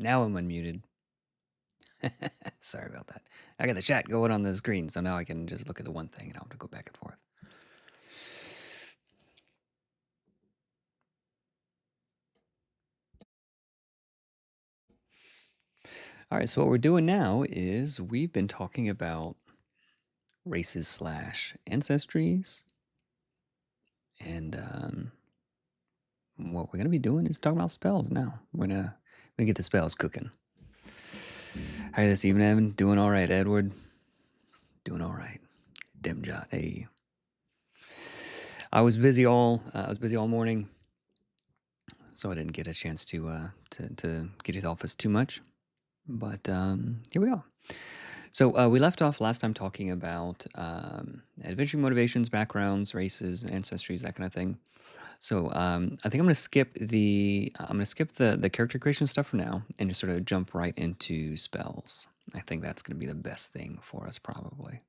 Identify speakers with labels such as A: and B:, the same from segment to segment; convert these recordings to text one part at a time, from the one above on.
A: Now I'm unmuted. Sorry about that. I got the chat going on the screen, so now I can just look at the one thing and I don't have to go back and forth. All right, so what we're doing now is we've been talking about races slash ancestries. And what we're going to be doing is talking about spells now. We're gonna get the spells cooking. How are you this evening, Evan? Doing all right, Edward? Doing all right. Demjot, hey. I was busy all morning, so I didn't get a chance to get to the office too much. But here we are. So we left off last time talking about adventuring motivations, backgrounds, races, ancestries, that kind of thing. So I think I'm gonna skip the character creation stuff for now and just sort of jump right into spells. I think that's gonna be the best thing for us, probably.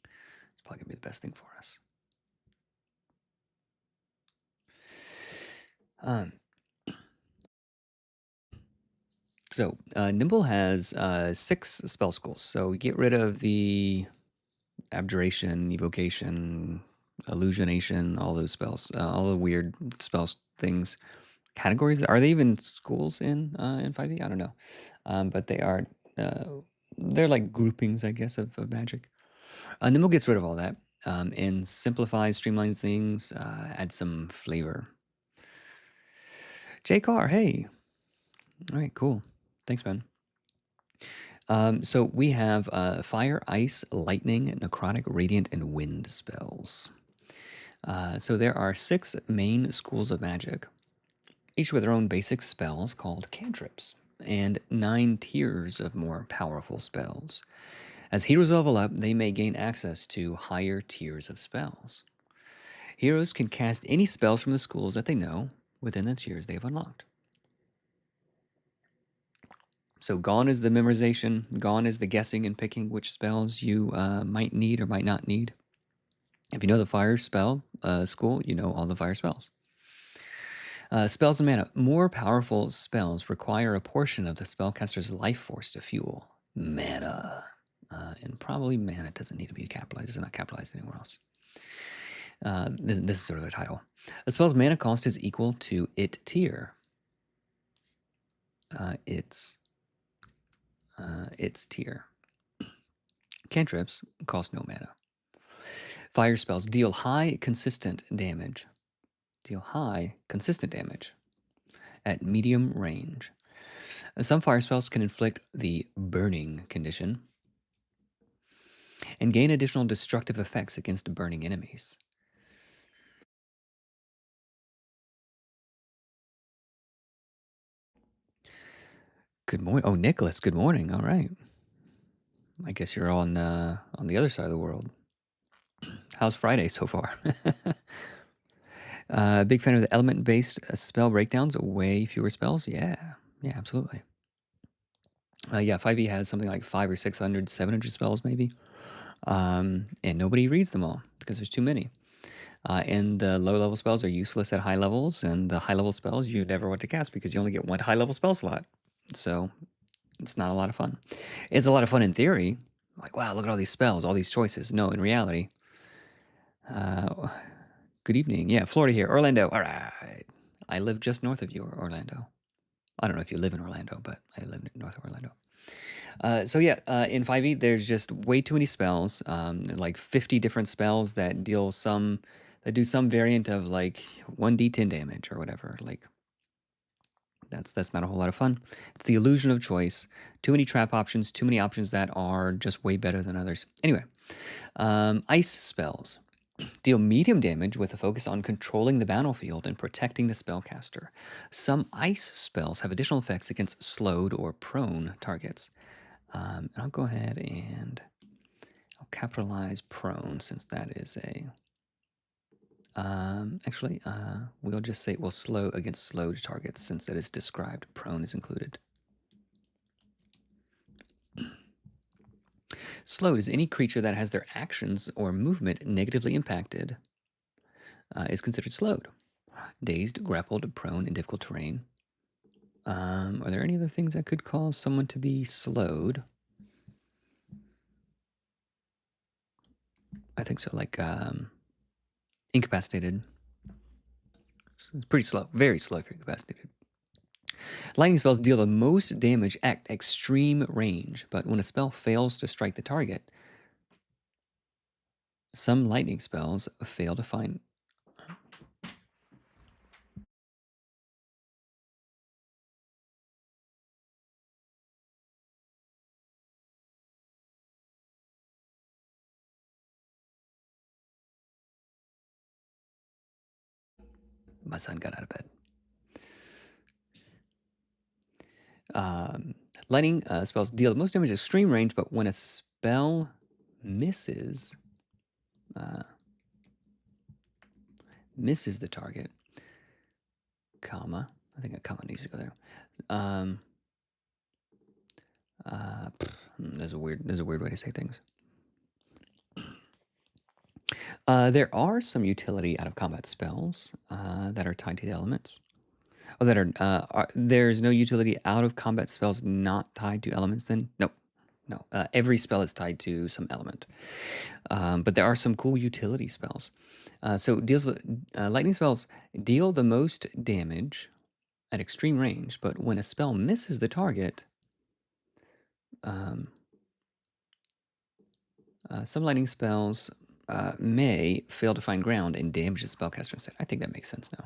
A: It's probably gonna be the best thing for us. So Nimble has 6 spell schools. So get rid of the abjuration, evocation, illusionation, all those spells, all the weird spells things. Categories, are they even schools in 5e? I don't know, but they are. They're like groupings, I guess, of magic. Nimble gets rid of all that and simplifies, streamlines things, adds some flavor. J Car, hey. All right, cool. Thanks, man. So we have fire, ice, lightning, necrotic, radiant, and wind spells. So there are 6 main schools of magic, each with their own basic spells called cantrips, and 9 tiers of more powerful spells. As heroes level up, they may gain access to higher tiers of spells. Heroes can cast any spells from the schools that they know within the tiers they've unlocked. So gone is the memorization, gone is the guessing and picking which spells you might need or might not need. If you know the fire spell school, you know all the fire spells. Spells and mana. More powerful spells require a portion of the spellcaster's life force to fuel. Mana. And probably mana doesn't need to be capitalized. It's not capitalized anywhere else. This is sort of a title. A spell's mana cost is equal to its tier. Its tier. Cantrips cost no mana. Fire spells deal high, consistent damage. At medium range. Some fire spells can inflict the burning condition and gain additional destructive effects against burning enemies. Good morning. Oh, Nicholas, good morning. All right. I guess you're on the other side of the world. How's Friday so far? Big fan of the element-based spell breakdowns. Way fewer spells. Yeah, absolutely. Yeah, 5e has something like 500 or 600, 700 spells maybe, and nobody reads them all because there's too many. And the low-level spells are useless at high levels, and the high-level spells you never want to cast because you only get one high-level spell slot. So it's not a lot of fun. It's a lot of fun in theory. Like, wow, look at all these spells, all these choices. No, in reality, good evening. Yeah, Florida here. Orlando. All right. I live just north of you, Orlando. I don't know if you live in Orlando, but I live north of Orlando. So yeah, in 5e, there's just way too many spells, like 50 different spells that do some variant of like 1d10 damage or whatever. Like, that's not a whole lot of fun. It's the illusion of choice. Too many trap options, too many options that are just way better than others. Anyway, ice spells deal medium damage with a focus on controlling the battlefield and protecting the spellcaster. Some ice spells have additional effects against slowed or prone targets. And I'll go ahead and I'll capitalize prone since that is a... actually, we'll just say we'll slow against slowed targets since that is described. Prone is included. Slowed is any creature that has their actions or movement negatively impacted is considered slowed. Dazed, grappled, prone, in difficult terrain Are there any other things that could cause someone to be slowed? I think so, like incapacitated. It's pretty slow, very slow if you're incapacitated. Lightning spells deal the most damage at extreme range, but when a spell fails to strike the target, some lightning spells fail to find. My son got out of bed. Lightning spells deal the most damage at extreme range, but when a spell misses the target, comma, I think a comma needs to go there. There's a weird way to say things. There are some utility out of combat spells that are tied to the elements. Oh, there's no utility out of combat spells not tied to elements. Then no. Every spell is tied to some element, but there are some cool utility spells. Lightning spells deal the most damage at extreme range, but when a spell misses the target, some lightning spells may fail to find ground and damage the spellcaster instead. I think that makes sense now.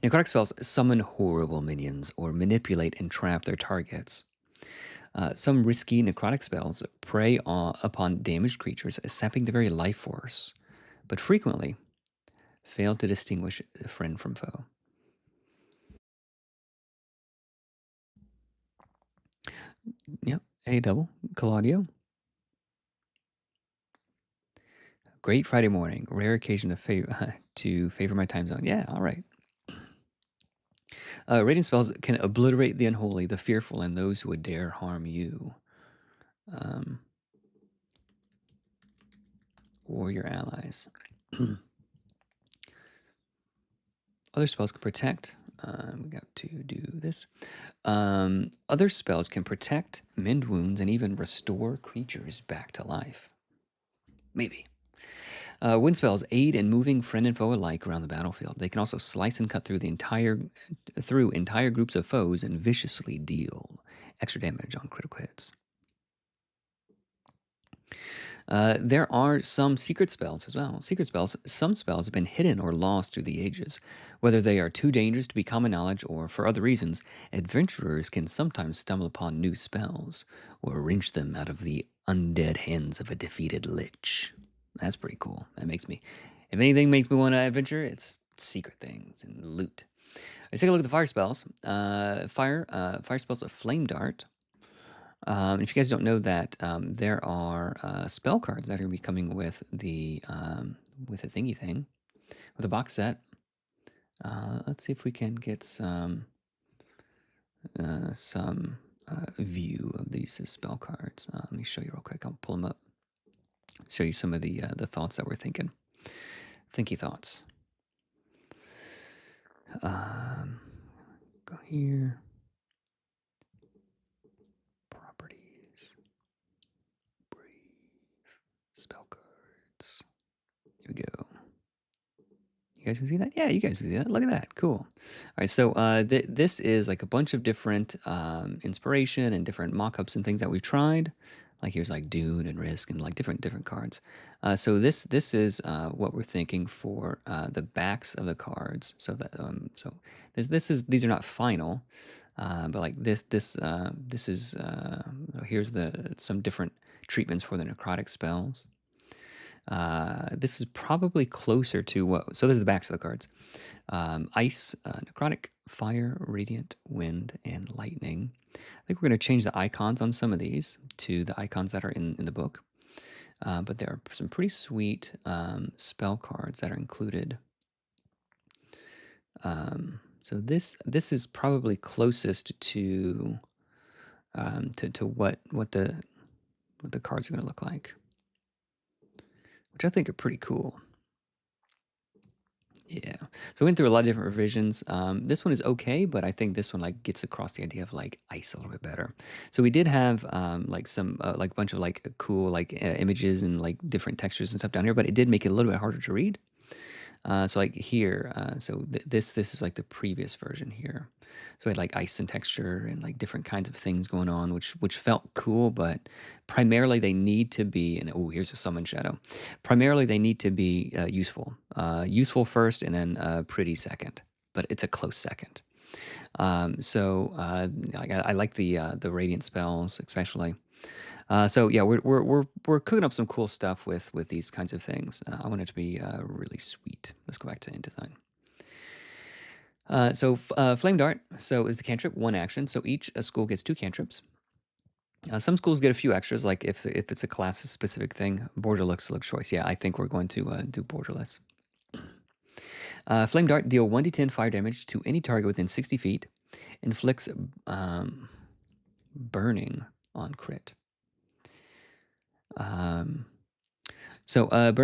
A: Necrotic spells summon horrible minions or manipulate and trap their targets. Some risky necrotic spells prey upon damaged creatures, sapping their very life force, but frequently fail to distinguish friend from foe. Yep, A double. Claudio. Great Friday morning. Rare occasion to favor my time zone. Yeah, all right. Radiant spells can obliterate the unholy, the fearful, and those who would dare harm you. Or your allies. Other spells can protect. We got to do this. Other spells can protect, mend wounds, and even restore creatures back to life. Maybe. Wind spells aid in moving friend and foe alike around the battlefield. They can also slice and cut through entire groups of foes and viciously deal extra damage on critical hits. There are some secret spells as well. Some spells have been hidden or lost through the ages. Whether they are too dangerous to be common knowledge or for other reasons, adventurers can sometimes stumble upon new spells or wrench them out of the undead hands of a defeated lich. That's pretty cool. If anything makes me want to adventure, it's secret things and loot. Let's take a look at the fire spells. Fire spells of Flame Dart. If you guys don't know that, there are spell cards that are going to be coming with the thingy thing, with a box set. Let's see if we can get some view of these spell cards. Let me show you real quick. I'll pull them up. Show you some of the thoughts that we're thinking. Thinky thoughts. Go here. Properties. Brief. Spell cards. Here we go. You guys can see that? Yeah, you guys can see that. Look at that. Cool. All right, so this is like a bunch of different inspiration and different mock-ups and things that we've tried. Like here's like Dune and Risk and like different cards. So this is what we're thinking for the backs of the cards. So that these are not final, but like this is here's some different treatments for the necrotic spells. This is probably closer to what. So this is the backs of the cards: ice, necrotic, fire, radiant, wind, and lightning. I think we're going to change the icons on some of these to the icons that are in the book. But there are some pretty sweet spell cards that are included. So this is probably closest to what the cards are going to look like, which I think are pretty cool. Yeah. So we went through a lot of different revisions. This one is okay, but I think this one like gets across the idea of like ice a little bit better. So we did have like some like a bunch of like cool like images and like different textures and stuff down here, but it did make it a little bit harder to read. So like here, this is like the previous version here. So we had like ice and texture and like different kinds of things going on, which felt cool, but primarily they need to be. And oh, here's a summon shadow. Primarily they need to be useful, useful first, and then pretty second. But it's a close second. I like the radiant spells especially. So yeah, we're cooking up some cool stuff with these kinds of things. I want it to be really sweet. Let's go back to InDesign. Flame Dart. So is the cantrip, one action. So each school gets 2 cantrips. Some schools get a few extras, like if it's a class specific thing. Borderless choice. Yeah, I think we're going to do borderless. Flame Dart, deal 1d10 fire damage to any target within 60 feet. Inflicts burning on crit. Burning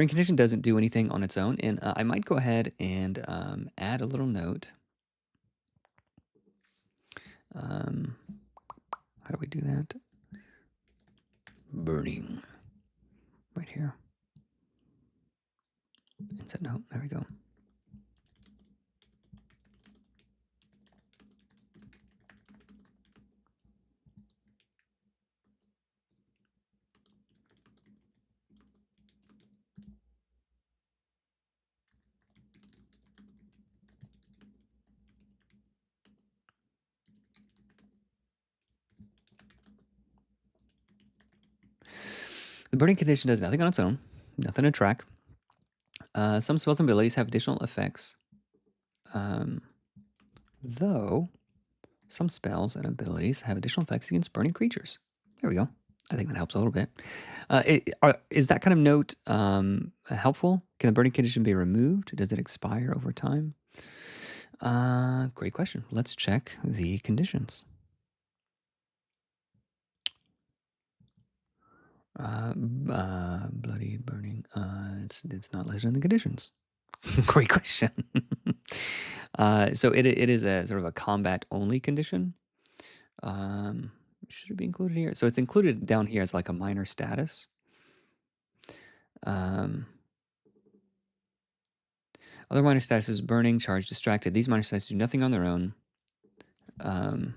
A: condition doesn't do anything on its own, and I might go ahead and add a little note. How do we do that? Burning. Right here. Inset note. There we go. The burning condition does nothing on its own, nothing to track. Some spells and abilities have additional effects, though some spells and abilities have additional effects against burning creatures. There we go. I think that helps a little bit. Is that kind of note helpful? Can the burning condition be removed? Does it expire over time? Great question. Let's check the conditions. Bloody burning. It's not listed in the conditions. Great question. So it is a sort of a combat only condition. Should it be included here? So it's included down here as like a minor status. Other minor statuses: burning, charge, distracted. These minor statuses do nothing on their own. And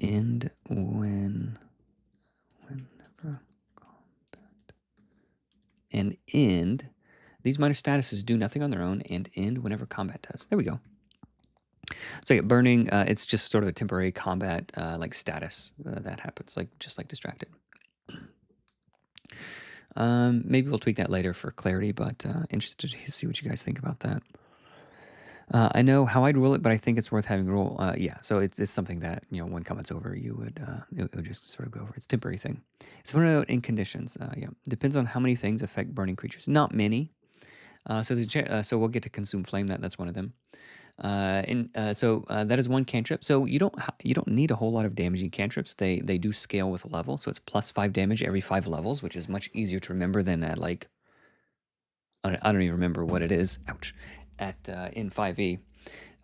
A: end whenever combat. And end. These minor statuses do nothing on their own and end whenever combat does. There we go. So yeah, burning, it's just sort of a temporary combat like status that happens, like just like distracted. Maybe we'll tweak that later for clarity, but interested to see what you guys think about that. I know how I'd rule it, but I think it's worth having a rule. Yeah, so it's something that, when combat's over, you would it would just sort of go over. It's a temporary thing. It's one note in conditions. Yeah, depends on how many things affect burning creatures. Not many. So we'll get to consume flame. That's one of them. That is one cantrip. So you don't need a whole lot of damaging cantrips. They do scale with a level, so it's +5 damage every 5 levels, which is much easier to remember than at like I don't even remember what it is. Ouch. In 5e.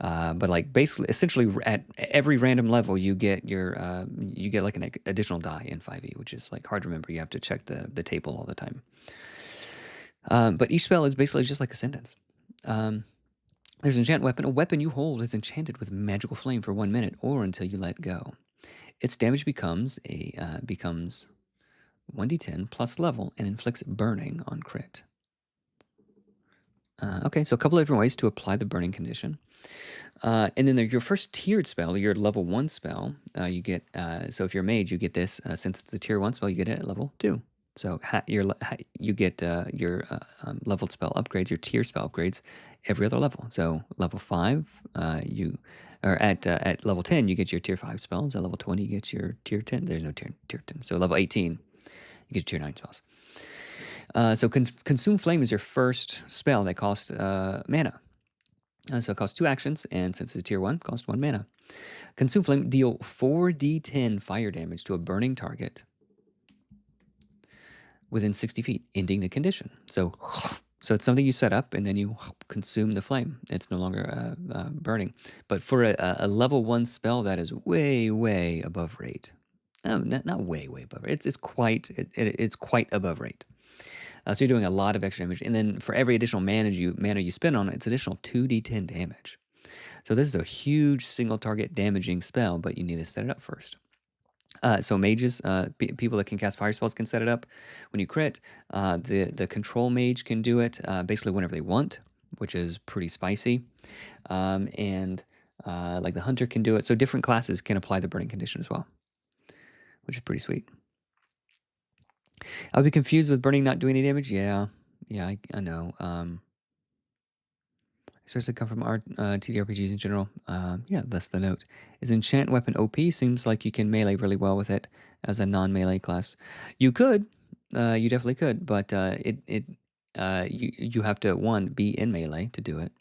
A: But like basically, essentially at every random level, you get like an additional die in 5e, which is like hard to remember. You have to check the table all the time. But each spell is basically just like a sentence. There's an enchant weapon. A weapon you hold is enchanted with magical flame for 1 minute or until you let go. Its damage becomes 1d10 plus level and inflicts burning on crit. Okay, so a couple of different ways to apply the burning condition. And then your first tiered spell, your level 1 spell, you get, so if you're a mage, you get this, since it's a tier 1 spell, you get it at level 2. So you get your leveled spell upgrades, your tier spell upgrades every other level. So level 5, at level 10, you get your tier 5 spells. At level 20, you get your tier 10. There's no tier 10. So level 18, you get your tier 9 spells. Consume Flame is your first spell that costs mana. So it costs 2 actions, and since it's tier 1, it costs 1 mana. Consume Flame, deal 4d10 fire damage to a burning target within 60 feet, ending the condition. So it's something you set up and then you consume the flame. It's no longer burning. But for a level 1 spell, that is way, way above rate. Not way, way above rate. It's quite above rate. So you're doing a lot of extra damage. And then for every additional mana you spend on it, it's additional 2d10 damage. So this is a huge single target damaging spell, but you need to set it up first. So mages, people that can cast fire spells can set it up. When you crit, the control mage can do it basically whenever they want, which is pretty spicy. And like the hunter can do it. So different classes can apply the burning condition as well, which is pretty sweet. I'll be confused with burning not doing any damage. Yeah, I know. Especially come from our TTRPGs in general. Yeah, that's the note. Is enchant weapon OP? Seems like you can melee really well with it as a non-melee class. You could, you definitely could, but you have to be in melee to do it.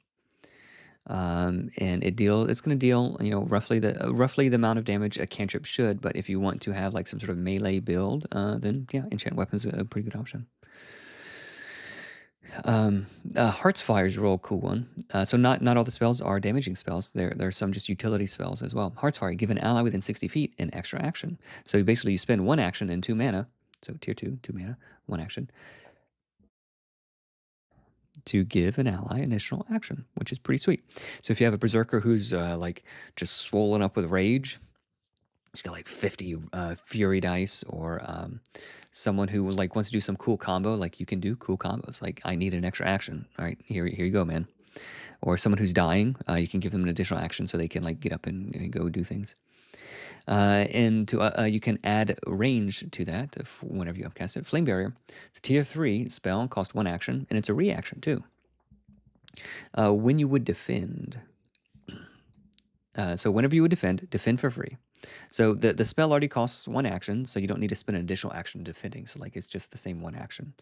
A: And it's going to deal roughly the amount of damage a cantrip should. But if you want to have like some sort of melee build, then yeah, enchant weapon is a pretty good option. Heart's Fire is a real cool one. So not all the spells are damaging spells. There are some just utility spells as well. Heart's Fire, give an ally within 60 feet an extra action. So basically you spend 1 action and 2 mana. So tier 2, 2 mana, 1 action. To give an ally an additional action, which is pretty sweet. So if you have a berserker who's like just swollen up with rage, he's got like 50 fury dice, or someone who like wants to do some cool combo, like you can do cool combos. Like I need an extra action. All right, here you go, man. Or someone who's dying, you can give them an additional action so they can like get up and go do things. And you can add range to that whenever you upcast it. Flame Barrier. It's a tier 3 spell, cost 1 action, and it's a reaction too. When you would defend. So whenever you would defend for free. So the spell already costs 1 action, so you don't need to spend an additional action defending. So like it's just the same 1 action.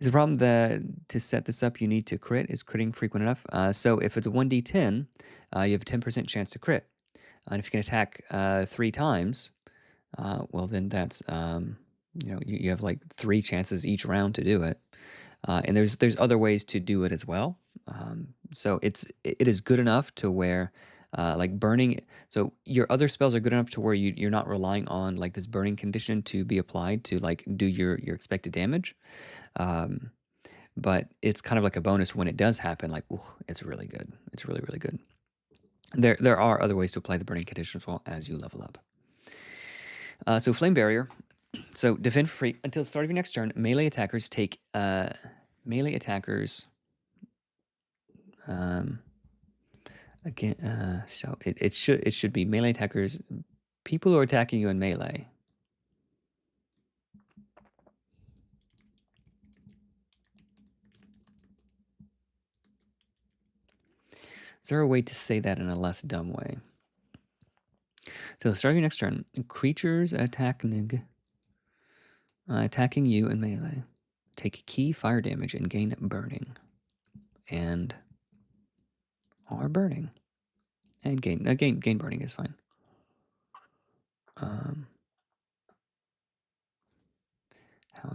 A: Is the problem that to set this up you need to crit? Is critting frequent enough? So if it's a 1d10, you have a 10% chance to crit. And if you can attack 3 times, well then that's you have like 3 chances each round to do it. And there's other ways to do it as well. So it is good enough to where like burning. So your other spells are good enough to where you're not relying on like this burning condition to be applied to like do your expected damage. But it's kind of like a bonus when it does happen. Like, ooh, it's really good. It's really, really good. There are other ways to apply the burning condition as well as you level up. So Flame Barrier. So defend for free until the start of your next turn. Melee attackers take again. So it should be melee attackers. People who are attacking you in melee. Is there a way to say that in a less dumb way? So start your next turn. Creatures attacking you in melee take key fire damage and gain burning. And are burning. And gain burning is fine. How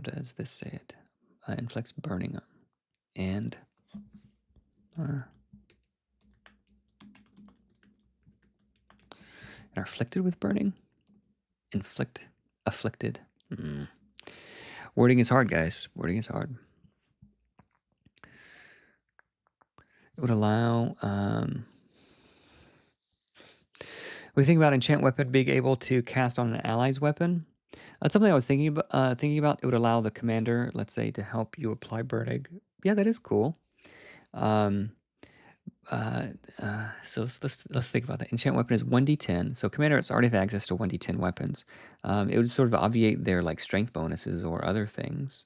A: does this say it? Inflicts burning and are afflicted with burning? Afflicted. Wording is hard, guys. Wording is hard. It would allow. What do you think about enchant weapon being able to cast on an ally's weapon? That's something I was thinking about. It would allow the commander, let's say, to help you apply burning. Yeah, that is cool. So let's think about that. Enchant weapon is 1d10. So commander has already have access to 1d10 weapons. It would sort of obviate their like strength bonuses or other things.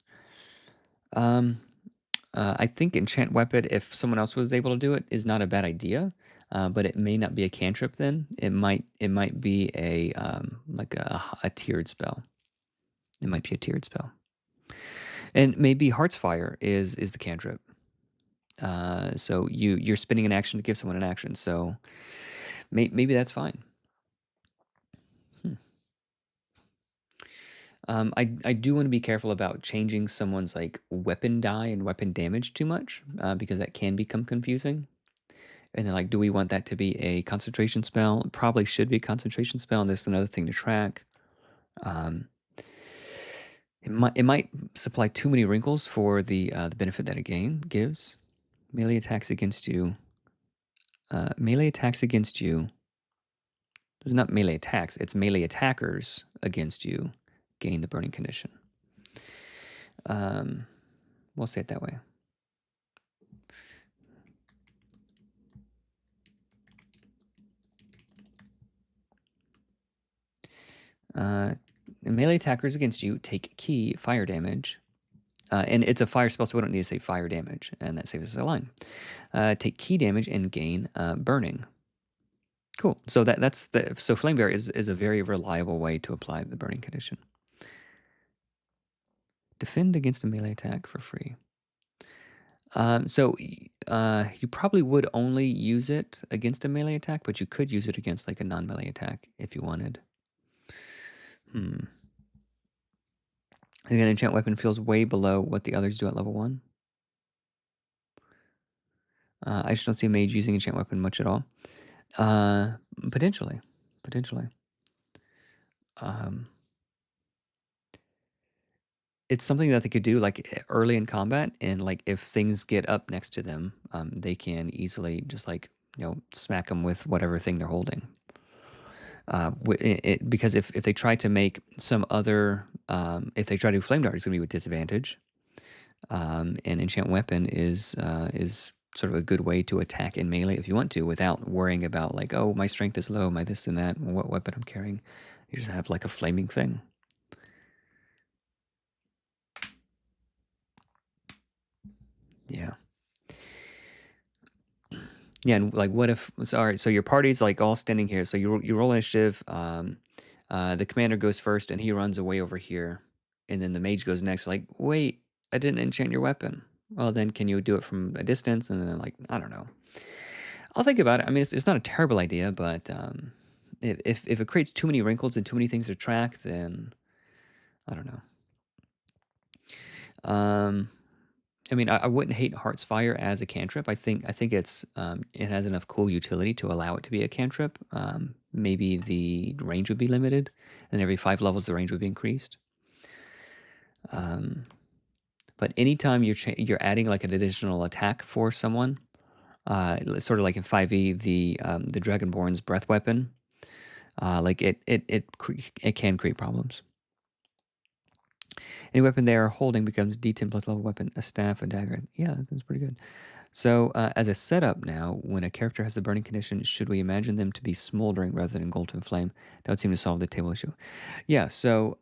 A: I think enchant weapon, if someone else was able to do it, is not a bad idea. But it may not be a cantrip. Then it might be a like a tiered spell. It might be a tiered spell. And maybe Heart's Fire is the cantrip. So you're spending an action to give someone an action. So maybe that's fine. I do want to be careful about changing someone's like weapon die and weapon damage too much, because that can become confusing. And then like, do we want that to be a concentration spell? It probably should be a concentration spell, and this is another thing to track. Um, it might supply too many wrinkles for the benefit that a game gives. Melee attacks against you. Melee attacks against you. There's not melee attacks. It's melee attackers against you gain the burning condition. We'll say it that way. Melee attackers against you take key fire damage. And it's a fire spell, so we don't need to say fire damage, and that saves us a line. Take key damage and gain burning. Cool. So so Flamebearer is a very reliable way to apply the burning condition. Defend against a melee attack for free. So you probably would only use it against a melee attack, but you could use it against like a non-melee attack if you wanted. Again, enchant weapon feels way below what the others do at level 1. I just don't see a mage using enchant weapon much at all. Potentially. It's something that they could do like early in combat, and like if things get up next to them, they can easily just like smack them with whatever thing they're holding. Because if they try to make some other, if they try to do flame dart, it's gonna be with disadvantage. And enchant weapon is sort of a good way to attack in melee if you want to, without worrying about like, oh, my strength is low, my this and that, what weapon I'm carrying. You just have like a flaming thing. Yeah. Yeah, and like, what if? Sorry, so your party's like all standing here. So you roll initiative. The commander goes first, and he runs away over here, and then the mage goes next. Like, wait, I didn't enchant your weapon. Well, then can you do it from a distance? And then like, I don't know. I'll think about it. I mean, it's not a terrible idea, but if it creates too many wrinkles and too many things to track, then I don't know. I mean, I wouldn't hate Heart's Fire as a cantrip. I think it's it has enough cool utility to allow it to be a cantrip. Maybe the range would be limited, and every 5 levels the range would be increased. But anytime you're adding like an additional attack for someone, sort of like in 5e, the Dragonborn's breath weapon, like it can create problems. Any weapon they are holding becomes D10 plus level weapon, a staff, a dagger. Yeah, that's pretty good. So as a setup now, when a character has a burning condition, should we imagine them to be smoldering rather than engulfed in flame? That would seem to solve the table issue. Yeah, so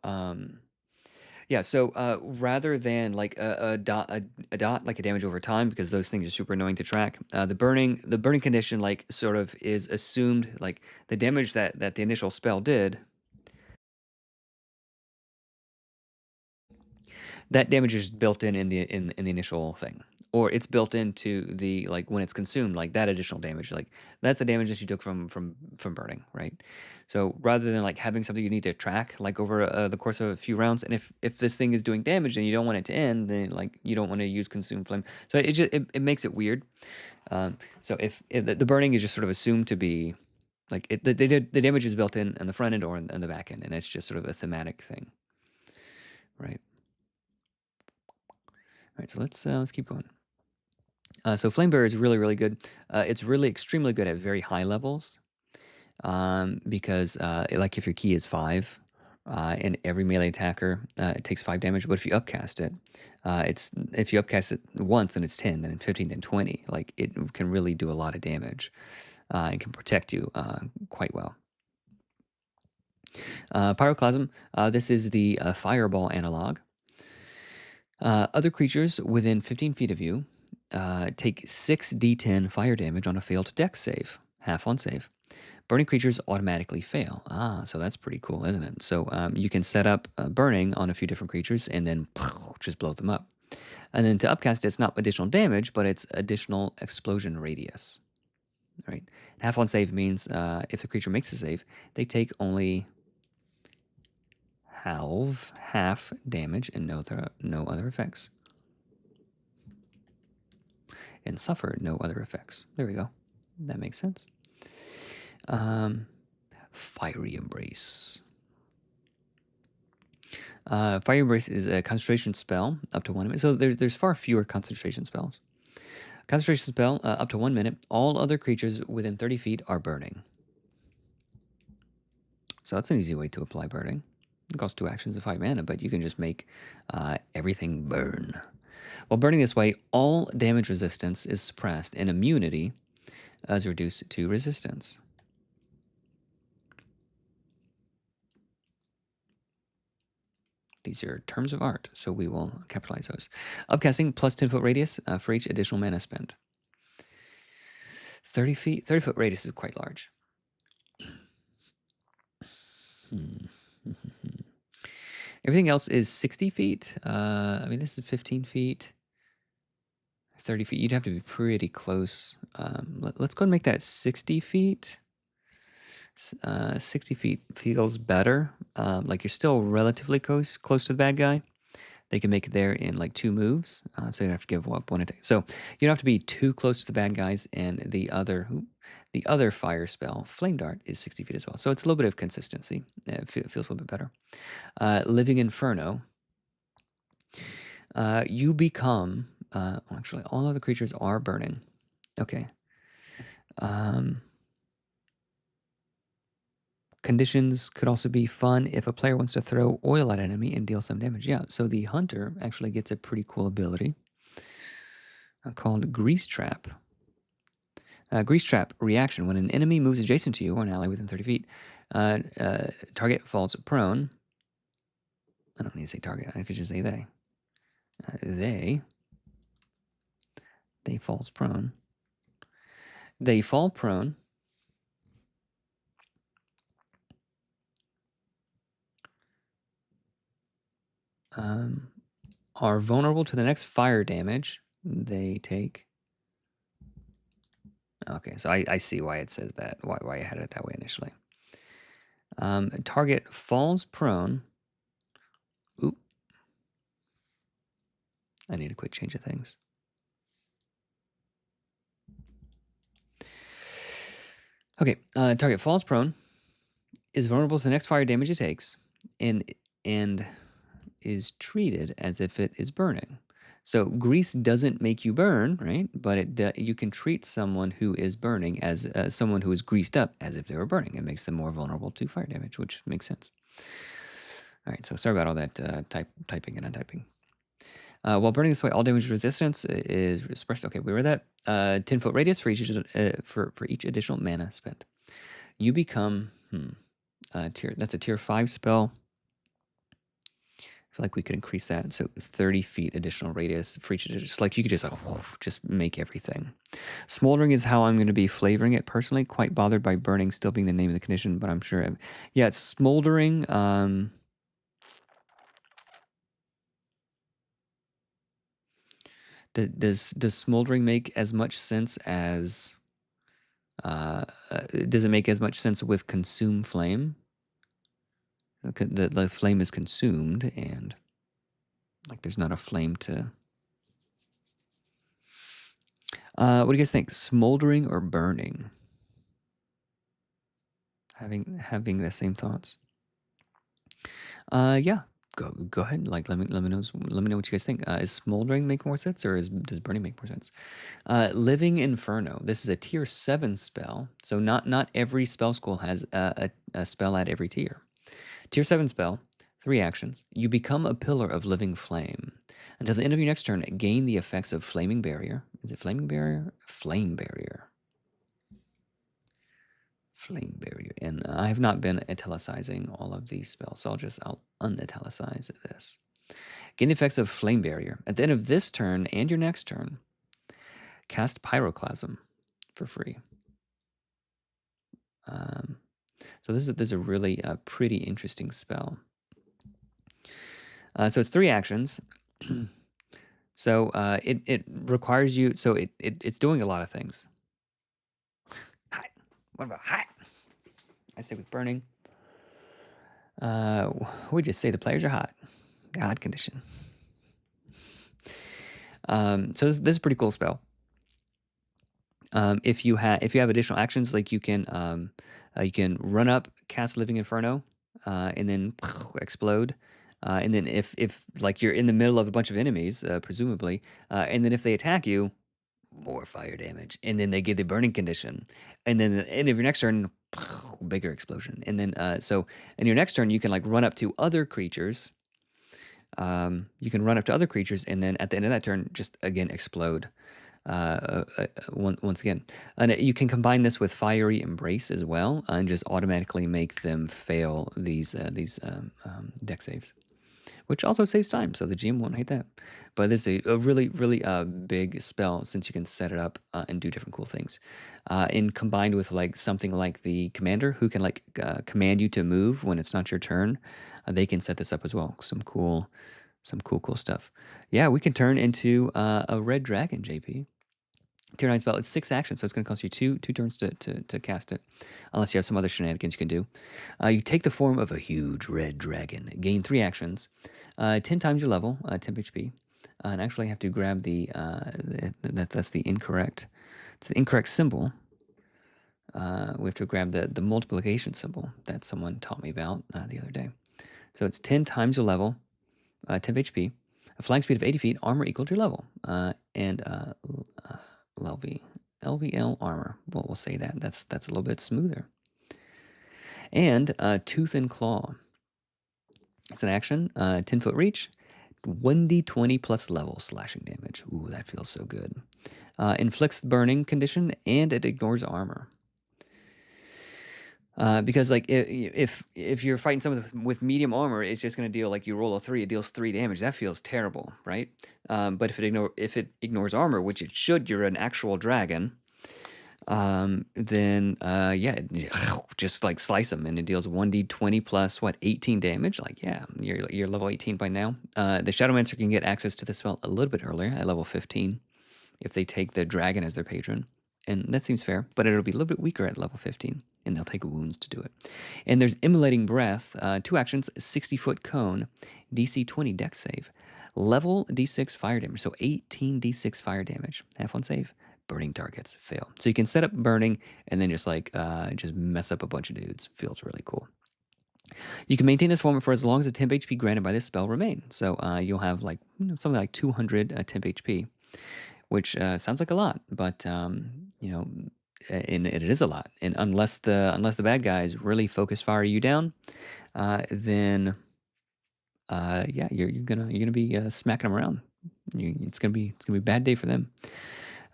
A: rather than like a dot like a damage over time, because those things are super annoying to track, the burning condition like sort of is assumed, like the damage that the initial spell did, that damage is built in the initial thing, or it's built into the, like when it's consumed, like that additional damage, like that's the damage that you took from burning, right? So rather than like having something you need to track like over the course of a few rounds, and if this thing is doing damage and you don't want it to end, then like you don't want to use consume flame, so it makes it weird. So if the burning is just sort of assumed to be like the damage is built in the front end or in the back end, and it's just sort of a thematic thing, right? All right, so let's keep going. So Flamebearer is really, really good. It's really extremely good at very high levels, because like if your key is 5, and every melee attacker it takes 5 damage. But if you upcast it, if you upcast it once, then it's 10, then 15, then 20. Like it can really do a lot of damage, and can protect you quite well. Pyroclasm. This is the fireball analog. Other creatures within 15 feet of you take 6d10 fire damage on a failed dex save, half on save. Burning creatures automatically fail. So that's pretty cool, isn't it? So you can set up burning on a few different creatures and then just blow them up. And then to upcast, it's not additional damage, but it's additional explosion radius. Right? Half on save means if the creature makes a save, they take only halve half damage and no other effects. And suffer no other effects. There we go. That makes sense. Fiery Embrace. Fire Embrace is a concentration spell up to 1 minute. So there's far fewer concentration spells. Concentration spell up to 1 minute. All other creatures within 30 feet are burning. So that's an easy way to apply burning. It costs 2 actions of 5 mana, but you can just make everything burn. While burning this way, all damage resistance is suppressed and immunity is reduced to resistance. These are terms of art, so we will capitalize those. Upcasting plus 10-foot radius for each additional mana spent. 30-foot radius is quite large. Everything else is 60 feet. I mean, this is 15 feet. 30 feet. You'd have to be pretty close. Let's go and make that 60 feet. 60 feet feels better. Like you're still relatively close to the bad guy. They can make it there in like 2 moves, so you don't have to give up 1 attack. So you don't have to be too close to the bad guys, and the other fire spell, Flame Dart, is 60 feet as well. So it's a little bit of consistency. It feels a little bit better. Living Inferno. You become... actually, all other creatures are burning. Okay. Conditions could also be fun if a player wants to throw oil at an enemy and deal some damage. Yeah, so the hunter actually gets a pretty cool ability called Grease Trap. Grease Trap reaction. When an enemy moves adjacent to you or an ally within 30 feet, target falls prone. I don't need to say target. I could just say they. They falls prone. They fall prone. Are vulnerable to the next fire damage they take. Okay, so I see why it says that, why I had it that way initially. Target falls prone. Oop. I need a quick change of things. Okay, target falls prone, is vulnerable to the next fire damage it takes, and is treated as if it is burning. So grease doesn't make you burn, right? But you can treat someone who is burning as someone who is greased up as if they were burning. It makes them more vulnerable to fire damage, which makes sense. All right, so sorry about all that typing and untyping. While burning this way, all damage resistance is suppressed. Okay, we were that. 10-foot radius for each additional mana spent. You become that's a tier 5 spell. I feel like we could increase that. So 30 feet additional radius for each. Just like you could just make everything. Smoldering is how I'm going to be flavoring it personally. Quite bothered by burning still being the name of the condition, but I'm sure. Yeah, it's smoldering. Does smoldering make as much sense as? Does it make as much sense with consume flame? The flame is consumed, and like there's not a flame to. What do you guys think? Smoldering or burning? Having the same thoughts. Yeah. Go ahead. Like let me know what you guys think. Is smoldering make more sense, or does burning make more sense? Living Inferno. This is a tier 7 spell, so not every spell school has a spell at every tier. Tier 7 spell, 3 actions. You become a pillar of living flame. Until the end of your next turn, gain the effects of Flaming Barrier. Is it Flaming Barrier? Flame Barrier. Flame Barrier. And I have not been italicizing all of these spells, so I'll unitalicize this. Gain the effects of Flame Barrier. At the end of this turn and your next turn, cast Pyroclasm for free. So this is a really pretty interesting spell. So it's 3 actions. So it requires you. So it's doing a lot of things. Hot. What about hot? I stick with burning. We just say the players are hot. Hot condition. So this is a pretty cool spell. If you have additional actions, like you can run up, cast Living Inferno, and then explode. And then if like you're in the middle of a bunch of enemies, presumably, and then if they attack you, more fire damage, and then they give the burning condition, and then at the end of your next turn, bigger explosion, and then so in your next turn you can like run up to other creatures. You can run up to other creatures, and then at the end of that turn, just again explode. Once again, and you can combine this with Fiery Embrace as well, and just automatically make them fail these deck saves, which also saves time, so the GM won't hate that. But this is a really, really big spell, since you can set it up and do different cool things. And combined with like something like the commander, who can like command you to move when it's not your turn, they can set this up as well. Some cool stuff. Yeah, we can turn into a red dragon, JP. Tier 9 spell, it's 6 actions, so it's going to cost you two turns to cast it, unless you have some other shenanigans you can do. You take the form of a huge red dragon, gain 3 actions, 10 times your level, 10 HP, and actually I have to grab that's the incorrect, it's the incorrect symbol. We have to grab the multiplication symbol that someone taught me about the other day. So it's 10 times your level, 10 HP, a flying speed of 80 feet, armor equal to your level, and LVL armor. Well, we'll say that. That's a little bit smoother. And Tooth and Claw. It's an action, 10-foot reach, 1d20 plus level slashing damage. Ooh, that feels so good. Inflicts burning condition, and it ignores armor. Because like if you're fighting someone with medium armor, it's just going to deal, like, you roll a 3, it deals 3 damage. That feels terrible, right? But if it ignores armor, which it should, you're an actual dragon. Then yeah, just like slice them, and it deals 1d20 plus 18 damage. Like, yeah, you're level 18 by now. The Shadowmancer can get access to the spell a little bit earlier, at level 15, if they take the dragon as their patron. And that seems fair, but it'll be a little bit weaker at level 15, and they'll take wounds to do it. And there's Immolating Breath, 2 actions, 60-foot cone, DC 20 dex save, level d6 fire damage, so 18 d6 fire damage. Have fun save. Burning targets fail. So you can set up burning, and then just like just mess up a bunch of dudes. Feels really cool. You can maintain this form for as long as the temp HP granted by this spell remain. So you'll have like something like 200 temp HP, which sounds like a lot, but you know, and it is a lot. And unless the bad guys really focus fire you down, then yeah, you're gonna be smacking them around. It's gonna be a bad day for them.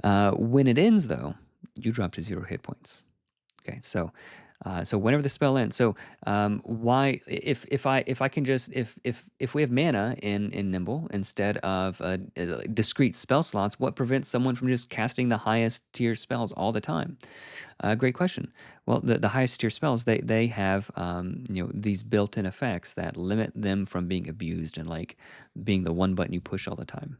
A: When it ends, though, you drop to 0 hit points. Okay, so whenever the spell ends, so why if I can just if we have mana in Nimble instead of discrete spell slots, what prevents someone from just casting the highest tier spells all the time? Great question. Well, the highest tier spells, they have these built-in effects that limit them from being abused and like being the one button you push all the time.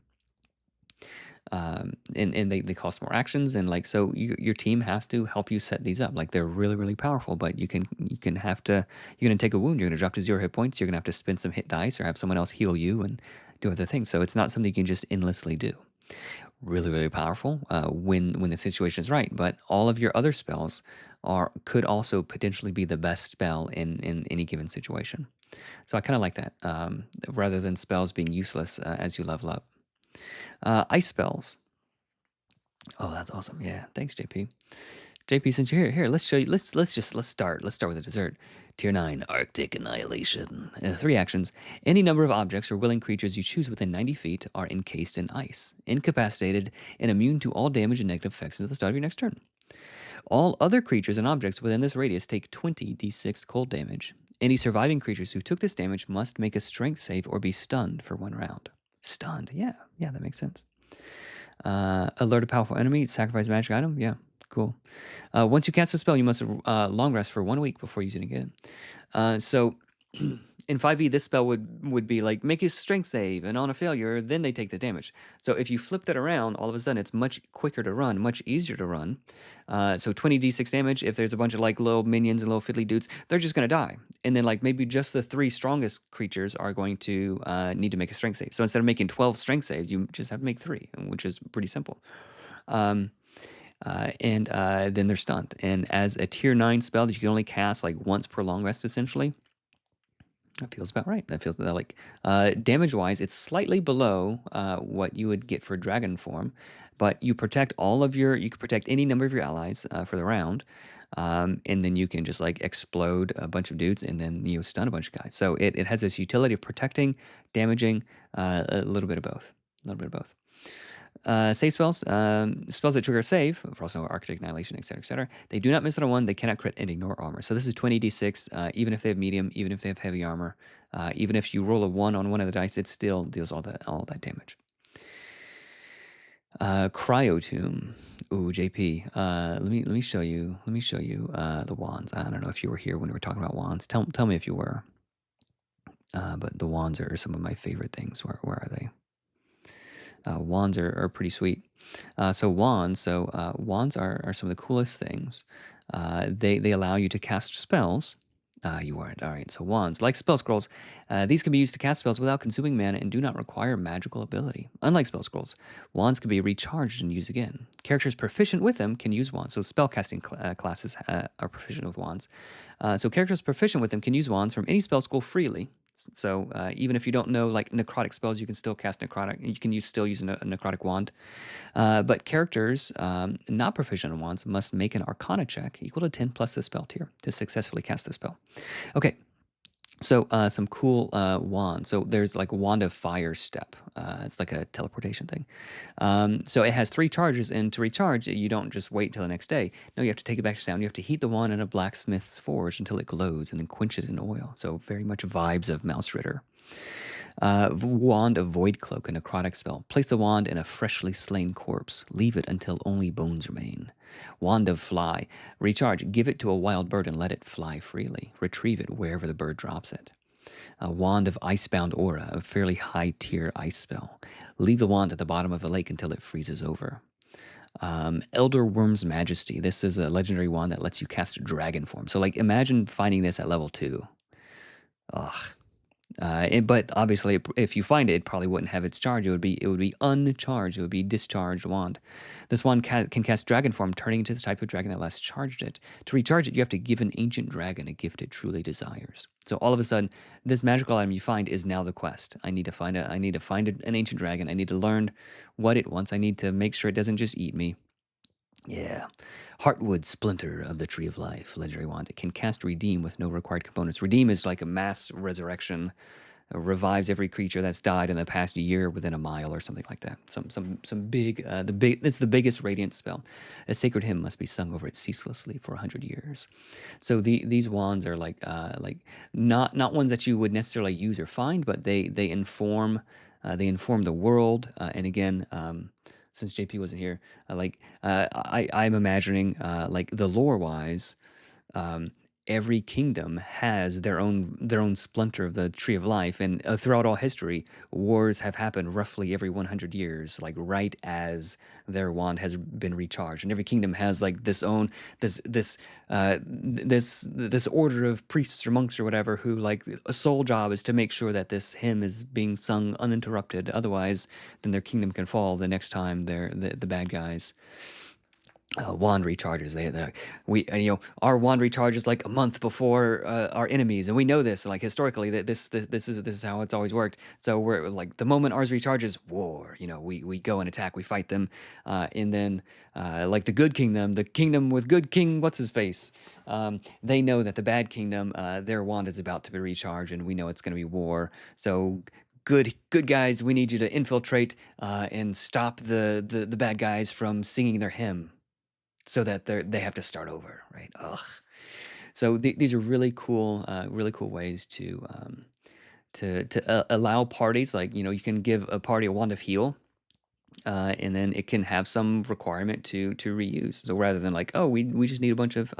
A: And they cost more actions, and like, so your team has to help you set these up. Like, they're really, really powerful, but you're gonna take a wound, you're gonna drop to 0 hit points, you're gonna have to spend some hit dice or have someone else heal you and do other things. So it's not something you can just endlessly do. Really, really powerful when the situation is right, but all of your other spells could also potentially be the best spell in any given situation. So I kind of like that, rather than spells being useless as you level up. Ice spells. Oh, that's awesome. Yeah, thanks, JP. JP, since you're here, let's show you. Let's start with a dessert. Tier 9, Arctic Annihilation. 3 actions. Any number of objects or willing creatures you choose within 90 feet are encased in ice, incapacitated, and immune to all damage and negative effects until the start of your next turn. All other creatures and objects within this radius take 20 d6 cold damage. Any surviving creatures who took this damage must make a strength save or be stunned for 1 round. Stunned, yeah, that makes sense. Alert a powerful enemy, sacrifice a magic item, yeah, cool. Once you cast the spell, you must long rest for 1 week before using it again. So In 5e, this spell would be like make a strength save, and on a failure, then they take the damage. So if you flip that around, all of a sudden it's much quicker to run, much easier to run. So 20d6 damage. If there's a bunch of like little minions and little fiddly dudes, they're just gonna die. And then like maybe just the 3 strongest creatures are going to need to make a strength save. So instead of making 12 strength saves, you just have to make 3, which is pretty simple. And then they're stunned. And as a tier 9 spell that you can only cast like once per long rest, essentially. That feels about right. That feels like damage-wise, it's slightly below what you would get for dragon form, but you protect all of your. You can protect any number of your allies for the round, and then you can just like explode a bunch of dudes and then stun a bunch of guys. So it has this utility of protecting, damaging, a little bit of both. A little bit of both. Save spells, spells that trigger a save, for also Arctic Annihilation, etc., they do not miss on a 1, they cannot crit and ignore armor. So this is 20d6, even if they have medium, even if they have heavy armor, even if you roll a 1 on one of the dice, it still deals all that damage. Cryotomb. Ooh, JP. Let me show you. Let me show you the wands. I don't know if you were here when we were talking about wands. Tell me if you were. But the wands are some of my favorite things. Where are they? Wands are pretty sweet. So wands are some of the coolest things. They allow you to cast spells. You weren't. All right. So wands, like spell scrolls, these can be used to cast spells without consuming mana and do not require magical ability. Unlike spell scrolls, wands can be recharged and used again. Characters proficient with them can use wands. So spellcasting classes are proficient with wands. So characters proficient with them can use wands from any spell scroll freely. So even if you don't know like necrotic spells, you can still cast necrotic. You can still use a necrotic wand. But characters not proficient in wands must make an Arcana check equal to 10 plus the spell tier to successfully cast the spell. Okay. So some cool wands. So there's like Wand of Fire Step. It's like a teleportation thing. So it has 3 charges, and to recharge, you don't just wait till the next day. No, you have to take it back down. You have to heat the wand in a blacksmith's forge until it glows, and then quench it in oil. So very much vibes of Mouse Ritter. Wand of Void Cloak, a necrotic spell. Place the wand in a freshly slain corpse. Leave it until only bones remain. Wand of Fly. Recharge. Give it to a wild bird and let it fly freely. Retrieve it wherever the bird drops it. A Wand of Icebound Aura, a fairly high tier ice spell. Leave the wand at the bottom of the lake until it freezes over. Elder Worm's Majesty. This is a legendary wand that lets you cast dragon form. So like imagine finding this at level 2. Ugh. But obviously, if you find it, it probably wouldn't have its charge. It would be uncharged. It would be discharged wand. This wand can cast dragon form, turning into the type of dragon that last charged it. To recharge it, you have to give an ancient dragon a gift it truly desires. So all of a sudden, this magical item you find is now the quest. I need to find an ancient dragon. I need to learn what it wants. I need to make sure it doesn't just eat me. Yeah. Heartwood Splinter of the Tree of Life, legendary wand. It can cast Redeem with no required components. Redeem is like a mass resurrection. Revives every creature that's died in the past year within a mile or something like that. Some big it's the biggest radiant spell. A sacred hymn must be sung over it ceaselessly for 100 years. So these wands are like not ones that you would necessarily use or find, but they inform the world. And again, since JP wasn't here, I'm imagining like the lore wise, every kingdom has their own splinter of the Tree of Life, and throughout all history, wars have happened roughly every 100 years, like right as their wand has been recharged, and every kingdom has like this order of priests or monks or whatever who like a sole job is to make sure that this hymn is being sung uninterrupted. Otherwise, then their kingdom can fall the next time the bad guys. Wand recharges. Our wand recharges like a month before our enemies, and we know this. Like historically, that this is how it's always worked. So we're like the moment ours recharges, war. We go and attack, we fight them, and then like the good kingdom, the kingdom with good king, what's his face? They know that the bad kingdom, their wand is about to be recharged, and we know it's going to be war. So good guys, we need you to infiltrate and stop the bad guys from singing their hymn, so that they have to start over, right? Ugh. So these are really cool ways to allow parties, like you can give a party a wand of heal, and then it can have some requirement to reuse. So rather than like, oh, we just need a bunch of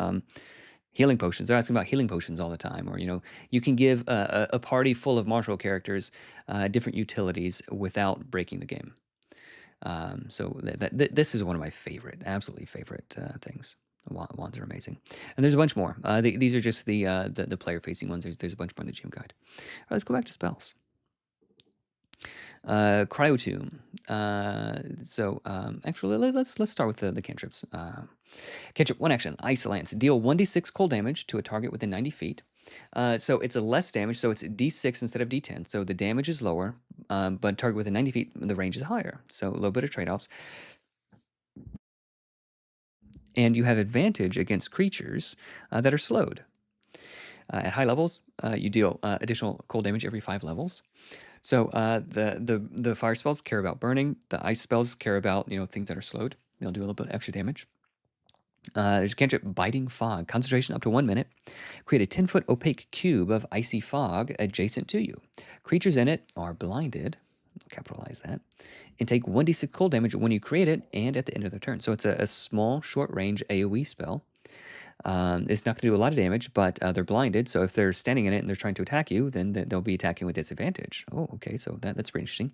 A: Healing potions. They're asking about healing potions all the time, or you can give a party full of martial characters different utilities without breaking the game. So this is one of my absolutely favorite things. Wands are amazing, and there's a bunch more. These are just the player facing ones. There's a bunch more in the GM guide. All right, let's go back to spells. Cryotomb. Actually, let's start with the cantrips. Cantrip, 1 action, Ice Lance. Deal 1d6 cold damage to a target within 90 feet. So it's a less damage, so it's d6 instead of d10. So the damage is lower, but target within 90 feet, the range is higher. So a little bit of trade-offs. And you have advantage against creatures that are slowed. At high levels, you deal additional cold damage every 5 levels. So the fire spells care about burning. The ice spells care about things that are slowed. They'll do a little bit extra damage. There's a cantrip, Biting Fog. Concentration up to 1 minute. Create a 10-foot opaque cube of icy fog adjacent to you. Creatures in it are blinded. Capitalize that. And take 1d6 cold damage when you create it and at the end of their turn. So it's a small, short-range AoE spell. It's not going to do a lot of damage, but they're blinded. So if they're standing in it and they're trying to attack you, then they'll be attacking with disadvantage. Oh, okay. So that's pretty interesting.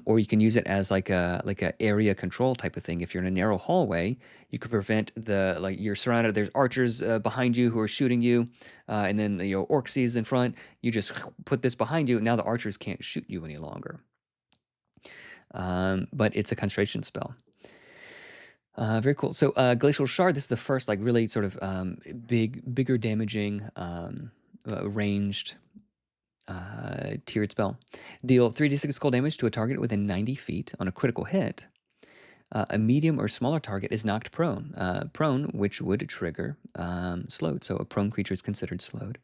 A: Or you can use it as like a area control type of thing. If you're in a narrow hallway, you could prevent you're surrounded. There's archers behind you who are shooting you, and then Orcsies in front. You just put this behind you. Now the archers can't shoot you any longer. But it's a concentration spell. Very cool. So Glacial Shard, this is the first really sort of bigger damaging ranged tiered spell. Deal 3d6 cold damage to a target within 90 feet. On a critical hit, a medium or smaller target is knocked prone, which would trigger slowed. So a prone creature is considered slowed.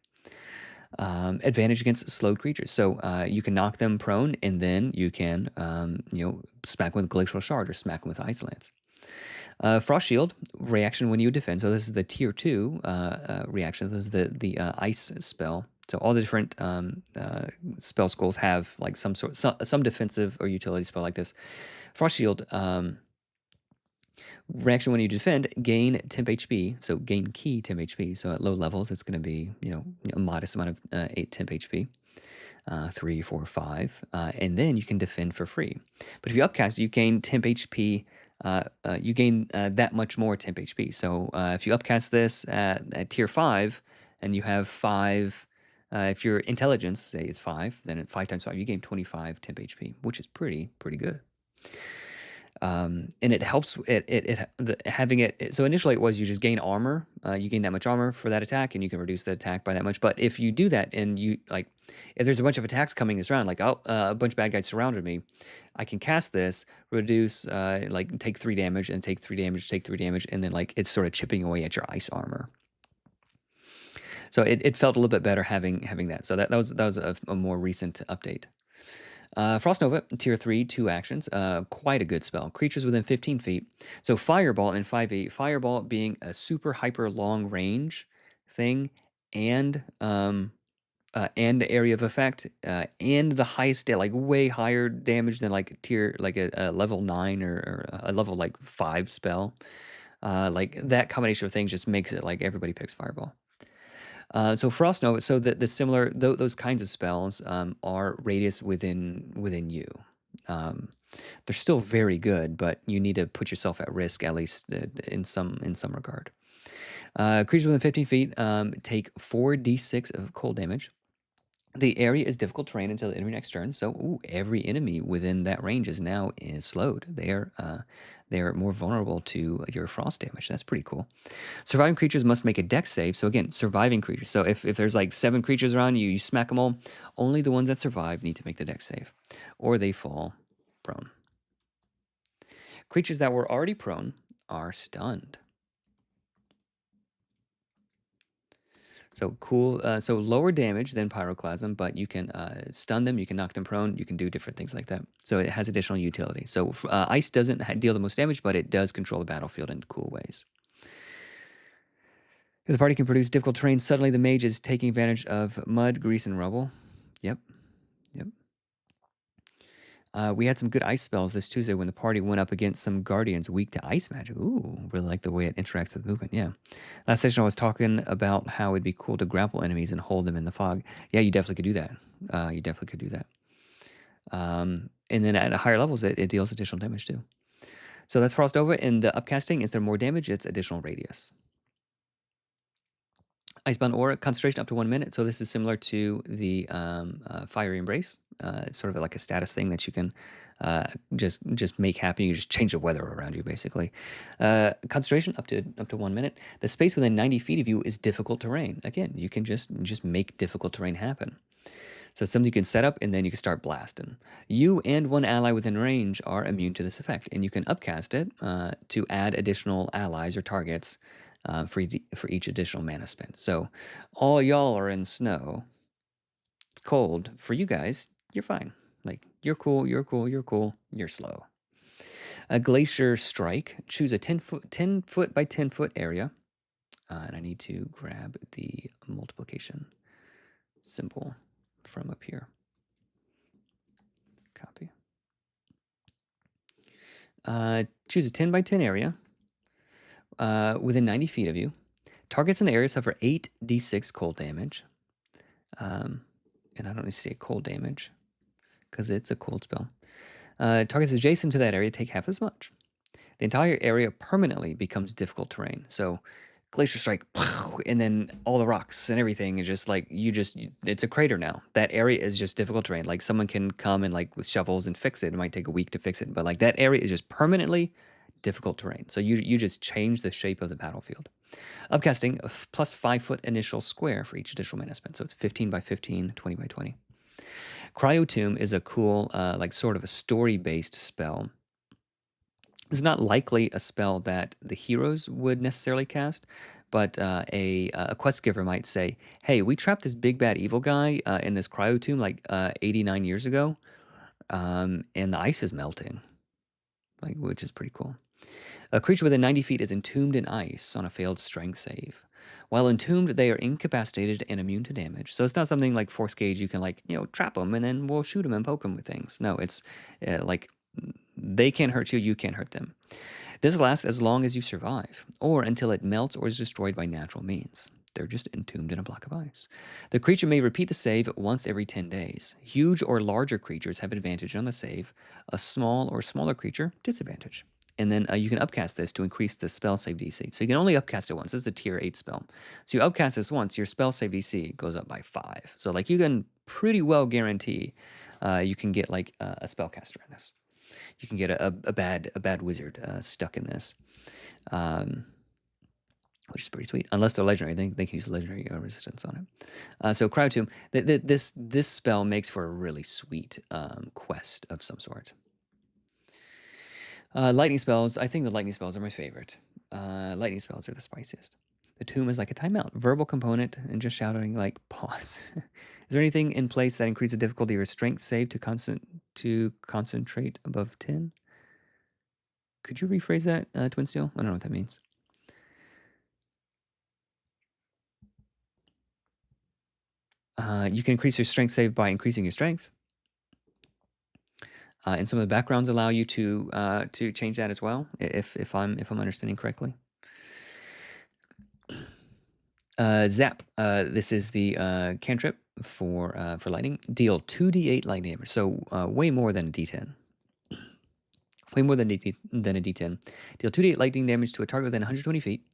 A: Advantage against slowed creatures. So you can knock them prone, and then you can smack them with Glacial Shard or smack them with Ice Lance. Frost Shield, reaction when you defend. So this is the tier 2 reaction. This is the ice spell. So all the different spell schools have some defensive or utility spell like this. Frost Shield, reaction when you defend, gain temp HP. So gain key temp HP. So at low levels, it's going to be a modest amount of 8 temp HP. 3, 4, 5, and then you can defend for free. But if you upcast, you gain temp HP. You gain that much more temp HP. So if you upcast this at tier 5, and you have 5, if your intelligence say is 5, then at 5 times 5, you gain 25 temp HP, which is pretty good. And it helps having it. So initially it was you just gain armor. You gain that much armor for that attack, and you can reduce the attack by that much. But if you do that, and if there's a bunch of attacks coming this round, a bunch of bad guys surrounded me, I can cast this, reduce, take 3 damage, and take 3 damage, take 3 damage, and then it's sort of chipping away at your ice armor. So it felt a little bit better having that. So that was a more recent update. Frost Nova, tier 3, 2 actions. Quite a good spell. Creatures within 15 feet. So Fireball in 5e. Fireball being a super hyper long range thing, and area of effect, and the highest way higher damage than tier a level 9 or a level 5 spell. That combination of things just makes it everybody picks Fireball. So Frost Nova, so the similar those kinds of spells are radius within you. They're still very good, but you need to put yourself at risk at least in some regard. Creatures within 15 feet take 4d6 of cold damage. The area is difficult terrain until the enemy next turn. So every enemy within that range is slowed. They're more vulnerable to your frost damage. That's pretty cool. Surviving creatures must make a dex save. So again, surviving creatures. So if there's 7 creatures around you, you smack them all. Only the ones that survive need to make the dex save, or they fall prone. Creatures that were already prone are stunned. So cool. So lower damage than Pyroclasm, but you can stun them, you can knock them prone, you can do different things like that. So it has additional utility. So ice doesn't deal the most damage, but it does control the battlefield in cool ways. If the party can produce difficult terrain, suddenly the mage is taking advantage of mud, grease, and rubble. Yep. We had some good ice spells this Tuesday when the party went up against some guardians weak to ice magic. Ooh, really like the way it interacts with movement. Yeah. Last session I was talking about how it'd be cool to grapple enemies and hold them in the fog. Yeah, you definitely could do that. You definitely could do that. And then at higher levels, it deals additional damage too. So that's Frost over. And the upcasting, is there more damage? It's additional radius. Icebound Aura, concentration up to 1 minute. So this is similar to the Fiery Embrace. It's sort of like a status thing that you can just make happen. You just change the weather around you, basically. Concentration up to 1 minute. The space within 90 feet of you is difficult terrain. Again, you can just make difficult terrain happen. So it's something you can set up, and then you can start blasting. You and one ally within range are immune to this effect, and you can upcast it to add additional allies or targets for each additional mana spent. So all y'all are in snow. It's cold. For you guys, you're fine. Like, you're cool, you're cool, you're cool, you're slow. A Glacier Strike. Choose a 10 foot by 10 foot area. And I need to grab the multiplication symbol from up here. Copy. Choose a 10 by 10 area within 90 feet of you. Targets in the area suffer 8d6 cold damage. And I don't need to say cold damage because it's a cold spell. Targets adjacent to that area take half as much. The entire area permanently becomes difficult terrain. So Glacier Strike, and then all the rocks and everything is just like, it's a crater now. That area is just difficult terrain. Like, someone can come and like with shovels and fix it. It might take a week to fix it, but like that area is just permanently difficult terrain. So you just change the shape of the battlefield. Upcasting, a plus 5 foot initial square for each additional mana spent. So it's 15 by 15, 20 by 20. Cryo Tomb is a cool, like sort of a story-based spell. It's not likely a spell that the heroes would necessarily cast, but a quest giver might say, hey, we trapped this big bad evil guy in this cryo tomb like 89 years ago, and the ice is melting, like, which is pretty cool. A creature within 90 feet is entombed in ice on a failed strength save. While entombed, they are incapacitated and immune to damage. So it's not something like Force Gauge, you can like, trap them and then we'll shoot them and poke them with things. No, it's like they can't hurt you, you can't hurt them. This lasts as long as you survive, or until it melts or is destroyed by natural means. They're just entombed in a block of ice. The creature may repeat the save once every 10 days. Huge or larger creatures have advantage on the save. A small or smaller creature, disadvantage. And then you can upcast this to increase the spell save DC. So you can only upcast it once. This is a tier 8 spell. So you upcast this once, your spell save DC goes up by 5. So like you can pretty well guarantee you can get like a spellcaster in this. You can get a bad wizard stuck in this, which is pretty sweet. Unless they're legendary, they can use legendary resistance on it. So Cryo Tomb, this spell makes for a really sweet quest of some sort. Lightning spells. I think the lightning spells are my favorite. Lightning spells are the spiciest. The tomb is like a timeout. Verbal component and just shouting like pause. Is there anything in place that increases the difficulty of your strength save to concentrate above 10? Could you rephrase that, Twin Steel? I don't know what that means. You can increase your strength save by increasing your strength. And some of the backgrounds allow you to change that as well, if I'm understanding correctly. Zap. This is the cantrip for lightning. Deal 2d8 lightning damage, so way more than a d10. Way more than a d10. Deal 2d8 lightning damage to a target within 120 feet.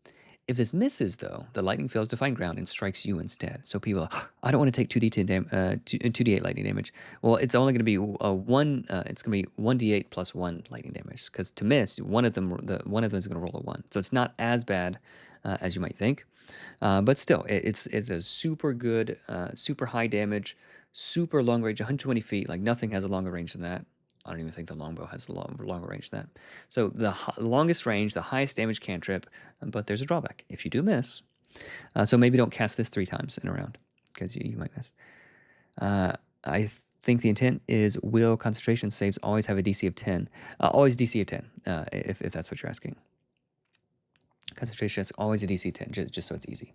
A: If this misses, though, the lightning fails to find ground and strikes you instead. So people are, I don't want to take 2d8 lightning damage. Well, it's only going to be it's going to be 1d8 plus 1 lightning damage, because to miss, one of them is going to roll a 1. So it's not as bad as you might think. But still, it's a super good, super high damage, super long range, 120 feet. Like nothing has a longer range than that. I don't even think the longbow has a longer range than that. So the longest range, the highest damage cantrip, but there's a drawback. If you do miss, so maybe don't cast this 3 times in a round, because you might miss. I think the intent is, will concentration saves always have a DC of 10? Always DC of 10, if that's what you're asking. Concentration is always a DC 10, just so it's easy.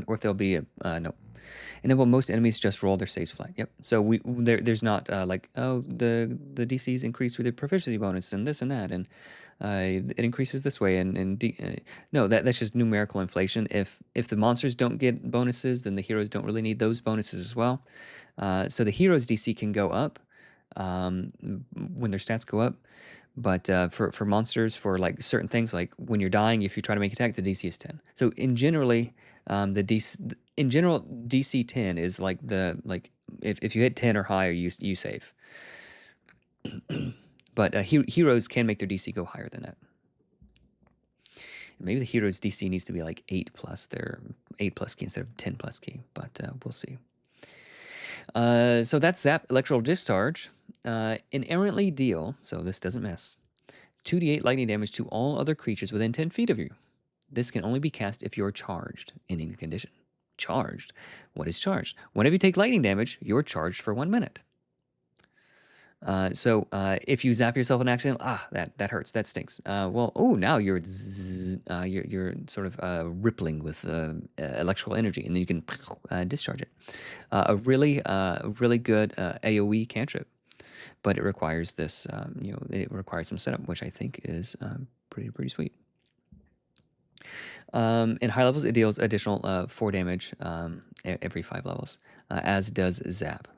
A: or if there'll be a no. And then will most enemies just roll their saves flat? Yep. So there's not like, oh, the DCs increase with the proficiency bonus and this and that, and it increases this way, no, that's just numerical inflation. If the monsters don't get bonuses, then the heroes don't really need those bonuses as well. So the heroes DC can go up when their stats go up. But for monsters, for like certain things, like when you're dying, if you try to make attack, the DC is 10. So in generally, in general, DC 10 is like if you hit 10 or higher, you save. But heroes can make their DC go higher than that. Maybe the hero's DC needs to be like 8 plus their 8 plus key instead of 10 plus key, but we'll see. So that's Zap Electrical Discharge. Inerrantly deal, so this doesn't miss, 2d8 lightning damage to all other creatures within 10 feet of you. This can only be cast if you're charged, ending the condition. Charged? What is charged? Whenever you take lightning damage, you're charged for 1 minute. So if you zap yourself in accident, that hurts, that stinks. Now you're sort of rippling with electrical energy, and then you can discharge it. A really good AOE cantrip, but it requires this, it requires some setup, which I think is pretty sweet. In high levels, it deals additional 4 damage every 5 levels, as does Zap.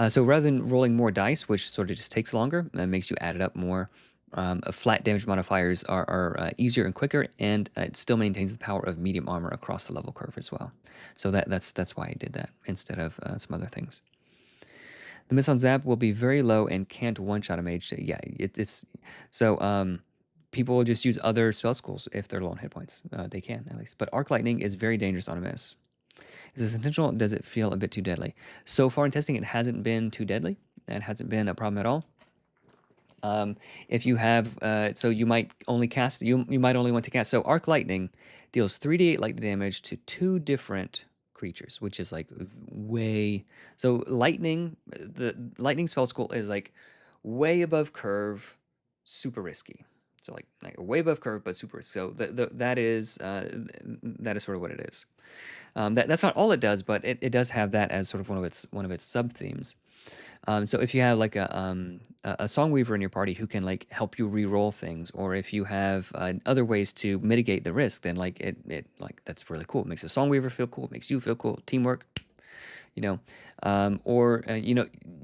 A: So rather than rolling more dice, which sort of just takes longer, and makes you add it up more, flat damage modifiers are easier and quicker, and it still maintains the power of medium armor across the level curve as well. So that's why I did that instead of some other things. The miss on Zap will be very low and can't one-shot a mage. Yeah, people will just use other spell schools if they're low on hit points. They can, at least. But Arc Lightning is very dangerous on a miss. Is this intentional? Does it feel a bit too deadly? So far in testing, it hasn't been too deadly. It hasn't been a problem at all. If you have, so you might only cast, you might only want to cast, so Arc Lightning deals 3d8 lightning damage to 2 different creatures, which is like so the lightning spell school is like way above curve, super risky. So like way above curve, but super risky. So that is sort of what it is. That's not all it does, but it does have that as sort of one of its sub themes. So if you have like a Songweaver in your party who can like help you re-roll things, or if you have other ways to mitigate the risk, then like it that's really cool. It makes a Songweaver feel cool. It makes you feel cool. Teamwork,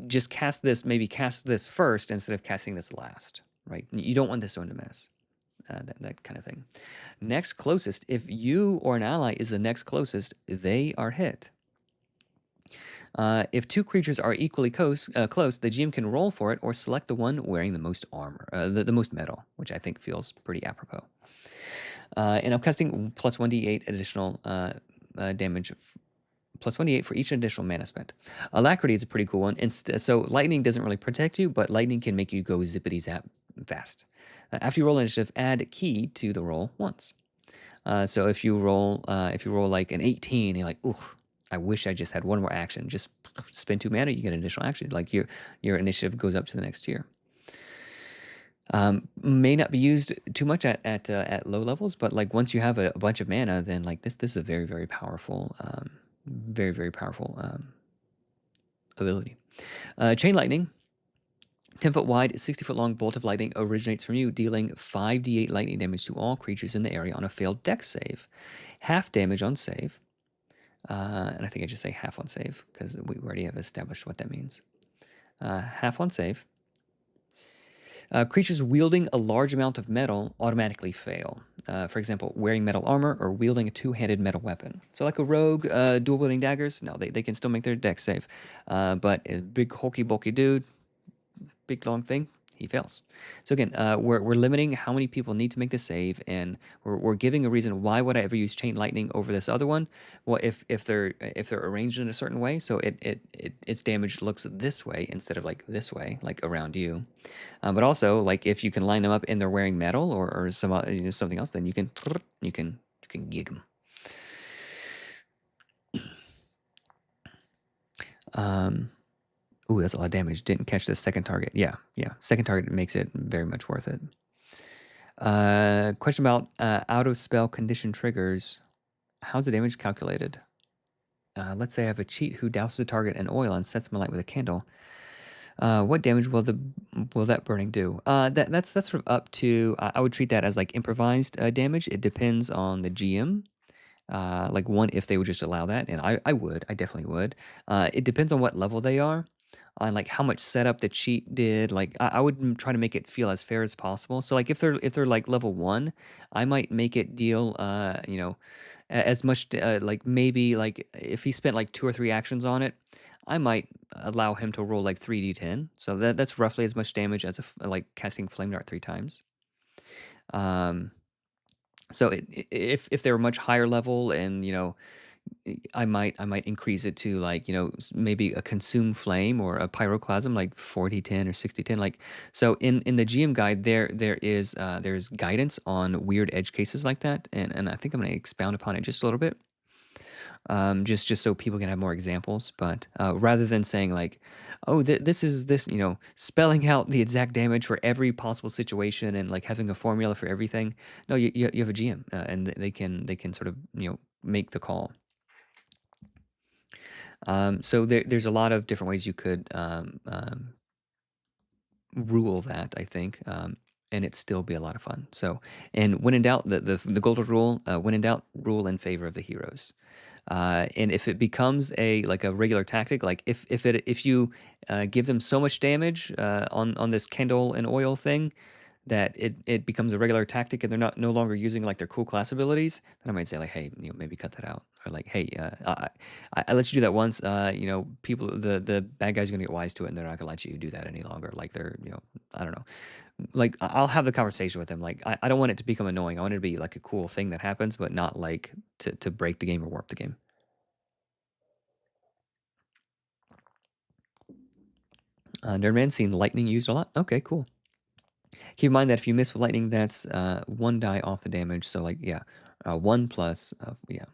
A: just cast this first instead of casting this last. Right? You don't want this one to miss. That kind of thing. Next closest, if you or an ally is the next closest, they are hit. If 2 creatures are equally close, the GM can roll for it or select the one wearing the most armor, the most metal, which I think feels pretty apropos. And I'm casting plus 1d8 additional damage, plus 1d8 for each additional mana spent. Alacrity is a pretty cool one. So lightning doesn't really protect you, but lightning can make you go zippity zap fast. After you roll initiative, add key to the roll once. So if you roll like an 18, you're like, ooh, I wish I just had one more action. Just spend 2 mana, you get an additional action. Like your initiative goes up to the next tier. May not be used too much at low levels, but like once you have a bunch of mana, then like this is a very, very powerful, very powerful ability. Chain Lightning. 10-foot wide, 60-foot long bolt of lightning originates from you, dealing 5d8 lightning damage to all creatures in the area on a failed dex save. Half damage on save. And I think I just say half on save, because we already have established what that means. Half on save. Creatures wielding a large amount of metal automatically fail. For example, wearing metal armor or wielding a 2-handed metal weapon. So like a rogue, dual-wielding daggers, no, they can still make their dex save. But a big, hulky, bulky dude, big long thing, he fails. So again, we're limiting how many people need to make the save, and we're giving a reason why would I ever use Chain Lightning over this other one. Well, if they're arranged in a certain way, so its damage looks this way instead of like this way, like around you. But also, like if you can line them up and they're wearing metal or something else, then you can gig them. Ooh, that's a lot of damage. Didn't catch the second target. Yeah. Second target makes it very much worth it. Question about out of spell condition triggers. how's the damage calculated? Let's say I have a cheat who douses a target in oil and sets them alight with a candle. What damage will that burning do? That's sort of up to. I would treat that as like improvised damage. It depends on the GM. Like one, if they would just allow that, and I definitely would. It depends on what level they are, on like how much setup the cheat did. Like I would try to make it feel as fair as possible. So like if they're like level 1, I might make it deal as much like maybe like if he spent like 2 or 3 actions on it, I might allow him to roll like 3d10. So that's roughly as much damage as like casting flame dart 3 times. Um, so if they were much higher level, and I might increase it to like maybe a consume flame or a pyroclasm like 40-10 or 60-10. Like so in the GM guide there's guidance on weird edge cases like that, and I think I'm going to expound upon it just a little bit, just so people can have more examples. But rather than saying like, oh, this is this, spelling out the exact damage for every possible situation and like having a formula for everything. No, you have a GM, and they can sort of make the call. So there's a lot of different ways you could rule that, I think, and it still be a lot of fun. So, and when in doubt, the golden rule: when in doubt, rule in favor of the heroes. And if it becomes like a regular tactic, like if you give them so much damage on this candle and oil thing, that it becomes a regular tactic and they're no longer using like their cool class abilities, then I might say like, hey, maybe cut that out. Or like, hey, I let you do that once. People, the bad guys are gonna get wise to it, and they're not gonna let you do that any longer. Like they're, I don't know. Like I'll have the conversation with them. Like I don't want it to become annoying. I want it to be like a cool thing that happens, but not like to break the game or warp the game. Nerdman, seen lightning used a lot. Okay, cool. Keep in mind that if you miss with lightning, that's 1 die off the damage. So like, yeah, 1 plus, yeah.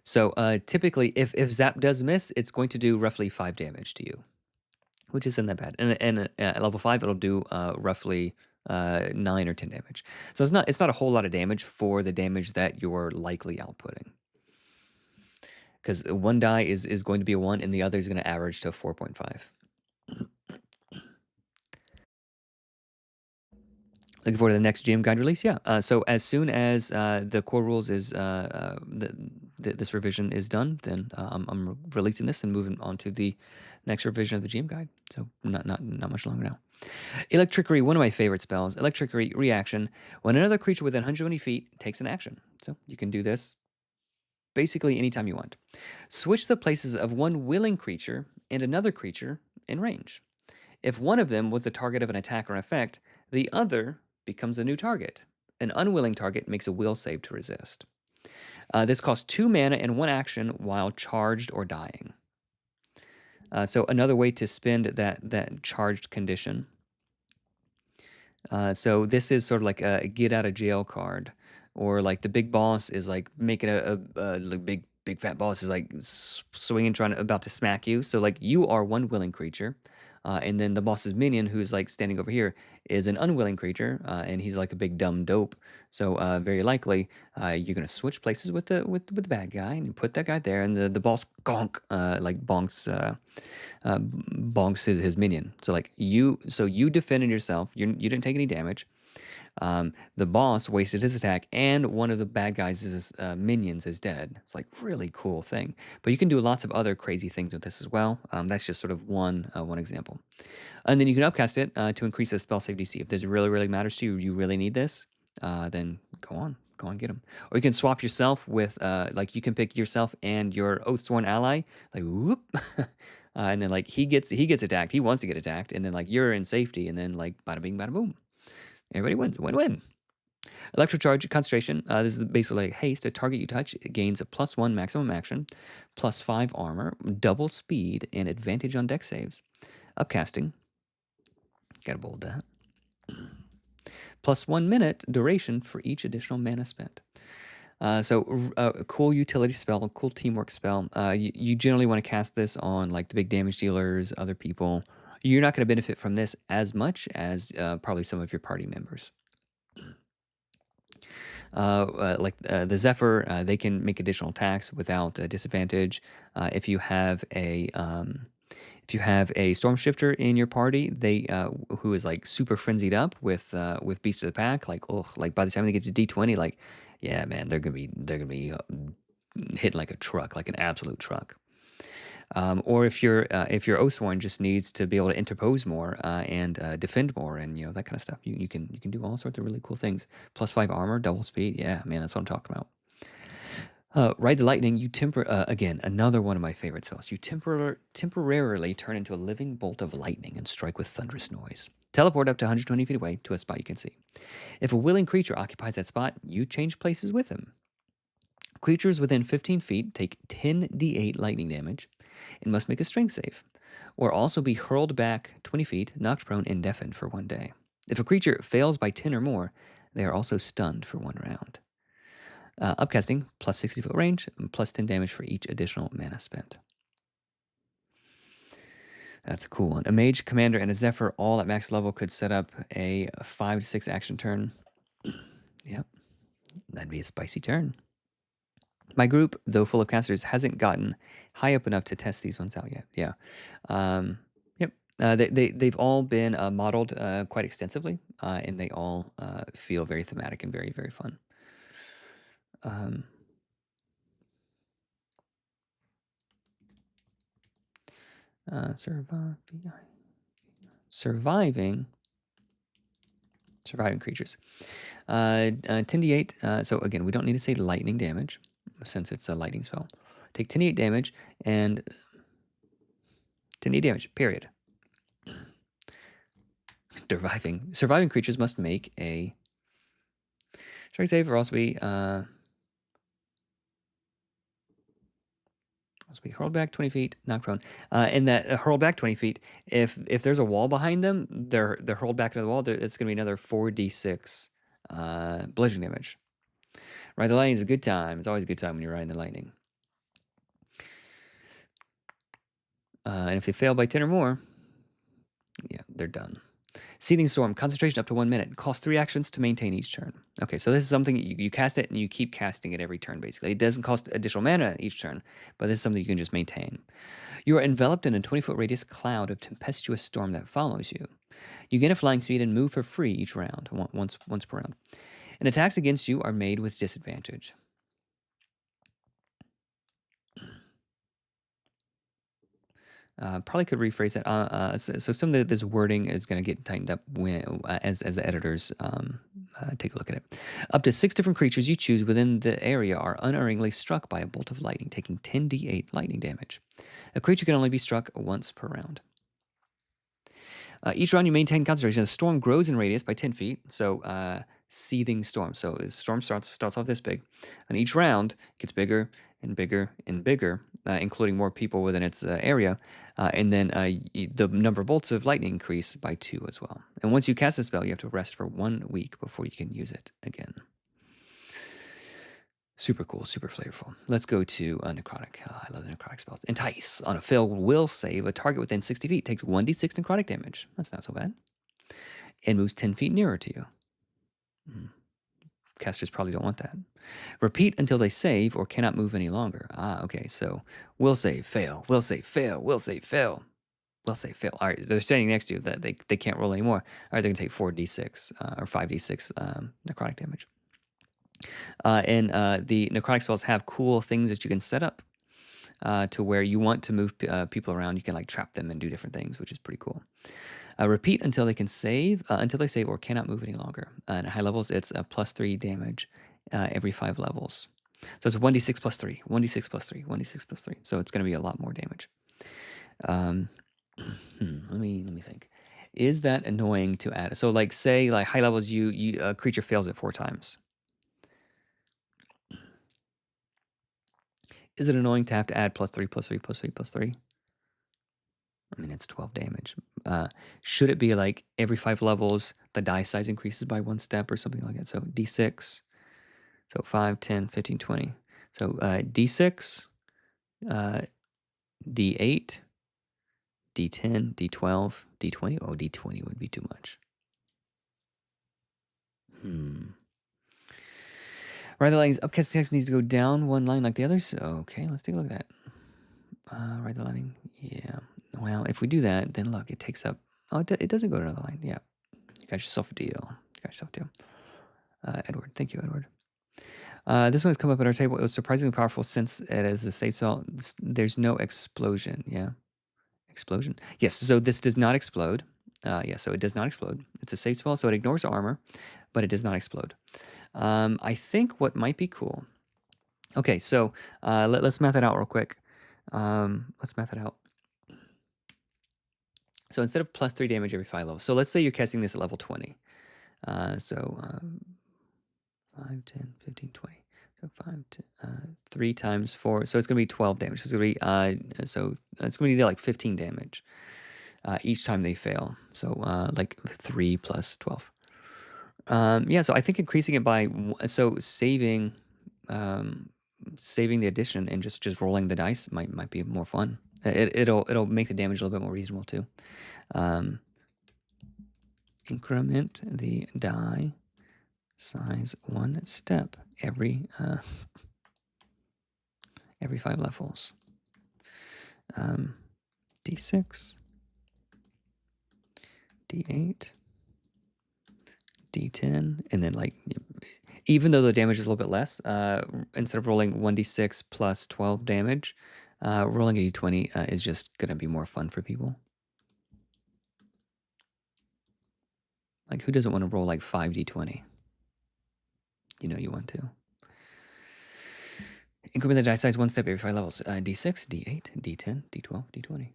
A: So typically, if Zap does miss, it's going to do roughly 5 damage to you, which isn't that bad. And at level 5, it'll do roughly 9 or 10 damage. So it's not a whole lot of damage for the damage that you're likely outputting. Because 1 die is going to be a 1, and the other is going to average to 4.5. Looking forward to the next GM guide release. Yeah. So as soon as the core rules is this revision is done, then I'm releasing this and moving on to the next revision of the GM guide. So not much longer now. Electrickery, one of my favorite spells. Electrickery reaction: when another creature within 120 feet takes an action. So you can do this basically anytime you want. Switch the places of one willing creature and another creature in range. If one of them was the target of an attack or an effect, the other becomes a new target. An unwilling target makes a will save to resist. This costs 2 mana and 1 action while charged or dying. So another way to spend that charged condition. So this is sort of like a get out of jail card, or like the big boss is like making a like big fat boss is like swinging, about to smack you. So like you are one willing creature, and then the boss's minion, who's like standing over here, is an unwilling creature, and he's like a big dumb dope. So very likely you're gonna switch places with the bad guy and put that guy there, and the boss gonk like bonks. Bonks his minion. So like you defended yourself. You didn't take any damage. The boss wasted his attack, and one of the bad guys' minions is dead. It's like really cool thing. But you can do lots of other crazy things with this as well. That's just sort of one one example. And then you can upcast it to increase the spell save DC. If this really matters to you, you really need this, then go on get him. Or you can swap yourself with like you can pick yourself and your Oathsworn ally. Like whoop. And then like he gets attacked. He wants to get attacked, and then like you're in safety, and then like bada bing, bada boom. Everybody wins. Win-win. Electrocharge concentration. This is basically like haste. A target you touch gains a +1 maximum action, +5 armor, double speed, and advantage on dex saves. Upcasting. Gotta bold that. +1 minute duration for each additional mana spent. So a cool utility spell, a cool teamwork spell. You generally want to cast this on like the big damage dealers, other people. You're not going to benefit from this as much as probably some of your party members. The Zephyr, they can make additional attacks without disadvantage. If you have a Storm Shifter in your party, they who is like super frenzied up with Beast of the Pack, like by the time they get to D20, like yeah, man, they're gonna be hitting like a truck, like an absolute truck. Or if your Oathsworn just needs to be able to interpose more and defend more, and that kind of stuff, you can do all sorts of really cool things. +5 armor, double speed, yeah, man, that's what I'm talking about. Ride the Lightning, you again, another one of my favorite spells. You temporarily turn into a living bolt of lightning and strike with thunderous noise. Teleport up to 120 feet away to a spot you can see. If a willing creature occupies that spot, you change places with him. Creatures within 15 feet take 10d8 lightning damage and must make a strength save, or also be hurled back 20 feet, knocked prone, and deafened for 1 day. If a creature fails by 10 or more, they are also stunned for 1 round. Upcasting, plus 60 foot range, and plus 10 damage for each additional mana spent. That's a cool one. A mage, commander, and a Zephyr all at max level could set up a 5 to 6 action turn. Yep, that'd be a spicy turn. My group, though full of casters, hasn't gotten high up enough to test these ones out yet. Yeah. Yep. They've all been modeled quite extensively, and they all feel very thematic and very, very fun. Surviving creatures. 10d8. So again, we don't need to say lightning damage since it's a lightning spell. Take 10d8 damage and 10d8 damage, period. Surviving creatures must make a strength save, or else be hurled back 20 feet, knocked prone. And that hurled back 20 feet, if there's a wall behind them, they're hurled back into the wall. It's going to be another 4d6 bludgeoning damage. Ride the lightning is a good time. It's always a good time when you're riding the lightning. And if they fail by 10 or more, yeah, they're done. Seething Storm, concentration up to 1 minute. Costs 3 actions to maintain each turn. Okay, so this is something you cast it and you keep casting it every turn, basically. It doesn't cost additional mana each turn, but this is something you can just maintain. You are enveloped in a 20-foot radius cloud of tempestuous storm that follows you. You gain a flying speed and move for free each round, once per round. And attacks against you are made with disadvantage. Probably could rephrase that. So some of this wording is going to get tightened up as the editors take a look at it. Up to 6 different creatures you choose within the area are unerringly struck by a bolt of lightning, taking 10d8 lightning damage. A creature can only be struck once per round. Each round you maintain concentration. The storm grows in radius by 10 feet, so seething storm. So the storm starts off this big, and each round gets bigger and bigger and bigger, including more people within its area, and then the number of bolts of lightning increase by 2 as well. And once you cast the spell, you have to rest for 1 week before you can use it again. Super cool, super flavorful. Let's go to Necrotic. I love the Necrotic spells. Entice. On a failed will save, a target within 60 feet takes 1d6 Necrotic damage. That's not so bad. And moves 10 feet nearer to you. Casters probably don't want that. Repeat until they save or cannot move any longer. Okay, so will save, fail, will save, fail, will save, fail. Will save, fail. All right, they're standing next to you. They can't roll anymore. All right, they're going to take 4d6 or 5d6 Necrotic damage. And the Necrotic spells have cool things that you can set up to where you want to move people around. You can like trap them and do different things, which is pretty cool. Repeat until they can save, until they save or cannot move any longer. And at high levels, it's a +3 damage every 5 levels. So it's 1d6 plus 3, 1d6 plus 3, 1d6 plus 3. So it's going to be a lot more damage. Let me think. Is that annoying to add? So like say like high levels, you a creature fails it 4 times. Is it annoying to have to add +3, +3, +3, +3? I mean, it's 12 damage. Should it be like every 5 levels, the die size increases by 1 step or something like that? So d6, so 5, 10, 15, 20. So d6, d8, d10, d12, d20. Oh, d20 would be too much. Right, the lighting's upcasting text needs to go down one line like the others. Okay, let's take a look at that. Right, the lighting. Yeah. Well, if we do that, then look, it takes up. Oh, it doesn't go to another line. Yeah. You got yourself a deal. You got yourself a deal. Edward. Thank you, Edward. This one has come up at our table. It was surprisingly powerful since it is a safe spell. There's no explosion. Yeah. Explosion. Yes, so this does not explode. Yeah, so it does not explode. It's a safe spell, so it ignores armor, but it does not explode. I think what might be cool. Okay, so let's math it out real quick. Let's math it out. So instead of plus 3 damage every 5 levels, so let's say you're casting this at level 20. So 5, 10, 15, 20. So 3 times 4. So it's going to be 12 damage. So it's going to be like 15 damage each time they fail. So like 3 plus 12. Yeah, so I think increasing it by saving the addition and just rolling the dice might be more fun. It'll make the damage a little bit more reasonable too. Increment the die size 1 step every 5 levels. D6, D8, D10, and then like, even though the damage is a little bit less, instead of rolling 1d6 plus 12 damage, rolling a d20 is just going to be more fun for people. Like, who doesn't want to roll like 5d20? You know you want to. Increment the die size 1 step every 5 levels. D6, D8, D10, D12, D20.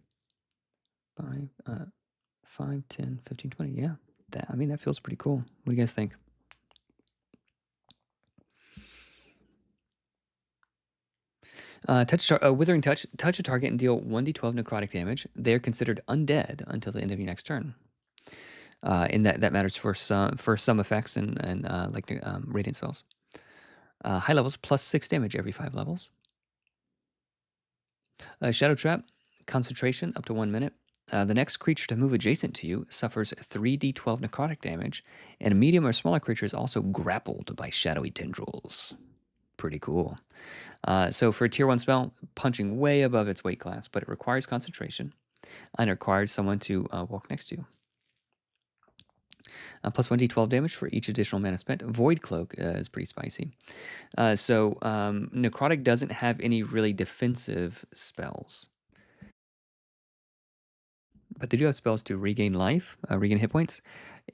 A: 5, 10, 15, 20. Yeah, that feels pretty cool. What do you guys think? Withering Touch. Touch a target and deal 1d12 necrotic damage. They are considered undead until the end of your next turn. And that matters for some effects and radiant spells. High levels plus 6 damage every 5 levels. Shadow Trap. Concentration up to 1 minute. The next creature to move adjacent to you suffers 3d12 necrotic damage, and a medium or smaller creature is also grappled by shadowy tendrils. Pretty cool. So for a tier 1 spell, punching way above its weight class, but it requires concentration, and it requires someone to walk next to you. Plus 1d12 damage for each additional mana spent. Void Cloak is pretty spicy. Necrotic doesn't have any really defensive spells, but they do have spells to regain life, regain hit points,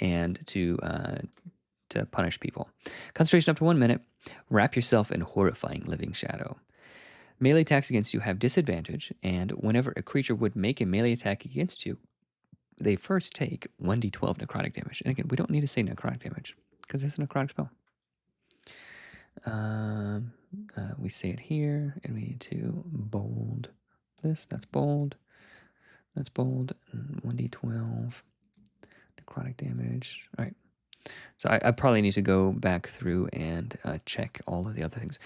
A: and to punish people. Concentration up to 1 minute. Wrap yourself in horrifying living shadow. Melee attacks against you have disadvantage, and whenever a creature would make a melee attack against you, they first take 1d12 necrotic damage. And again, we don't need to say necrotic damage, because it's a necrotic spell. We say it here, and we need to bold this. That's bold. That's bold. 1d12 necrotic damage. All right. So I probably need to go back through and check all of the other things.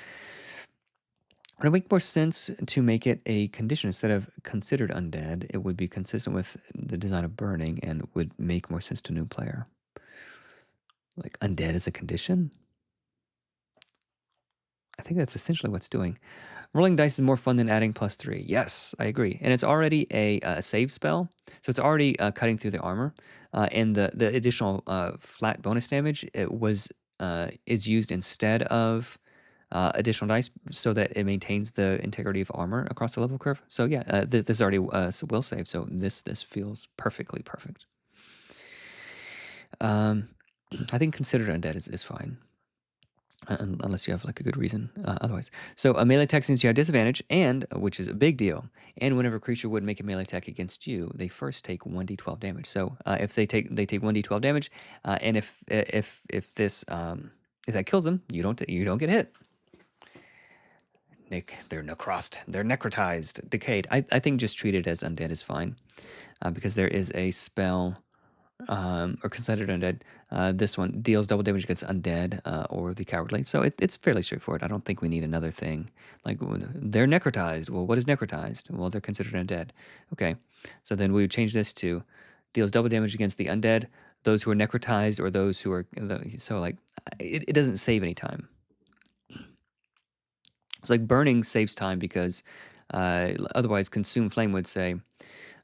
A: Would it make more sense to make it a condition instead of considered undead? It would be consistent with the design of burning and would make more sense to a new player. Like undead as a condition? I think that's essentially what's doing. Rolling dice is more fun than adding plus 3. Yes, I agree. And it's already a save spell, so it's already cutting through the armor. And the additional flat bonus damage is used instead of additional dice so that it maintains the integrity of armor across the level curve. So yeah, this is already will save, so this feels perfectly perfect. I think considered undead is fine. Unless you have like a good reason otherwise. So a melee attack since you have disadvantage, and which is a big deal, and whenever a creature would make a melee attack against you, they first take 1d12 damage. So if they take 1d12 damage, and if that kills them, you don't get hit. They're necrotized, decayed. I think just treat it as undead is fine, because there is a spell. Or considered undead. This one deals double damage against undead or the cowardly. So it's fairly straightforward. I don't think we need another thing. Like, they're necrotized. Well, what is necrotized? Well, they're considered undead. Okay, so then we would change this to deals double damage against the undead, those who are necrotized, or those who are... So, like, it doesn't save any time. It's like burning saves time because otherwise Consume Flame would say,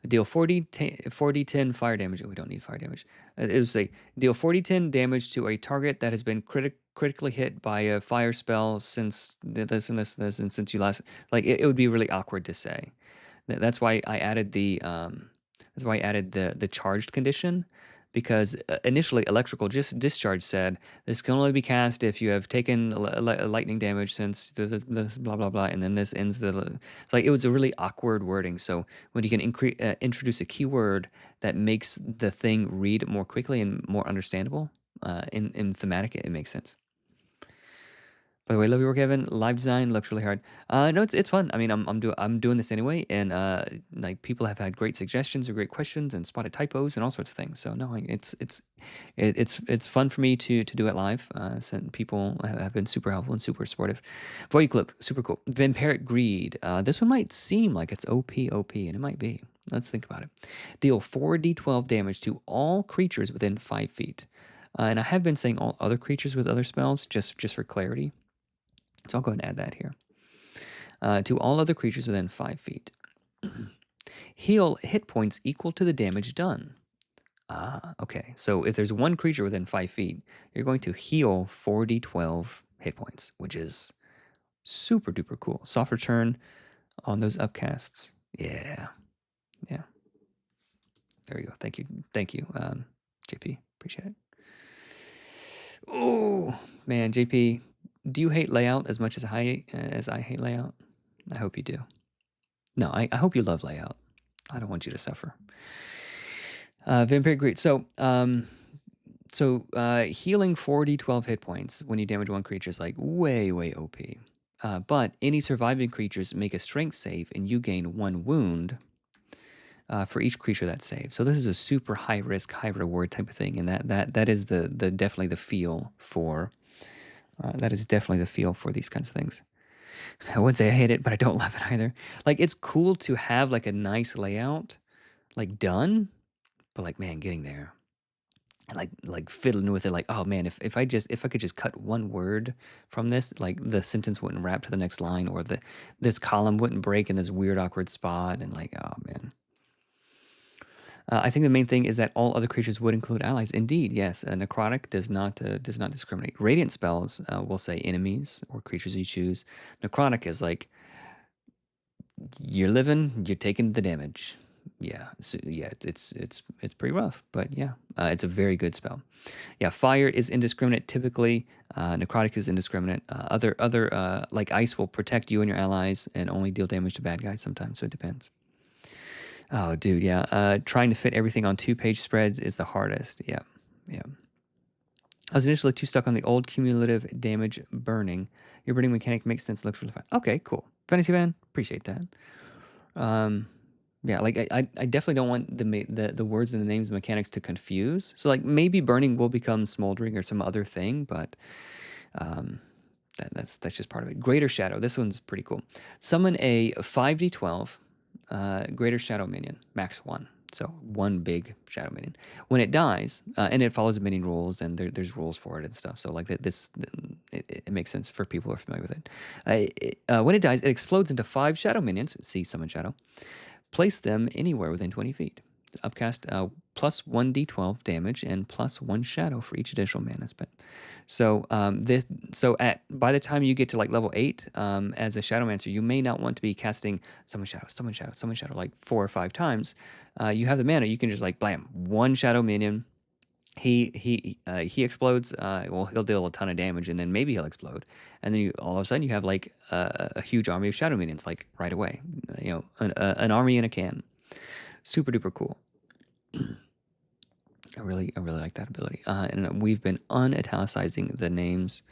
A: deal 40 10 fire damage. Oh, we don't need fire damage. It would say, deal 40 10 damage to a target that has been critically hit by a fire spell since this and this and this, and since you last... Like, it would be really awkward to say. That's why I added the charged condition, because initially Electrical Discharge said this can only be cast if you have taken lightning damage since this blah blah blah, and then this ends the... It's like, it was a really awkward wording. So when you can introduce a keyword that makes the thing read more quickly and more understandable in thematic, it makes sense. By the way, love your work, Evan. Live design looks really hard. No, it's fun. I mean, I'm doing this anyway, and like, people have had great suggestions or great questions and spotted typos and all sorts of things. So no, it's fun for me to do it live. People have been super helpful and super supportive. Void Cloak, super cool. Vampiric Greed. This one might seem like it's OP, and it might be. Let's think about it. Deal 4d12 damage to all creatures within 5 feet. And I have been saying all other creatures with other spells just for clarity. So I'll go ahead and add that here. To all other creatures within 5 feet. Heal hit points equal to the damage done. Okay. So if there's one creature within 5 feet, you're going to heal 4d12 hit points, which is super duper cool. Soft return on those upcasts. Yeah. There you go. Thank you, JP. Appreciate it. Oh man, JP. Do you hate layout as much as I hate layout? I hope you do. No, I hope you love layout. I don't want you to suffer. Vampiric Greed. So healing 4d12 hit points when you damage one creature is like way OP. But any surviving creatures make a strength save, and you gain 1 wound for each creature that saves. So this is a super high risk, high reward type of thing, and that is the definitely the feel for... that is definitely the feel for these kinds of things. I wouldn't say I hate it, but I don't love it either. Like, it's cool to have like a nice layout, like, done, but like, man, getting there, and like fiddling with it, like, oh man, if I could just cut one word from this, like, the sentence wouldn't wrap to the next line, or this column wouldn't break in this weird awkward spot, and like, oh man. I think the main thing is that all other creatures would include allies. Indeed, yes. Necrotic does not discriminate. Radiant spells will say enemies or creatures you choose. Necrotic is like, you're living, you're taking the damage. Yeah, it's pretty rough, but yeah, it's a very good spell. Yeah, fire is indiscriminate typically. Necrotic is indiscriminate. Other like ice will protect you and your allies and only deal damage to bad guys sometimes. So it depends. Oh, dude, yeah. Trying to fit everything on 2-page spreads is the hardest. Yeah. I was initially too stuck on the old cumulative damage burning. Your burning mechanic makes sense. Looks really fun. Okay, cool. Fantasy Van, appreciate that. Yeah, like, I definitely don't want the words and the names and mechanics to confuse. So like, maybe burning will become smoldering or some other thing, but that's just part of it. Greater Shadow. This one's pretty cool. Summon a 5d12. Greater Shadow minion, max 1. So 1 big Shadow minion. When it dies, and it follows the minion rules, and there's rules for it and stuff. So like, it makes sense for people who are familiar with it. When it dies, it explodes into 5 Shadow minions. See, summon Shadow. Place them anywhere within 20 feet. Upcast plus 1d12 damage and plus 1 shadow for each additional mana spent. So by the time you get to like level 8, as a Shadowmancer, you may not want to be casting summon shadow like 4 or 5 times. You have the mana, you can just like blam, 1 shadow minion. He explodes. Well, he'll deal a ton of damage, and then maybe he'll explode, and then all of a sudden you have like a huge army of shadow minions like right away. An army in a can. Super duper cool. I really like that ability. And we've been unitalicizing the names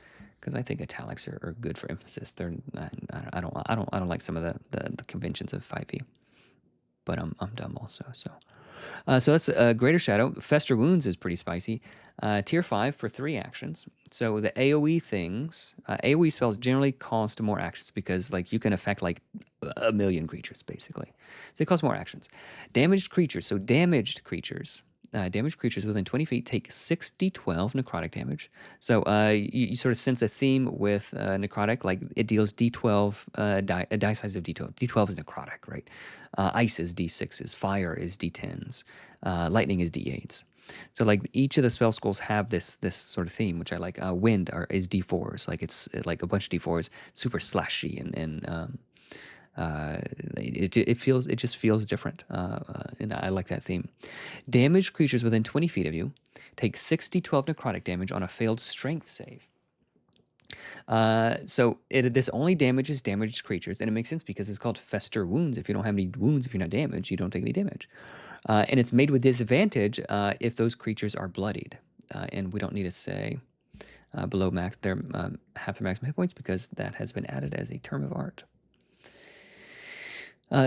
A: because I think italics are good for emphasis. I don't like some of the conventions of 5e, but I'm dumb also. So that's Greater Shadow. Fester Wounds is pretty spicy. Tier 5 for 3 actions. So the AoE things, AoE spells generally cost more actions because like you can affect like a million creatures basically. So they cost more actions. Damaged creatures. So damaged creatures damaged creatures within 20 feet take 6d12 necrotic damage. So you sort of sense a theme with necrotic, like it deals d12, a die size of d12. D12 is necrotic, right? Ice is d6s, fire is d10s, lightning is d8s. So like each of the spell schools have this sort of theme, which I like. Wind is d4s, like it's like a bunch of d4s, super slashy and it just feels different, and I like that theme. Damaged creatures within 20 feet of you take 6d12 necrotic damage on a failed strength save. So this only damages damaged creatures, and it makes sense because it's called Fester Wounds. If you don't have any wounds, if you're not damaged, you don't take any damage. And it's made with disadvantage if those creatures are bloodied. And we don't need to say below max, they're half their maximum hit points because that has been added as a term of art.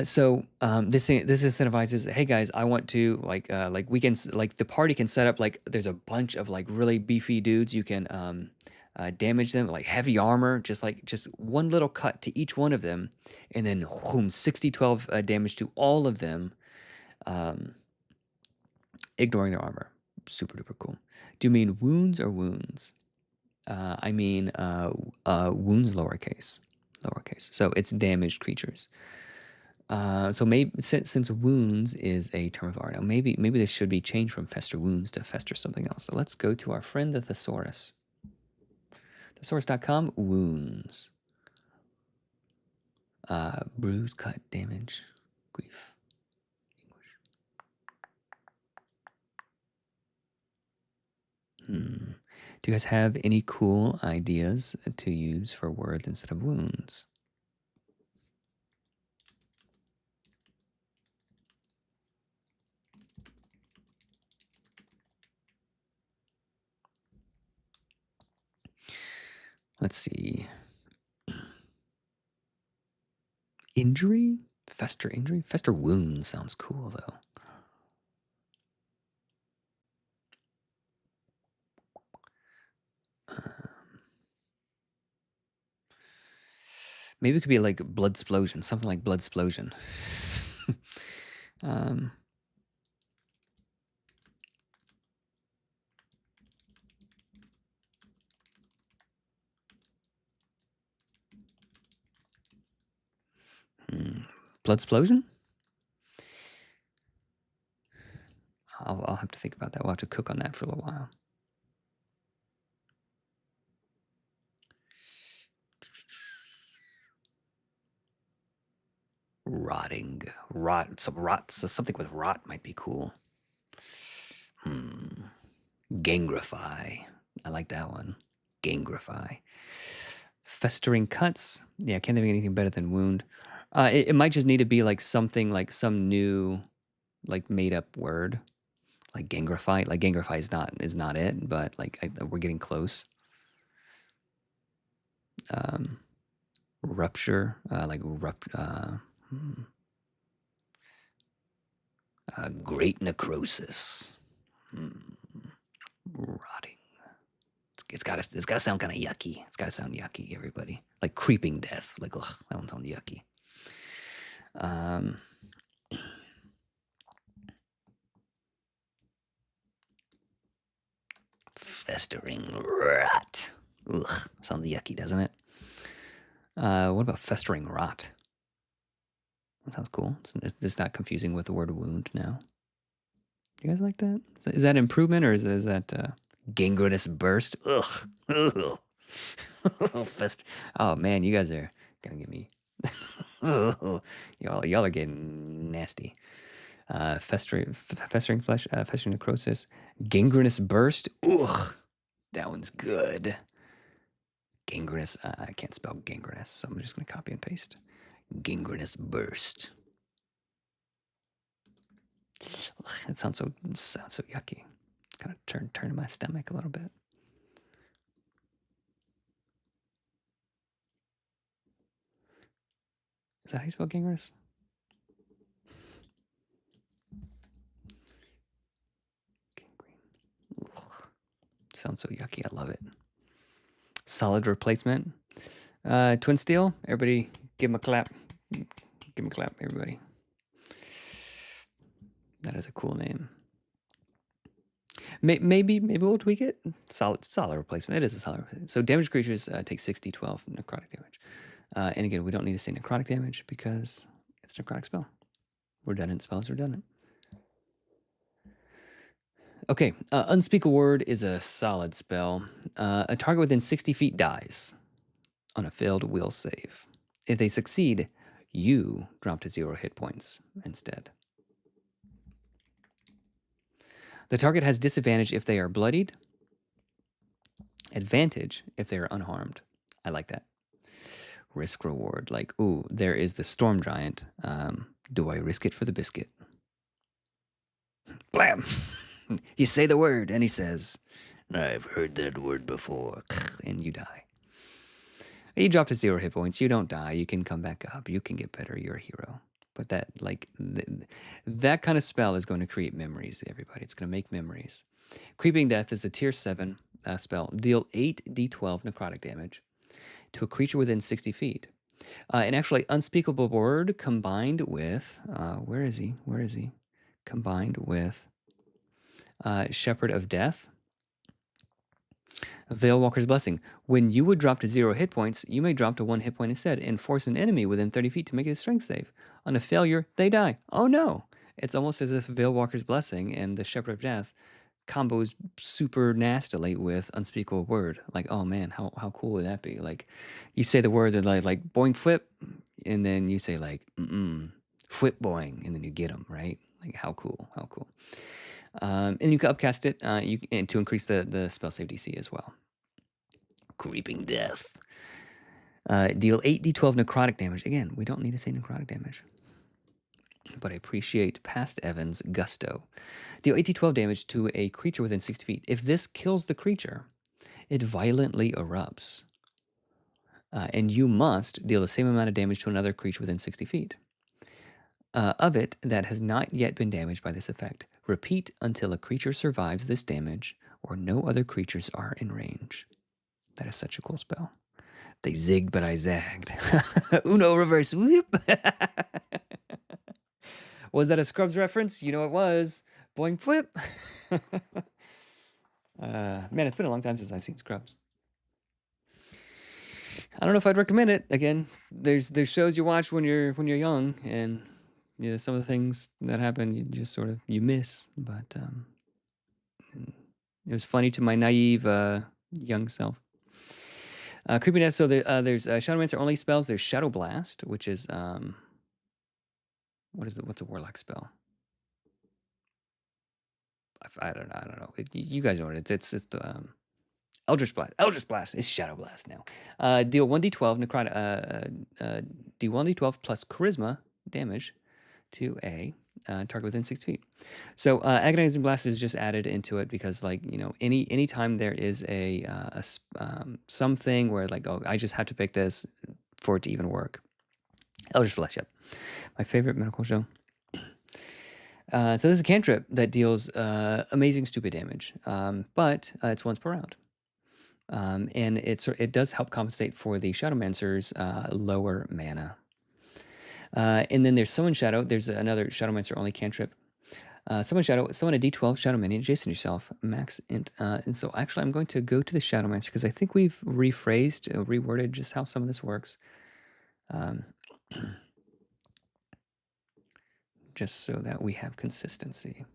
A: So this incentivizes. Hey guys, I want to like we can like the party can set up like there's a bunch of like really beefy dudes. You can damage them like heavy armor, just one little cut to each one of them, and then boom, 60-12 damage to all of them, ignoring their armor. Super duper cool. Do you mean wounds or wounds? I mean wounds lowercase. So it's damaged creatures. So maybe since wounds is a term of art, now maybe this should be changed from fester wounds to fester something else. So let's go to our friend the thesaurus. Thesaurus.com, wounds. Bruise, cut, damage, grief, anguish. Do you guys have any cool ideas to use for words instead of wounds? Let's see. Injury? Fester injury? Fester wound sounds cool, though. Maybe it could be like blood explosion, something like blood explosion. Blood explosion? I'll have to think about that. We'll have to cook on that for a little while. Rotting. Something with rot might be cool. Gangrify. I like that one. Gangrify. Festering cuts. Yeah, I can't think of anything better than wound. It might just need to be like something like some new, like made up word, like gangrify. Like gangrify is not it, but like we're getting close. Rupture, great necrosis. Rotting. It's gotta sound kind of yucky. It's gotta sound yucky, everybody. Like creeping death. Like, ugh, that one sounds yucky. Festering rot. Ugh, sounds yucky, doesn't it? What about festering rot? That sounds cool. It's not confusing with the word wound now. You guys like that? Is that improvement or is that gangrenous burst? Ugh. Ugh. Oh man, you guys are gonna get me. Y'all are getting nasty. Festering flesh, festering necrosis, gangrenous burst. Ugh, that one's good. Gangrenous. I can't spell gangrenous, so I'm just gonna copy and paste. Gangrenous burst. Ugh, it sounds so yucky. Kind of turn my stomach a little bit. Is that how you spell gangrenous? Ugh. Sounds so yucky. I love it. Solid replacement. Twin Steel. Everybody, give him a clap. Give him a clap, everybody. That is a cool name. Maybe we'll tweak it. Solid replacement. It is a solid replacement. So damaged creatures take 6d12 necrotic damage. And again, we don't need to say necrotic damage because it's a necrotic spell. Redundant spells are redundant. Okay, Unspeakable Word is a solid spell. A target within 60 feet dies on a failed will save. If they succeed, you drop to 0 hit points instead. The target has disadvantage if they are bloodied, advantage if they are unharmed. I like that. Risk reward, like, ooh, there is the storm giant. Do I risk it for the biscuit? Blam! You say the word, and he says, I've heard that word before, and you die. You drop to 0 hit points. You don't die. You can come back up. You can get better. You're a hero. But that, like, that kind of spell is going to create memories, everybody. It's going to make memories. Creeping Death is a tier 7 spell. Deal 8d12 necrotic damage to a creature within 60 feet. And actually, Unspeakable Word combined with, where is he? Combined with Shepherd of Death, Veilwalker's Blessing. When you would drop to 0 hit points, you may drop to 1 hit point instead and force an enemy within 30 feet to make a strength save. On a failure, they die. Oh no! It's almost as if Veilwalker's Blessing and the Shepherd of Death combos super nastily with Unspeakable Word. Like, oh man, how cool would that be? Like, you say the word, they're like boing flip, and then you say like, flip boing, and then you get them, right? Like, how cool. And you can upcast it and to increase the spell save DC as well. Creeping Death. Deal 8d12 necrotic damage. Again, we don't need to say necrotic damage, but I appreciate past Evan's gusto. Deal 8d12 damage to a creature within 60 feet. If this kills the creature, it violently erupts. And you must deal the same amount of damage to another creature within 60 feet of it that has not yet been damaged by this effect. Repeat until a creature survives this damage or no other creatures are in range. That is such a cool spell. They zigged, but I zagged. Uno reverse whoop. Was that a Scrubs reference? You know it was. Boing flip. Man, it's been a long time since I've seen Scrubs. I don't know if I'd recommend it. Again, there's shows you watch when you're young, and yeah, some of the things that happen you just sort of you miss. But it was funny to my naive young self. Creepiness. So there's Shadowmancer only spells. There's Shadow Blast, which is what's a warlock spell? I don't know. You guys know what it is. It's the Eldritch Blast. Eldritch Blast is Shadow Blast now. Deal 1d12 necrotic. Deal 1d12 plus charisma damage to a target within 6 feet. So Agonizing Blast is just added into it because, like, you know, any time there is a something where like, oh, I just have to pick this for it to even work. Eldritch Blast, yep. My favorite medical show. So this is a cantrip that deals amazing stupid damage, but it's once per round. And it does help compensate for the Shadowmancer's lower mana. And then there's Summon Shadow. There's another Shadowmancer only cantrip. Summon Shadow. Summon a D12 Shadow minion adjacent to yourself. Max int. And so actually, I'm going to go to the Shadowmancer because I think we've reworded just how some of this works. Just so that we have consistency.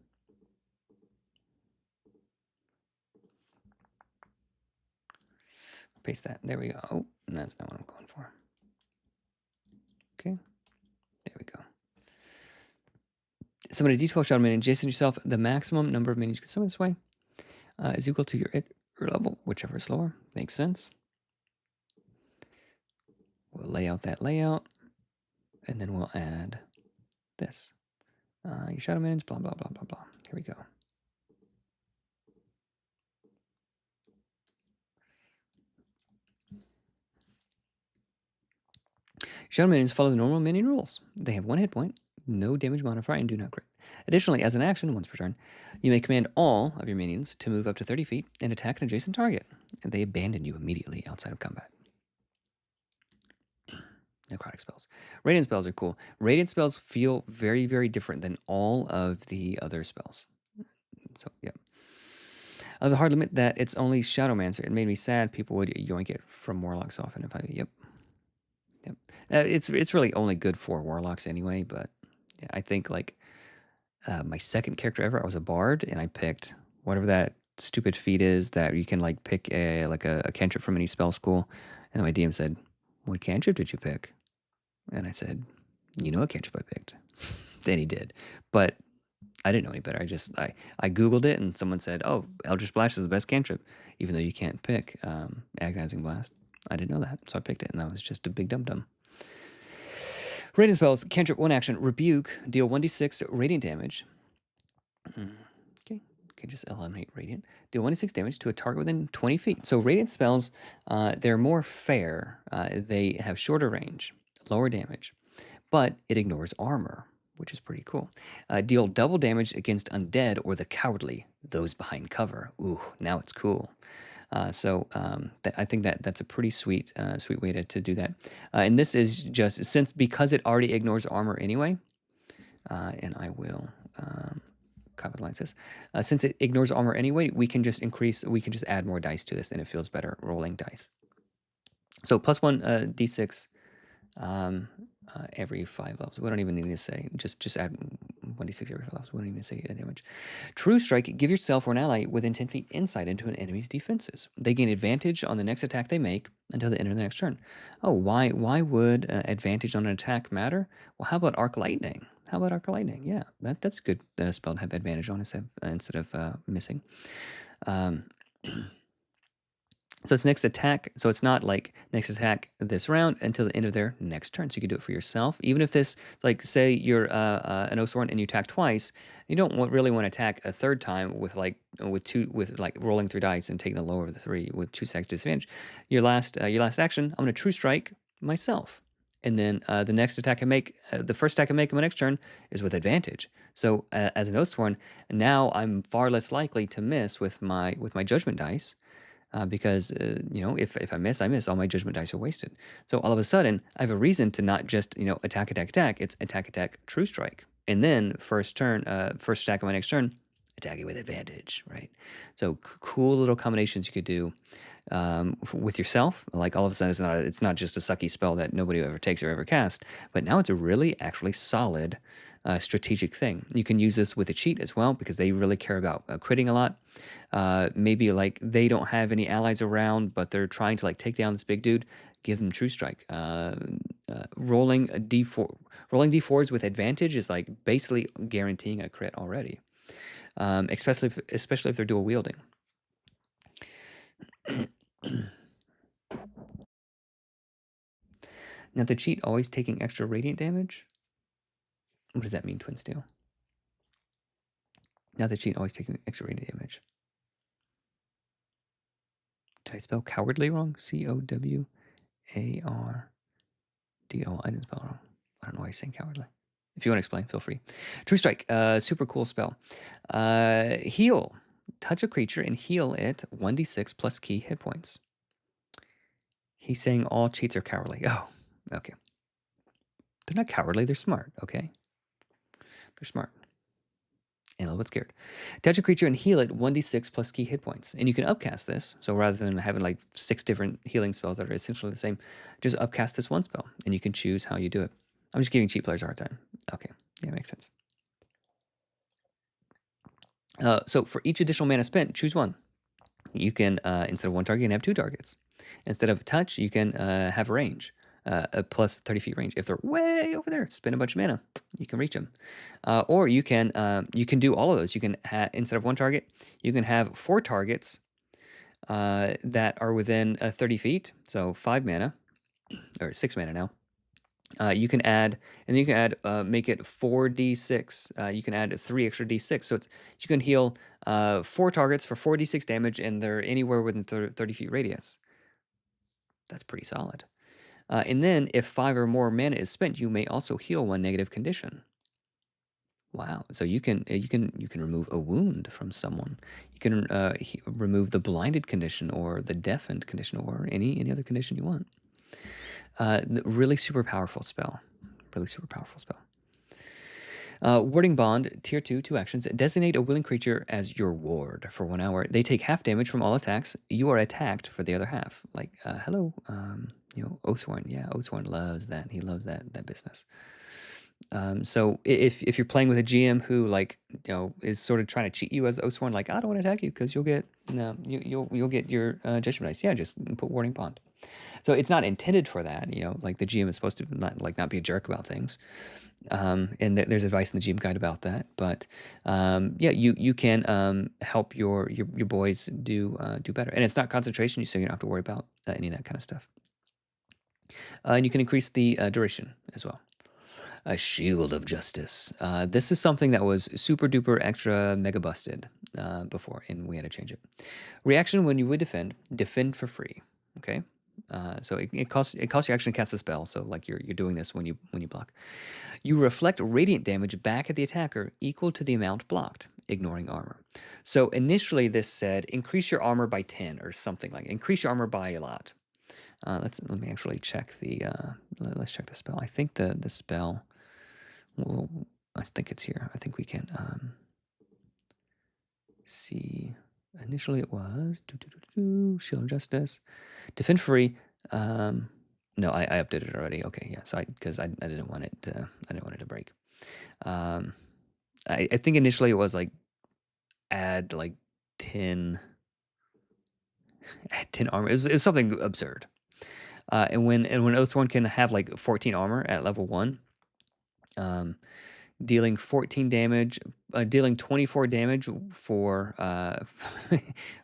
A: Paste that. There we go. Oh, that's not what I'm going for. Okay. There we go. Summon a D12 Shadow minion adjacent to yourself. The maximum number of minions you can summon this way is equal to your level, whichever is lower. Makes sense. We'll lay out that layout, and then we'll add this. Your Shadow minions, blah, blah, blah, blah, blah. Here we go. Shadow minions follow the normal minion rules. They have 1 hit point, no damage modifier, and do not crit. Additionally, as an action, once per turn, you may command all of your minions to move up to 30 feet and attack an adjacent target. And they abandon you immediately outside of combat. Necrotic spells. Radiant spells are cool. Radiant spells feel very, very different than all of the other spells. So, yeah. The hard limit that it's only Shadowmancer. It made me sad. People would yoink it from Warlocks often if I. Yep. Yep. It's really only good for Warlocks anyway, but yeah, I think like my second character ever, I was a bard and I picked whatever that stupid feat is that you can like pick a cantrip from any spell school. And my DM said, "What cantrip did you pick?" And I said, "You know what cantrip I picked." Then he did. But I didn't know any better. I Googled it and someone said, "Oh, Eldritch Blast is the best cantrip," even though you can't pick Agonizing Blast. I didn't know that, so I picked it, and I was just a big dum-dum. Radiant spells, cantrip, 1 action, Rebuke, deal 1d6 radiant damage. Okay, just eliminate radiant. Deal 1d6 damage to a target within 20 feet. So radiant spells, they're more fair. They have shorter range, lower damage, but it ignores armor, which is pretty cool. Deal double damage against undead or the cowardly, those behind cover. Ooh, now it's cool. I think that's a pretty sweet way to do that. And this is just because it already ignores armor anyway. And I will capitalize this. Since it ignores armor anyway, we can just add more dice to this, and it feels better rolling dice. So +1 d6 every 5 levels. We don't even need to say, just add 1d6 every 5 levels. We don't even say damage. True Strike, give yourself or an ally within 10 feet insight into an enemy's defenses. They gain advantage on the next attack they make until the end of the next turn. Oh, why would advantage on an attack matter? Well, how about Arc Lightning? Yeah, that's a good spell to have advantage on instead of missing. So it's next attack. So it's not like next attack this round until the end of their next turn. So you can do it for yourself. Even if this, like, say you're an Oathsworn and you attack twice, you don't really want to attack a third time with rolling 3 dice and taking the lower of the 3 with 2 stacks disadvantage. Your last action, I'm going to True Strike myself, and then the next attack I make, the first attack I make on my next turn is with advantage. So as an Oathsworn, now I'm far less likely to miss with my Judgment dice. Because if I miss, I miss. All my Judgment dice are wasted. So all of a sudden, I have a reason to not just attack. It's attack, True Strike, and then first attack on my next turn, attack it with advantage, right? So cool little combinations you could do with yourself. Like all of a sudden, it's not just a sucky spell that nobody ever takes or ever casts, but now it's a really actually solid strategic thing. You can use this with a cheat as well because they really care about critting a lot. Maybe like they don't have any allies around, but they're trying to like take down this big dude. Give them True Strike. Rolling d4s with advantage is like basically guaranteeing a crit already, especially if they're dual wielding. Now the cheat always taking extra radiant damage. What does that mean, Twin Steel? Now the cheat always taking extra radiant damage. Did I spell cowardly wrong? COWARDO. I didn't spell it wrong. I don't know why you're saying cowardly. If you want to explain, feel free. True Strike, super cool spell. Heal. Touch a creature and heal it 1d6 plus key hit points. He's saying all cheats are cowardly. Oh, okay. They're not cowardly, they're smart, okay? They're smart. And a little bit scared. Touch a creature and heal it 1d6 plus key hit points. And you can upcast this. So rather than having like 6 different healing spells that are essentially the same, just upcast this one spell. And you can choose how you do it. I'm just giving cheat players a hard time. Okay, yeah, makes sense. So for each additional mana spent, choose one. You can, instead of 1 target, you can have 2 targets. Instead of touch, you can have range. A plus 30 feet range. If they're way over there, spend a bunch of mana, you can reach them. Or you can do all of those. You can instead of 1 target, you can have 4 targets that are within 30 feet. So 5 mana or 6 mana now. You can add, and you can add, make it 4d6. You can add 3 extra d6. So you can heal 4 targets for 4d6 damage, and they're anywhere within 30 feet radius. That's pretty solid. And then, if 5 or more mana is spent, you may also heal 1 negative condition. Wow! So you can remove a wound from someone. You can remove the blinded condition or the deafened condition or any other condition you want. Really super powerful spell. Really super powerful spell. Warding Bond, Tier 2, 2 actions. Designate a willing creature as your ward for 1 hour. They take half damage from all attacks. You are attacked for the other half. Like, hello, Oathsworn. Yeah, Oathsworn loves that. He loves that business. So if you're playing with a GM who is sort of trying to cheat you as Oathsworn, like, I don't want to attack you because you'll get you'll get your Judgment Dice. Yeah, just put Warding Bond. So it's not intended for that. Like the GM is supposed to not be a jerk about things. And there's advice in the GM guide about that. But yeah, you can help your boys do better. And it's not concentration, so you don't have to worry about any of that kind of stuff. And you can increase the duration as well. A Shield of Justice. This is something that was super duper extra mega busted before, and we had to change it. Reaction when you would defend for free. Okay. So it costs you action to cast a spell. So like you're doing this when you block. You reflect radiant damage back at the attacker equal to the amount blocked, ignoring armor. So initially this said increase your armor by 10 or something like increase your armor by a lot. Let me actually check the let's check the spell. I think the spell. Well, I think it's here. I think we can see. Initially it was Shield of Justice, defend free. No, I updated it already. Okay, yeah. So because I didn't want it to break. I think initially it was like add like 10 armor. It was something absurd. And when Oathsworn can have like 14 armor at level 1, dealing 14 damage, dealing 24 damage for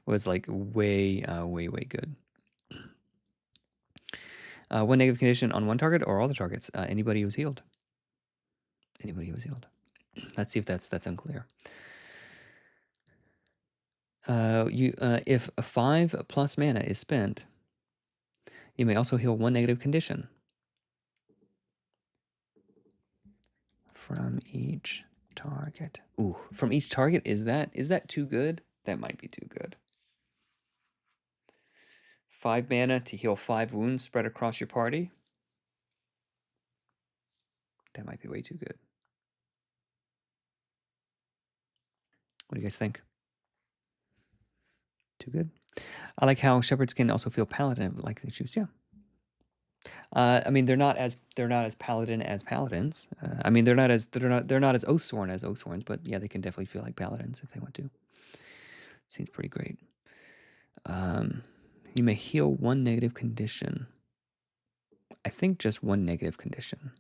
A: was like way good. One negative condition on one target or all the targets. Anybody who's healed. Anybody who was healed. Let's see if that's unclear. If a 5 plus mana is spent, you may also heal one negative condition from each target. Ooh, from each target, is that too good? That might be too good. 5 mana to heal 5 wounds spread across your party. That might be way too good. What do you guys think? Too good? I like how shepherds can also feel paladin like they choose. Yeah. I mean, they're not as paladin as paladins. I mean, they're not as Oathsworn as Oathsworns, but yeah, they can definitely feel like paladins if they want to. Seems pretty great. You may heal one negative condition. I think just one negative condition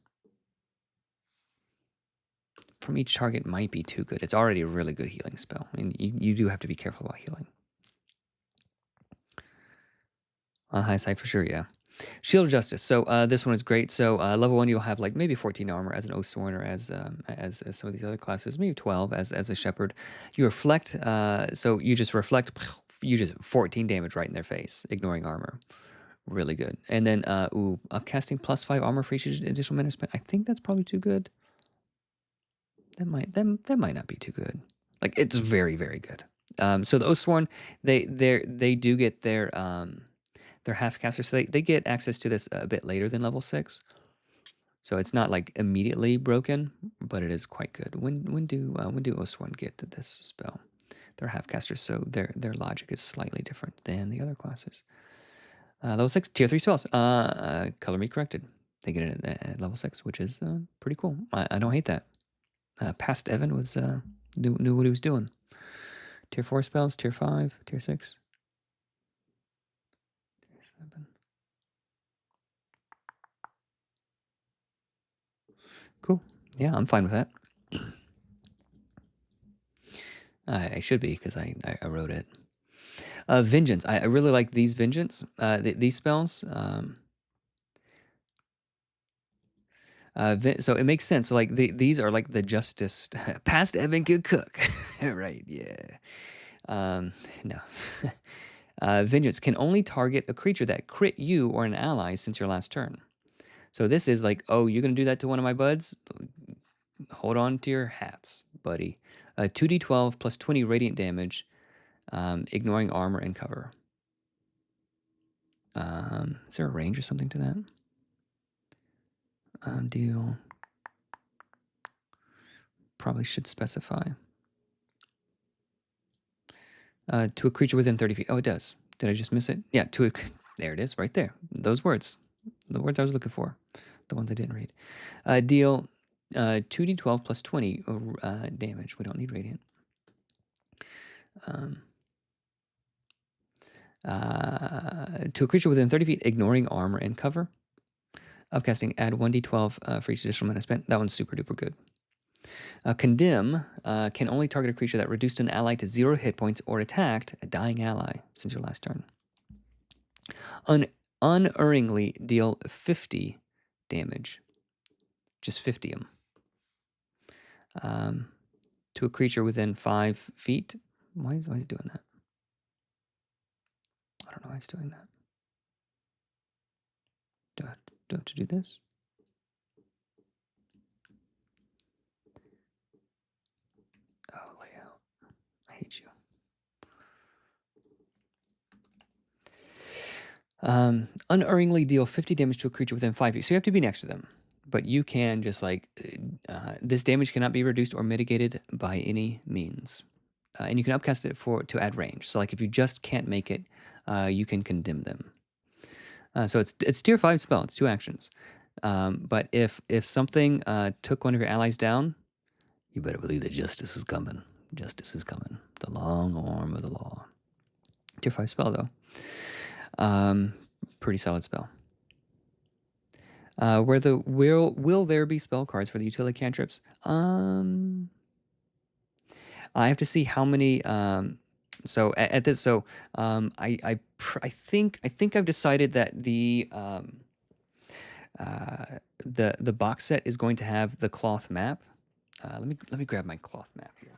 A: from each target might be too good. It's already a really good healing spell. I mean, you do have to be careful about healing. On high side for sure, yeah. Shield of Justice. So this one is great. So level 1, you'll have like maybe 14 armor as an Oathsworn, or as some of these other classes, maybe 12 as a Shepherd. You reflect. So you just reflect. You just 14 damage right in their face, ignoring armor. Really good. And then upcasting +5 armor for each additional mana spent. I think that's probably too good. That might not be too good. Like it's very good. So the Oathsworn, they do get their half casters, so they get access to this a bit later than level 6. So it's not like immediately broken, but it is quite good. When do Oathsworn get to this spell? They're half casters, so their logic is slightly different than the other classes. Level 6, tier 3 spells. Color me corrected. They get it at level 6, which is pretty cool. I don't hate that. Past Evan was knew what he was doing. Tier 4 spells, tier 5, tier 6. Tier 7. Cool. Yeah, I'm fine with that. I should be, because I wrote it. Vengeance. I really like these Vengeance, these spells. So it makes sense. So like these are like the Justice. Past Evan could cook. Right, yeah. No. Vengeance can only target a creature that crit you or an ally since your last turn. So this is like, oh, you're going to do that to one of my buds? Hold on to your hats, buddy. 2d12 plus 20 radiant damage, ignoring armor and cover. Is there a range or something to that? Deal. probably should specify. To a creature within 30 feet. Oh, it does. Did I just miss it? Yeah, there it is, right there. Those words. The words I was looking for. The ones I didn't read. Deal 2d12 plus 20 damage. We don't need radiant. To a creature within 30 feet, ignoring armor and cover. Upcasting, add 1d12 for each additional mana spent. That one's super duper good. Condemn can only target a creature that reduced an ally to 0 hit points or attacked a dying ally since your last turn. Unerringly deal 50 damage. Just 50 them. To a creature within 5 feet. Why is it doing that? I don't know why it's doing that. Do I have to do this? Oh, layout. I hate you. Unerringly deal 50 damage to a creature within 5 feet. So you have to be next to them. But you can just like, this damage cannot be reduced or mitigated by any means. And you can upcast it to add range. So like if you just can't make it, you can condemn them. So it's tier 5 spell. It's 2 actions. But if something took one of your allies down, you better believe that justice is coming. Justice is coming. The long arm of the law. Tier 5 spell though. Pretty solid spell. Will there be spell cards for the utility cantrips? I have to see how many. So at this, so I think I've decided that the box set is going to have the cloth map. Let me grab my cloth map here.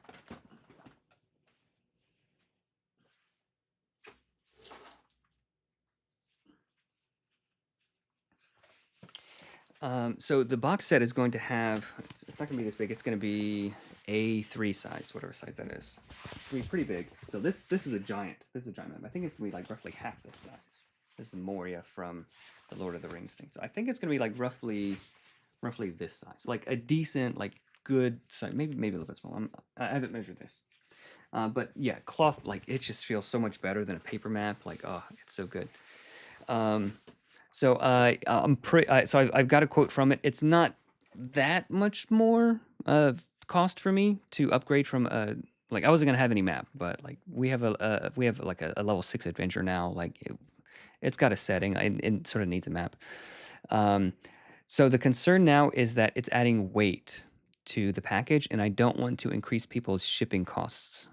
A: So the box set is going to have, it's not going to be this big, it's going to be A3 sized, whatever size that is. It's going to be pretty big. So this is a giant. This is a giant map. I think it's going to be like roughly half this size. This is Moria from the Lord of the Rings thing. So I think it's going to be like roughly this size. Like a decent, like good size, maybe a little bit small. I haven't measured this. But yeah, cloth, like it just feels so much better than a paper map. Like, oh, it's so good. So I've got a quote from it. It's not that much more cost for me to upgrade from like I wasn't gonna have any map, but like we have like a level 6 adventure now. Like it's got a setting and it sort of needs a map. So the concern now is that it's adding weight to the package, and I don't want to increase people's shipping costs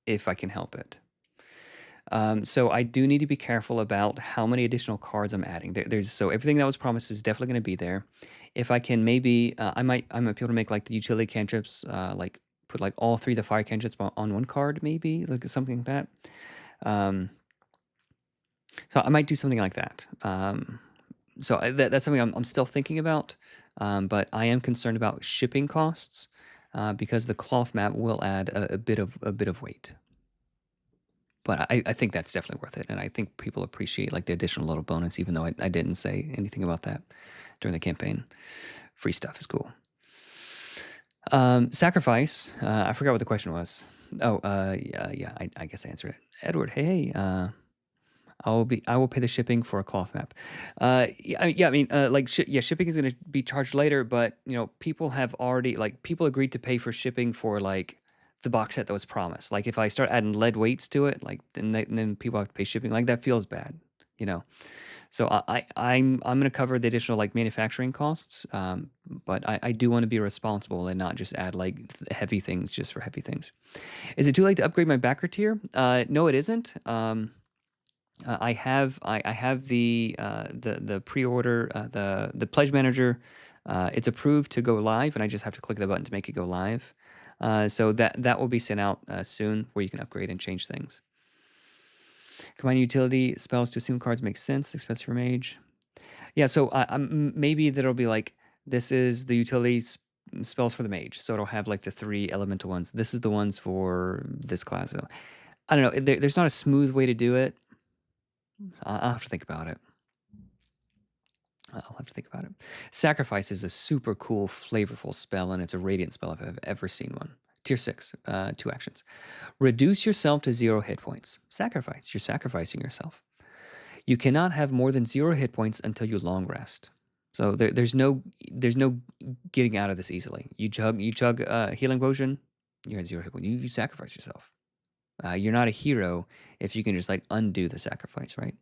A: if I can help it. So I do need to be careful about how many additional cards I'm adding. So everything that was promised is definitely going to be there. If I can maybe, I might be able to make like the utility cantrips, like put like all 3 of the fire cantrips on one card, maybe like something like that. So I might do something like that. So that's something I'm still thinking about, but I am concerned about shipping costs because the cloth map will add a bit of weight. But I think that's definitely worth it, and I think people appreciate like the additional little bonus, even though I didn't say anything about that during the campaign. Free stuff is cool. Sacrifice. I forgot what the question was. Oh, yeah. I guess I answered it. Edward, hey. I will pay the shipping for a cloth map. Yeah. I mean, like, shipping is going to be charged later, but you know, people agreed to pay for shipping for like the box set that was promised. Like, if I start adding lead weights to it, like then people have to pay shipping. Like, that feels bad, you know. So I'm going to cover the additional like manufacturing costs, but I do want to be responsible and not just add like heavy things just for heavy things. Is it too late to upgrade my backer tier? No, it isn't. I have the pre-order, the pledge manager. It's approved to go live, and I just have to click the button to make it go live. So that will be sent out soon, where you can upgrade and change things. Combine utility spells to single cards makes sense, especially for mage. Yeah, so maybe that'll be like, this is the utility spells for the mage, so it'll have like the 3 elemental ones. This is the ones for this class. So I don't know. There's not a smooth way to do it. I'll have to think about it. I'll have to think about it. Sacrifice is a super cool, flavorful spell, and it's a radiant spell if I've ever seen one. Tier 6, 2 actions. Reduce yourself to 0 hit points. Sacrifice. You're sacrificing yourself. You cannot have more than 0 hit points until you long rest. So there's no getting out of this easily. You chug healing potion, you're at 0 hit points. You sacrifice yourself. You're not a hero if you can just like undo the sacrifice, right?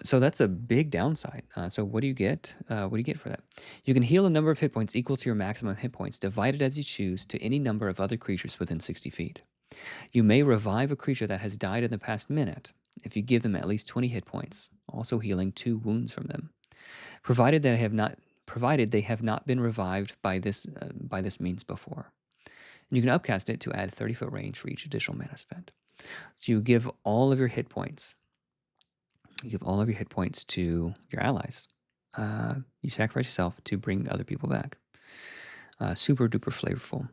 A: So that's a big downside. So what do you get? What do you get for that? You can heal a number of hit points equal to your maximum hit points, divided as you choose to any number of other creatures within 60 feet. You may revive a creature that has died in the past minute if you give them at least 20 hit points, also healing 2 wounds from them, provided they have not been revived by this means before. And you can upcast it to add 30-foot range for each additional mana spent. So you give all of your hit points. You give all of your hit points to your allies. You sacrifice yourself to bring other people back. Super duper flavorful.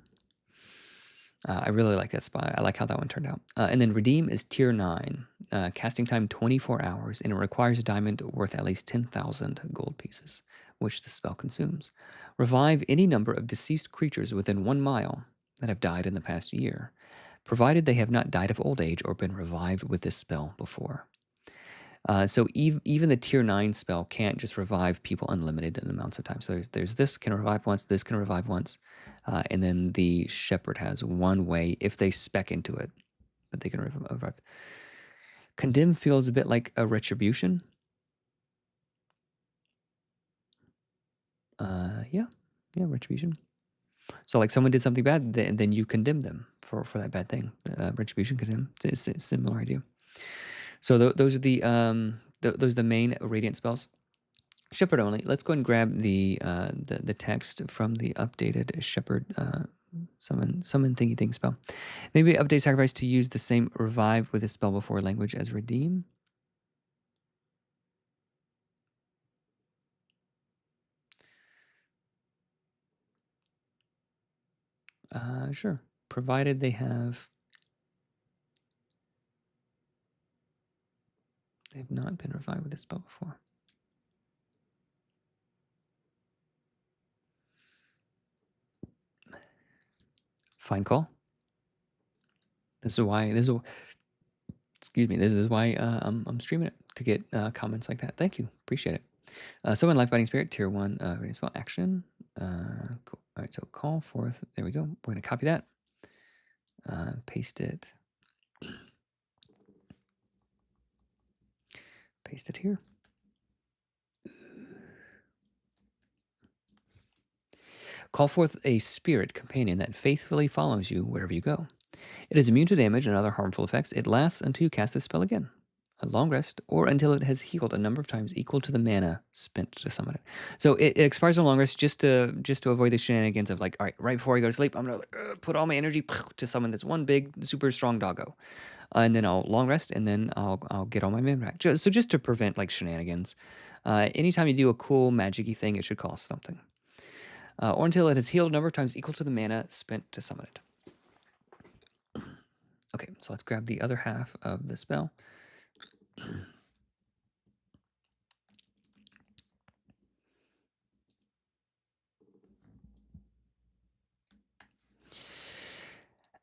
A: I really like that spot. I like how that one turned out. And then Redeem is tier 9. Casting time 24 hours, and it requires a diamond worth at least 10,000 gold pieces, which the spell consumes. Revive any number of deceased creatures within 1 mile that have died in the past year, provided they have not died of old age or been revived with this spell before. So even the tier 9 spell can't just revive people unlimited in amounts of time. So there's this can revive once, this can revive once, and then the shepherd has one way if they spec into it that they can revive. Condemn feels a bit like a retribution. Yeah, retribution. So like someone did something bad, then you condemn them for that bad thing. Retribution, condemn, it's a similar idea. So those are the main radiant spells. Shepherd only. Let's go and grab the text from the updated Shepherd summon thingy thing spell. Maybe update sacrifice to use the same revive with a spell before language as redeem. Sure. Provided they've not been revived with this spell before. Fine call. This is why I'm streaming it, to get comments like that. Thank you, appreciate it. Summon Life Binding Spirit, tier 1, radiant spell action. Cool. All right, so call forth. There we go. We're gonna copy that. Paste it. Paste it here. Call forth a spirit companion that faithfully follows you wherever you go. It is immune to damage and other harmful effects. It lasts until you cast this spell again, a long rest, or until it has healed a number of times equal to the mana spent to summon it. So it expires on long rest just to avoid the shenanigans of like, all right before I go to sleep, I'm gonna put all my energy to summon this one big super strong doggo, and then I'll long rest, and then I'll get all my mana back. So just to prevent like shenanigans. Anytime you do a cool magic-y thing, it should cost something. Or until it has healed a number of times equal to the mana spent to summon it. Okay, so let's grab the other half of the spell.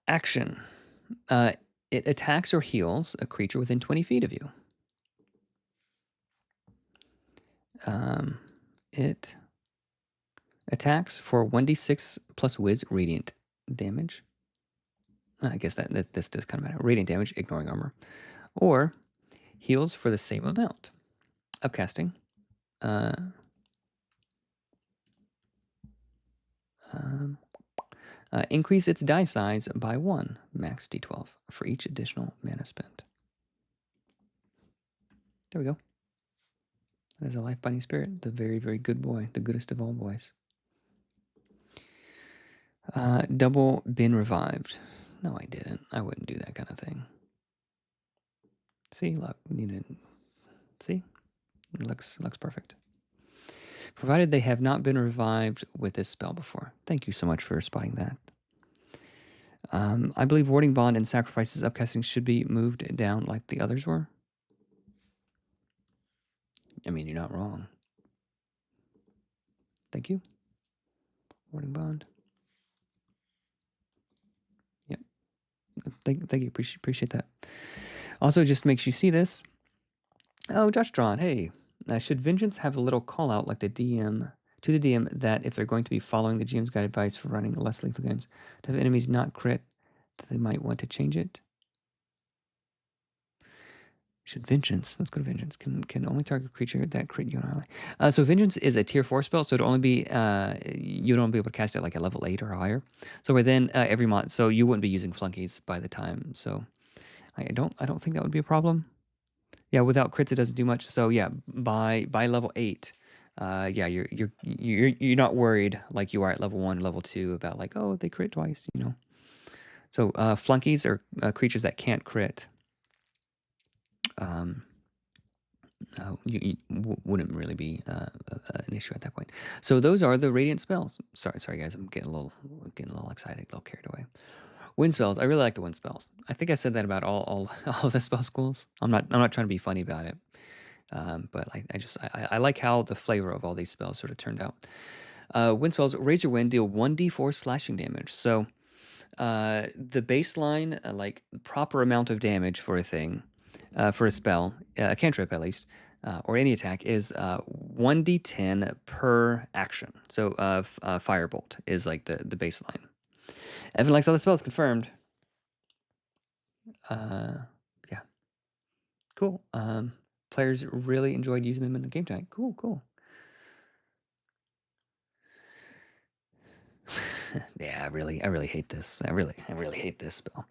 A: Action. It attacks or heals a creature within 20 feet of you. It attacks for 1d6 plus whiz radiant damage. I guess that this does kind of matter. Radiant damage, ignoring armor. Or heals for the same amount. Upcasting. Increase its die size by 1, max d12, for each additional mana spent. There we go. That is a Life Binding Spirit, the very, very good boy, the goodest of all boys. Double been revived. No, I didn't. I wouldn't do that kind of thing. See, look, see, it looks perfect. Provided they have not been revived with this spell before. Thank you so much for spotting that. I believe Warding Bond and Sacrifice's upcasting should be moved down like the others were. I mean, you're not wrong. Thank you. Warning bond. Yep. Thank you. Appreciate that. Also, just makes you see this. Oh, Josh Drawn. Hey, should Vengeance have a little call out like the DM to the DM that if they're going to be following the GM's guide advice for running less lethal games, to have enemies not crit, that they might want to change it? Should Vengeance, let's go to Vengeance, can only target a creature that crit you and ally. So Vengeance is a tier 4 spell, so it'll only be, you don't be able to cast it like at level 8 or higher. So within every month, so you wouldn't be using flunkies by the time, so I don't think that would be a problem. Yeah, without crits it doesn't do much, so yeah, by level 8, yeah, you're not worried like you are at level 1, level 2 about like, oh, they crit twice, you know. So flunkies are creatures that can't crit. You wouldn't really be an issue at that point. So those are the radiant spells. Sorry guys, I'm getting a little excited, a little carried away. Wind spells. I really like the wind spells. I think I said that about all of the spell schools. I'm not trying to be funny about it, but I like how the flavor of all these spells sort of turned out. Wind spells. Razor Wind deal 1d4 slashing damage. So the baseline, like proper amount of damage for a thing, for a spell, a cantrip at least, or any attack, is 1d10 per action. So Firebolt is like the baseline. Evan likes all the spells, confirmed. Yeah. Cool. Players really enjoyed using them in the game tonight. Cool. Yeah, I really hate this. I really hate this spell.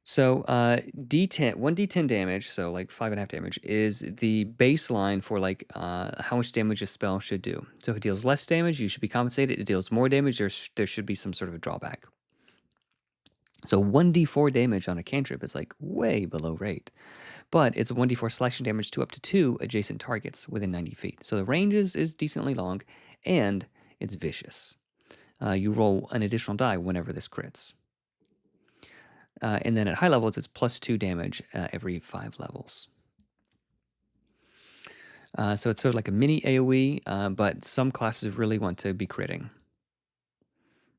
A: So D10, 1d10 damage, so like 5.5 damage, is the baseline for like how much damage a spell should do. So if it deals less damage, you should be compensated. It deals more damage, there should be some sort of a drawback. So 1d4 damage on a cantrip is like way below rate. But it's 1d4 slashing damage to up to 2 adjacent targets within 90 feet. So the range is decently long, and it's vicious. You roll an additional die whenever this crits. And then at high levels, it's +2 damage every 5 levels. So it's sort of like a mini AoE, but some classes really want to be critting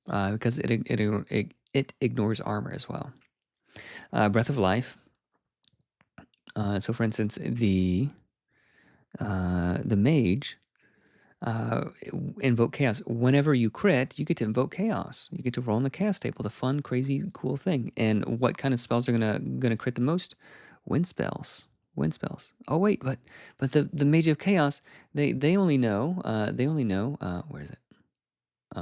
A: because it ignores armor as well. Breath of Life. So for instance, the mage invoke chaos. Whenever you crit, you get to invoke chaos. You get to roll on the chaos table. The fun, crazy, cool thing. And what kind of spells are gonna crit the most? Wind spells. Wind spells. Oh wait, but the mage of chaos, they only know where is it?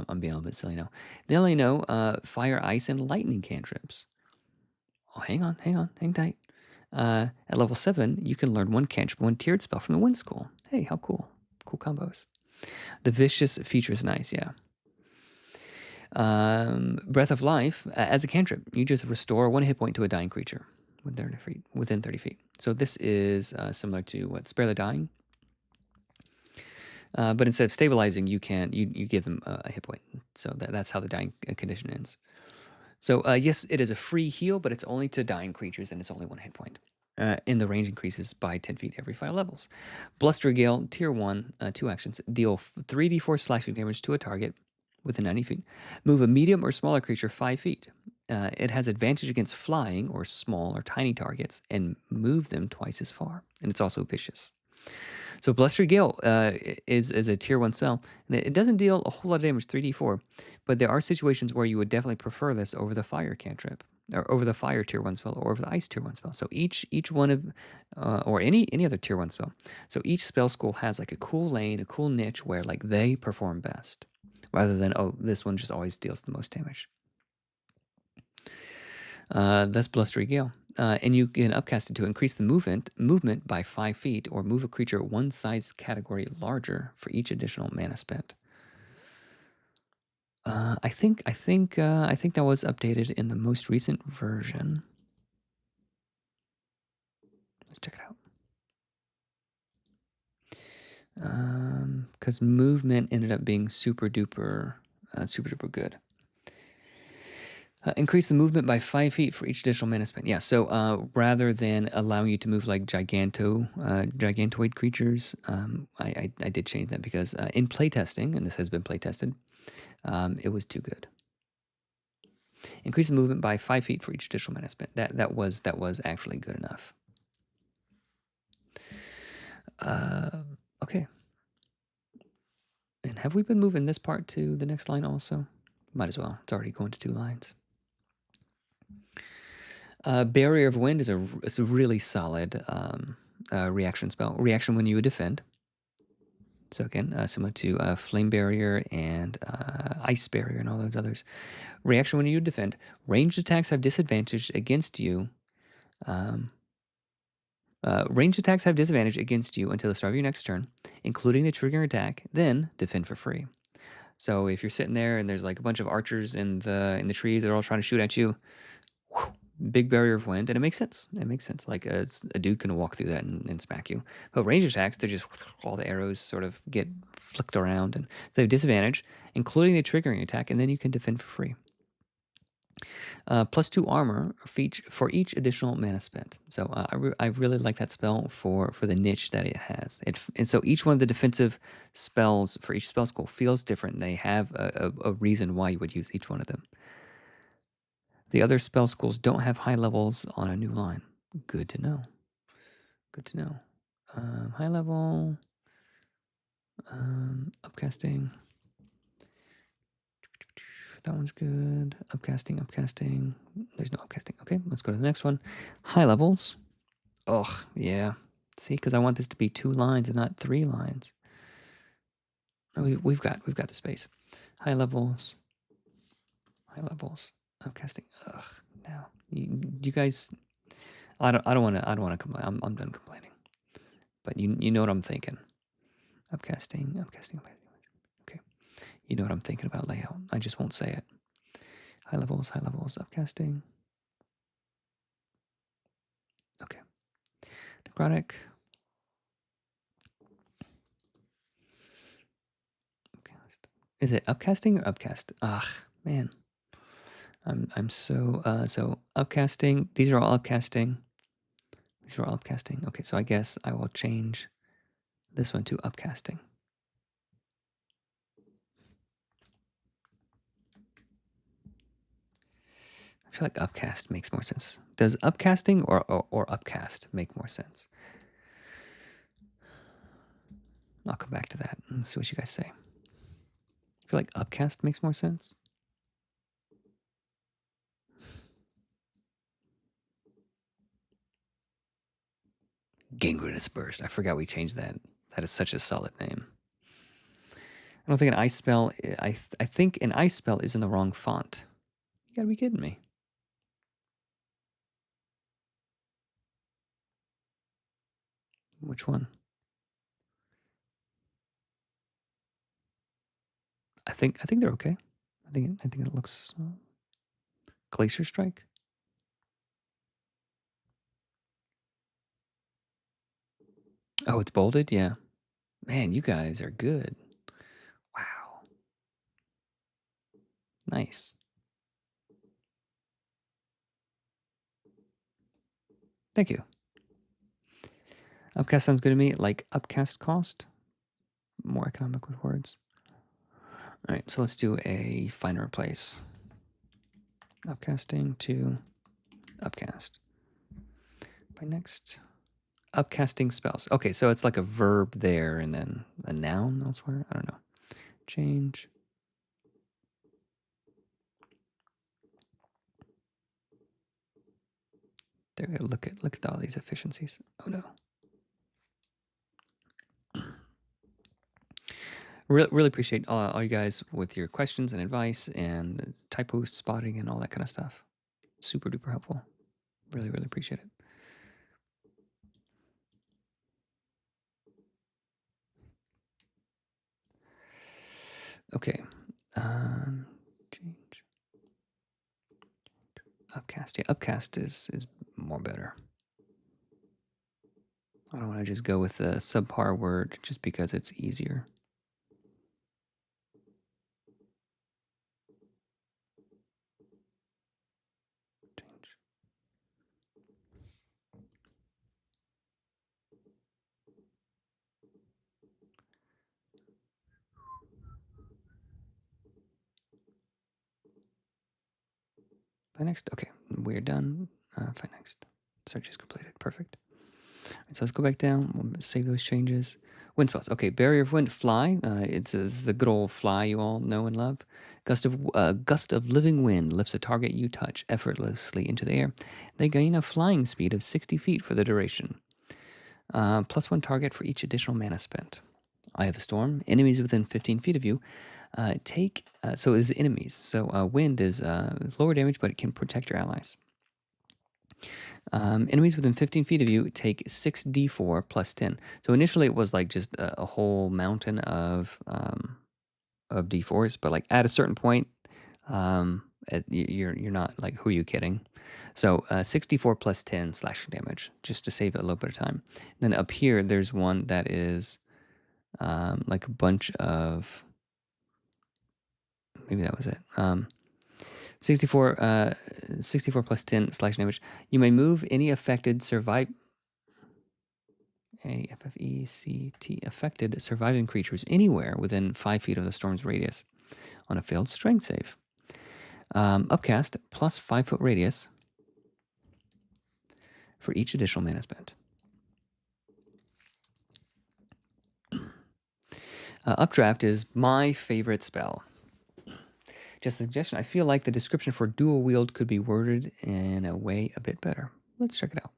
A: I'm being a little bit silly now. They only know fire, ice, and lightning cantrips. Oh, hang tight. At level 7, you can learn one cantrip, one tiered spell from the Wind School. Hey, how cool! Cool combos. The vicious feature is nice, yeah. Breath of Life, as a cantrip, you just restore 1 hit point to a dying creature within 30 feet. So this is similar to what Spare the Dying. But instead of stabilizing, you give them a hit point. So that's how the dying condition ends. So yes, it is a free heal, but it's only to dying creatures, and it's only 1 hit point. And the range increases by 10 feet every 5 levels. Bluster Gale, Tier 1, 2 actions. Deal 3d4 slashing damage to a target within 90 feet. Move a medium or smaller creature 5 feet. It has advantage against flying or small or tiny targets, and move them twice as far. And it's also vicious. So Bluster Gale is a Tier 1 spell. And it doesn't deal a whole lot of damage, 3d4, but there are situations where you would definitely prefer this over the Fire cantrip, or over the Fire Tier 1 spell, or over the Ice Tier 1 spell. So each one of, or any other Tier 1 spell. So each spell school has like a cool lane, a cool niche where like they perform best, rather than, oh, this one just always deals the most damage. That's Blustery Gale. And you can upcast it to increase the movement by 5 feet, or move a creature 1 size category larger for each additional mana spent. I think that was updated in the most recent version. Let's check it out. Because movement ended up being super duper good. Increase the movement by 5 feet for each additional mana spent. Yeah, so rather than allowing you to move like gigantoid creatures, I did change that because in playtesting, and this has been playtested, it was too good. Increase the movement by 5 feet for each additional mana spent. That was actually good enough. Okay. And have we been moving this part to the next line also? Might as well. It's already going to 2 lines. Barrier of Wind is a really solid reaction spell. Reaction when you would defend. So again, similar to Flame Barrier and Ice Barrier and all those others. Reaction when you would defend. Ranged attacks have disadvantage against you. Ranged attacks have disadvantage against you until the start of your next turn, including the triggering attack. Then defend for free. So if you're sitting there and there's like a bunch of archers in the trees that are all trying to shoot at you, whew, big barrier of wind, and it makes sense. It makes sense. Like a dude can walk through that and smack you. But range attacks, they're just all the arrows sort of get flicked around, and so they have disadvantage, including the triggering attack, and then you can defend for free. +2 armor for each additional mana spent. So I really like that spell for the niche that it has. And so each one of the defensive spells for each spell school feels different. They have a reason why you would use each one of them. The other spell schools don't have high levels on a new line. Good to know. Good to know. High level, upcasting. That one's good. Upcasting. There's no upcasting. Okay, let's go to the next one. High levels. Oh, yeah. See, because I want this to be 2 lines and not 3 lines. Oh, we've got the space. High levels. Upcasting. Ugh. Now, you guys. I don't want to complain. I'm done complaining. But you know what I'm thinking. Upcasting. Okay. You know what I'm thinking about layout. I just won't say it. High levels, upcasting. Okay. Necrotic. Is it upcasting or upcast? Ugh, man. I'm so upcasting. These are all upcasting. Okay, so I guess I will change this one to upcasting. I feel like upcast makes more sense. Does upcasting or upcast make more sense? I'll come back to that and see what you guys say. I feel like upcast makes more sense. Gangrenous Burst. I forgot we changed that. That is such a solid name. I don't think an ice spell. I think an ice spell is in the wrong font. You gotta be kidding me. Which one? I think they're okay. I think it looks Glacier Strike. Oh, it's bolded. Yeah, man, you guys are good. Wow, nice. Thank you. Upcast sounds good to me. Like upcast cost, more economic with words. All right, so let's do a find and replace. Upcasting to upcast. By next, upcasting spells. Okay, so it's like a verb there and then a noun elsewhere. I don't know. Change. There we go. Look at all these efficiencies. Oh no. Really appreciate all you guys with your questions and advice and typo spotting and all that kind of stuff. Super duper helpful. Really appreciate it. Okay. Change. Upcast. Yeah, upcast is more better. I don't want to just go with the subpar word just because it's easier. Find next. Okay, we're done. Find next. Search is completed. Perfect. Right, so let's go back down. We'll save those changes. Wind spells. Okay, barrier of wind, fly. It's the good old fly you all know and love. Gust of living wind lifts a target you touch effortlessly into the air. They gain a flying speed of 60 feet for the duration. Plus one target for each additional mana spent. Eye of the Storm. Enemies within 15 feet of you take. So is enemies. So wind is lower damage, but it can protect your allies. Enemies within 15 feet of you take 6d4 plus 10. So initially it was like just a whole mountain of d4s, but like at a certain point, you're not like, who are you kidding? So 64 plus 10 slashing damage, just to save a little bit of time. Then up here, there's one that is like a bunch of, maybe that was it. 64 plus 10 slashing damage. You may move any affected affected surviving creatures anywhere within 5 feet of the storm's radius on a failed strength save. Upcast plus 5 foot radius for each additional mana spent. Updraft is my favorite spell. Just a suggestion, I feel like the description for dual wield could be worded in a way a bit better. Let's check it out.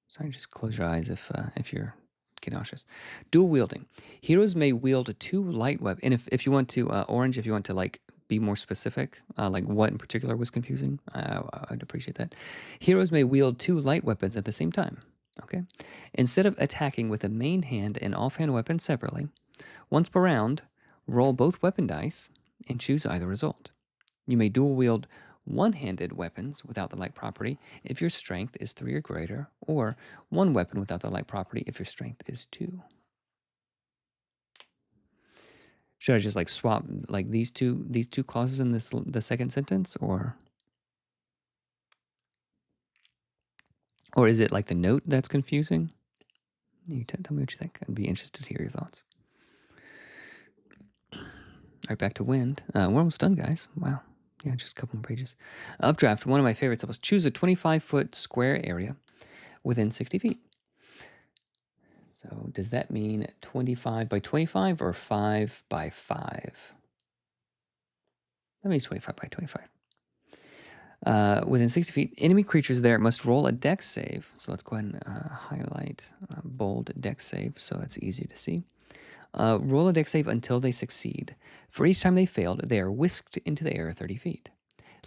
A: Sorry, just close your eyes if you're getting nauseous. Dual wielding. Heroes may wield 2 light weapons. And if you want to, Orange, if you want to like be more specific, like what in particular was confusing, I'd appreciate that. Heroes may wield 2 light weapons at the same time. Okay. Instead of attacking with a main hand and offhand weapon separately, once per round, roll both weapon dice and choose either result. You may dual wield one-handed weapons without the light property if your strength is 3 or greater, or one weapon without the light property if your strength is 2. Should I just like swap like these two clauses in the second sentence, or is it like the note that's confusing? You tell me what you think. I'd be interested to hear your thoughts. All right, back to wind. We're almost done, guys. Wow. Yeah, just a couple more pages. Updraft, one of my favorites. Was choose a 25-foot square area within 60 feet. So does that mean 25 by 25 or 5 by 5? That means 25 by 25. Within 60 feet, enemy creatures there must roll a dex save. So let's go ahead and highlight bold dex save so it's easy to see. Roll a dex save until they succeed. For each time they failed, they are whisked into the air 30 feet.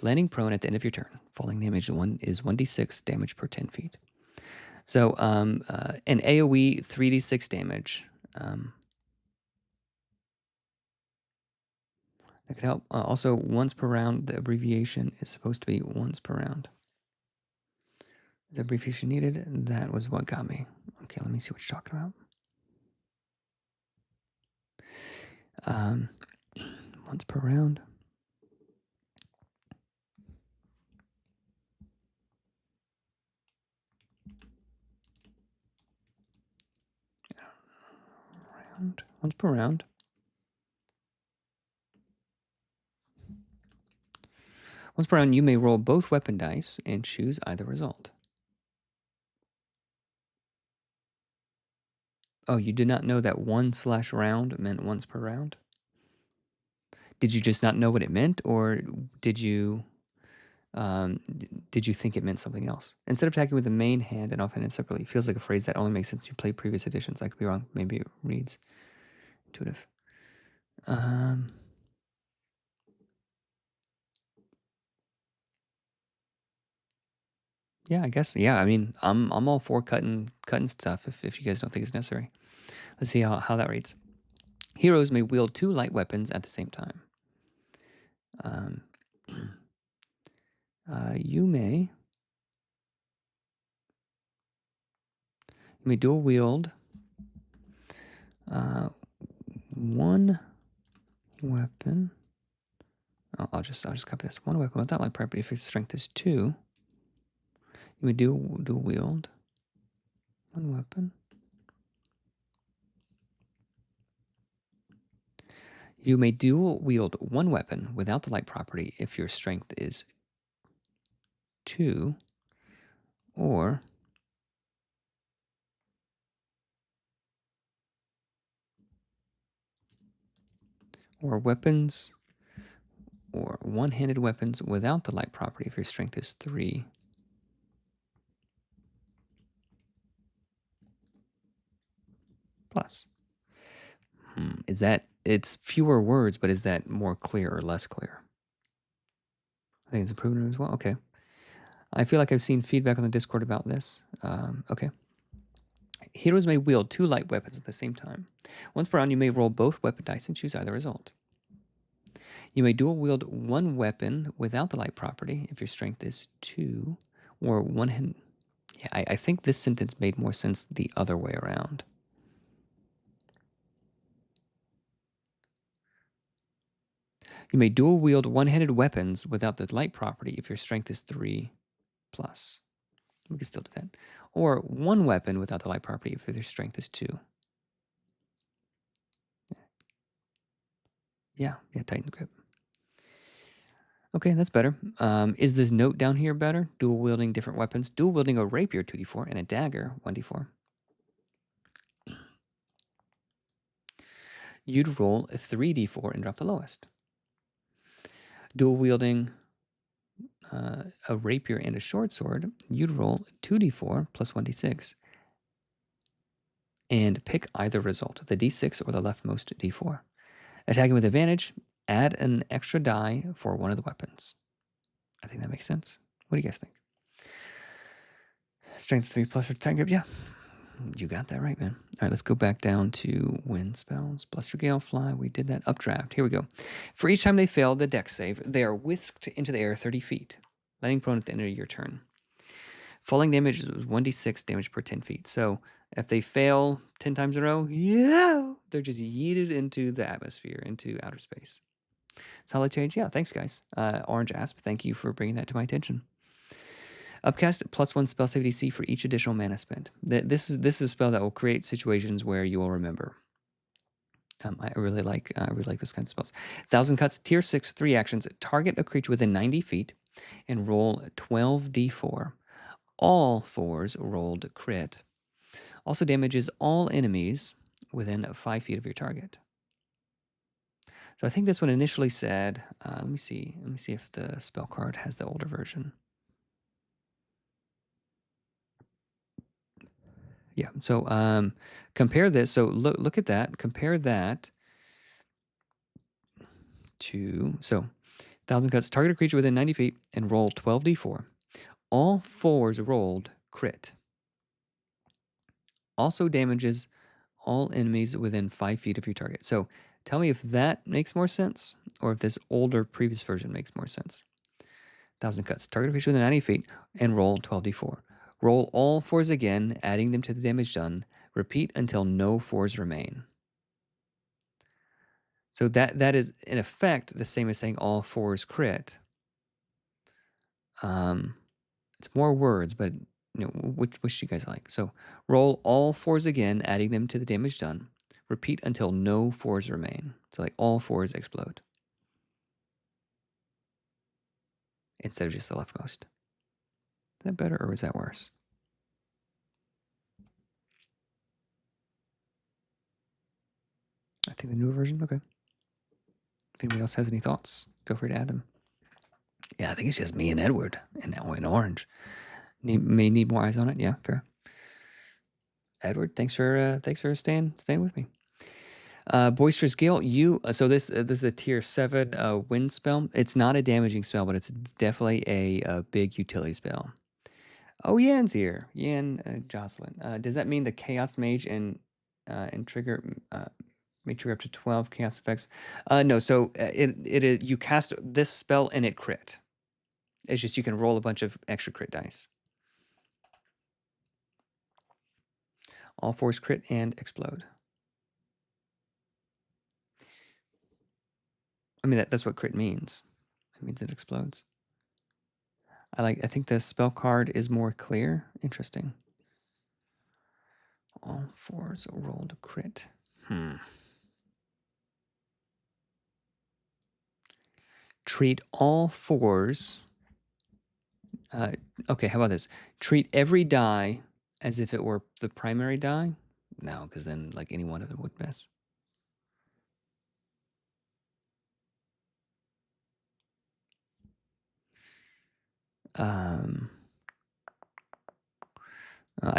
A: Landing prone at the end of your turn. Falling damage is 1d6 damage per 10 feet. So an AoE 3d6 damage. That could help. Also, once per round, the abbreviation is supposed to be once per round. Is the abbreviation needed? That was what got me. Okay, let me see what you're talking about. Once per round. Once per round. Once per round, you may roll both weapon dice and choose either result. Oh, you did not know that 1/round meant once per round? Did you just not know what it meant, or did you think it meant something else? Instead of attacking with the main hand and offhand and separately, it feels like a phrase that only makes sense if you play previous editions. I could be wrong. Maybe it reads intuitive. Yeah, I guess. Yeah, I mean, I'm all for cutting stuff if you guys don't think it's necessary. Let's see how that reads. Heroes may wield 2 light weapons at the same time. You may dual wield one weapon. I'll just copy this. One weapon without light property if its strength is 2. You may dual wield one weapon You may dual wield one weapon without the light property if your strength is 2 or weapons or one-handed weapons without the light property if your strength is 3 plus. Is that, it's fewer words, but is that more clear or less clear? I think it's improvement as well. Okay. I feel like I've seen feedback on the Discord about this. Okay. Heroes may wield 2 light weapons at the same time. Once per round, you may roll both weapon dice and choose either result. You may dual wield one weapon without the light property if your strength is 2 or one hand. Yeah, I think this sentence made more sense the other way around. You may dual wield one-handed weapons without the light property if your strength is 3 plus. We can still do that. Or one weapon without the light property if your strength is 2. Yeah, tighten grip. Okay, that's better. Is this note down here better? Dual wielding different weapons. Dual wielding a rapier 2d4 and a dagger 1d4. You'd roll a 3d4 and drop the lowest. Dual wielding a rapier and a short sword, you'd roll 2d4 plus 1d6 and pick either result, the d6 or the leftmost d4. Attacking with advantage, add an extra die for one of the weapons. I think that makes sense. What do you guys think? Strength 3 plus for attack grip, yeah. You got that right, man. All right, let's go back down to wind spells. Bluster, Gale, Fly. We did that. Updraft. Here we go. For each time they fail the dex save, they are whisked into the air 30 feet, landing prone at the end of your turn. Falling damage is 1d6 damage per 10 feet. So if they fail 10 times in a row, yeah, they're just yeeted into the atmosphere, into outer space. Solid change. Yeah, thanks, guys. Orange Asp, thank you for bringing that to my attention. Upcast +1 spell save DC for each additional mana spent. This is a spell that will create situations where you will remember. I really like those kinds of spells. 1,000 Cuts, tier 6, 3 actions. Target a creature within 90 feet and roll 12d4. All 4s rolled crit. Also damages all enemies within 5 feet of your target. So I think this one initially said, let me see if the spell card has the older version. Yeah, so compare this. So look at that. Compare that to, so 1,000 Cuts, target a creature within 90 feet and roll 12d4. All 4s rolled crit. Also damages all enemies within 5 feet of your target. So tell me if that makes more sense or if this older previous version makes more sense. 1,000 Cuts, target a creature within 90 feet and roll 12d4. Roll all 4s again, adding them to the damage done. Repeat until no 4s remain. So that is in effect the same as saying all 4s crit. It's more words, but which do you guys like? So roll all 4s again, adding them to the damage done. Repeat until no 4s remain. So like all 4s explode instead of just the leftmost. Is that better or is that worse? I think the newer version. Okay. If anybody else has any thoughts, feel free to add them. Yeah, I think it's just me and Edward, and now in orange. May need more eyes on it. Yeah, fair. Edward, thanks for staying with me. Boisterous Gale, so this is a tier 7 wind spell. It's not a damaging spell, but it's definitely a big utility spell. Oh, Yan's here. Yan Jocelyn. Does that mean the Chaos Mage and trigger may trigger up to 12 chaos effects? No. So it is, you cast this spell and it crit. It's just you can roll a bunch of extra crit dice. All 4s crit and explode. I mean that's what crit means. It means it explodes. I think the spell card is more clear. Interesting. All 4s rolled crit. treat all 4s. Okay, how about this? Treat every die as if it were the primary die. No, because then like any one of them would miss. I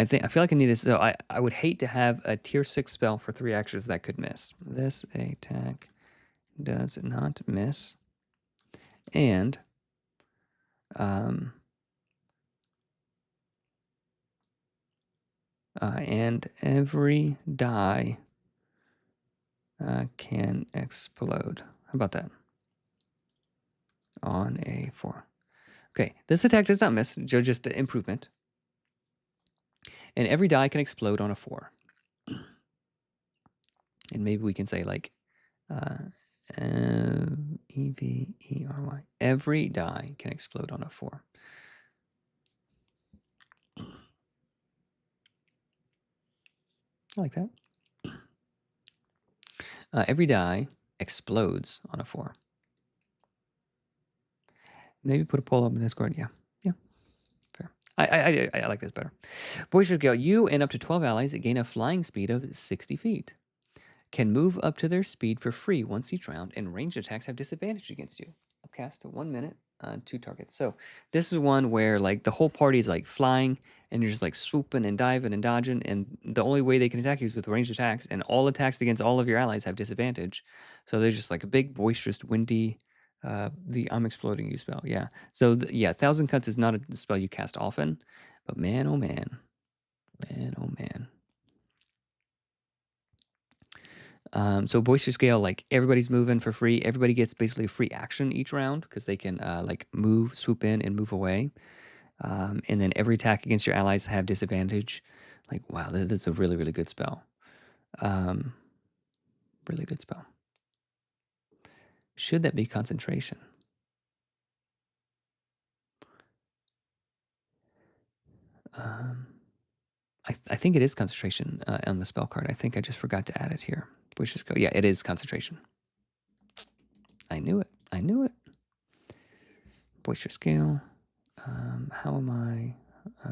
A: feel like I need to. So I would hate to have a tier 6 spell for 3 actions that could miss. This attack does not miss, and every die can explode. How about that? On a 4. Okay, this attack does not miss, just an improvement. And every die can explode on a 4. And maybe we can say like EVERY. Every die can explode on a 4. I like that. Every die explodes on a 4. Maybe put a poll up in Discord. Yeah. Fair. I like this better. Boisterous Gale. You and up to 12 allies gain a flying speed of 60 feet. Can move up to their speed for free once each round, and ranged attacks have disadvantage against you. Upcast to 1 minute, 2 targets. So this is one where like the whole party is like flying, and you're just like swooping and diving and dodging, and the only way they can attack you is with ranged attacks, and all attacks against all of your allies have disadvantage. So there's just like a big, boisterous, windy, the I'm exploding you spell. Yeah. So yeah, 1,000 Cuts is not a spell you cast often, but man, oh man. Man, oh man. So Boisterous Gale, like everybody's moving for free. Everybody gets basically a free action each round because they can like move, swoop in, and move away. And then every attack against your allies have disadvantage. Like, wow, that's a really, really good spell. Really good spell. Should that be concentration? I think it is concentration on the spell card. I think I just forgot to add it here. Boisterous Gale. Yeah, it is concentration. I knew it. I knew it. Boisterous Gale. How am I?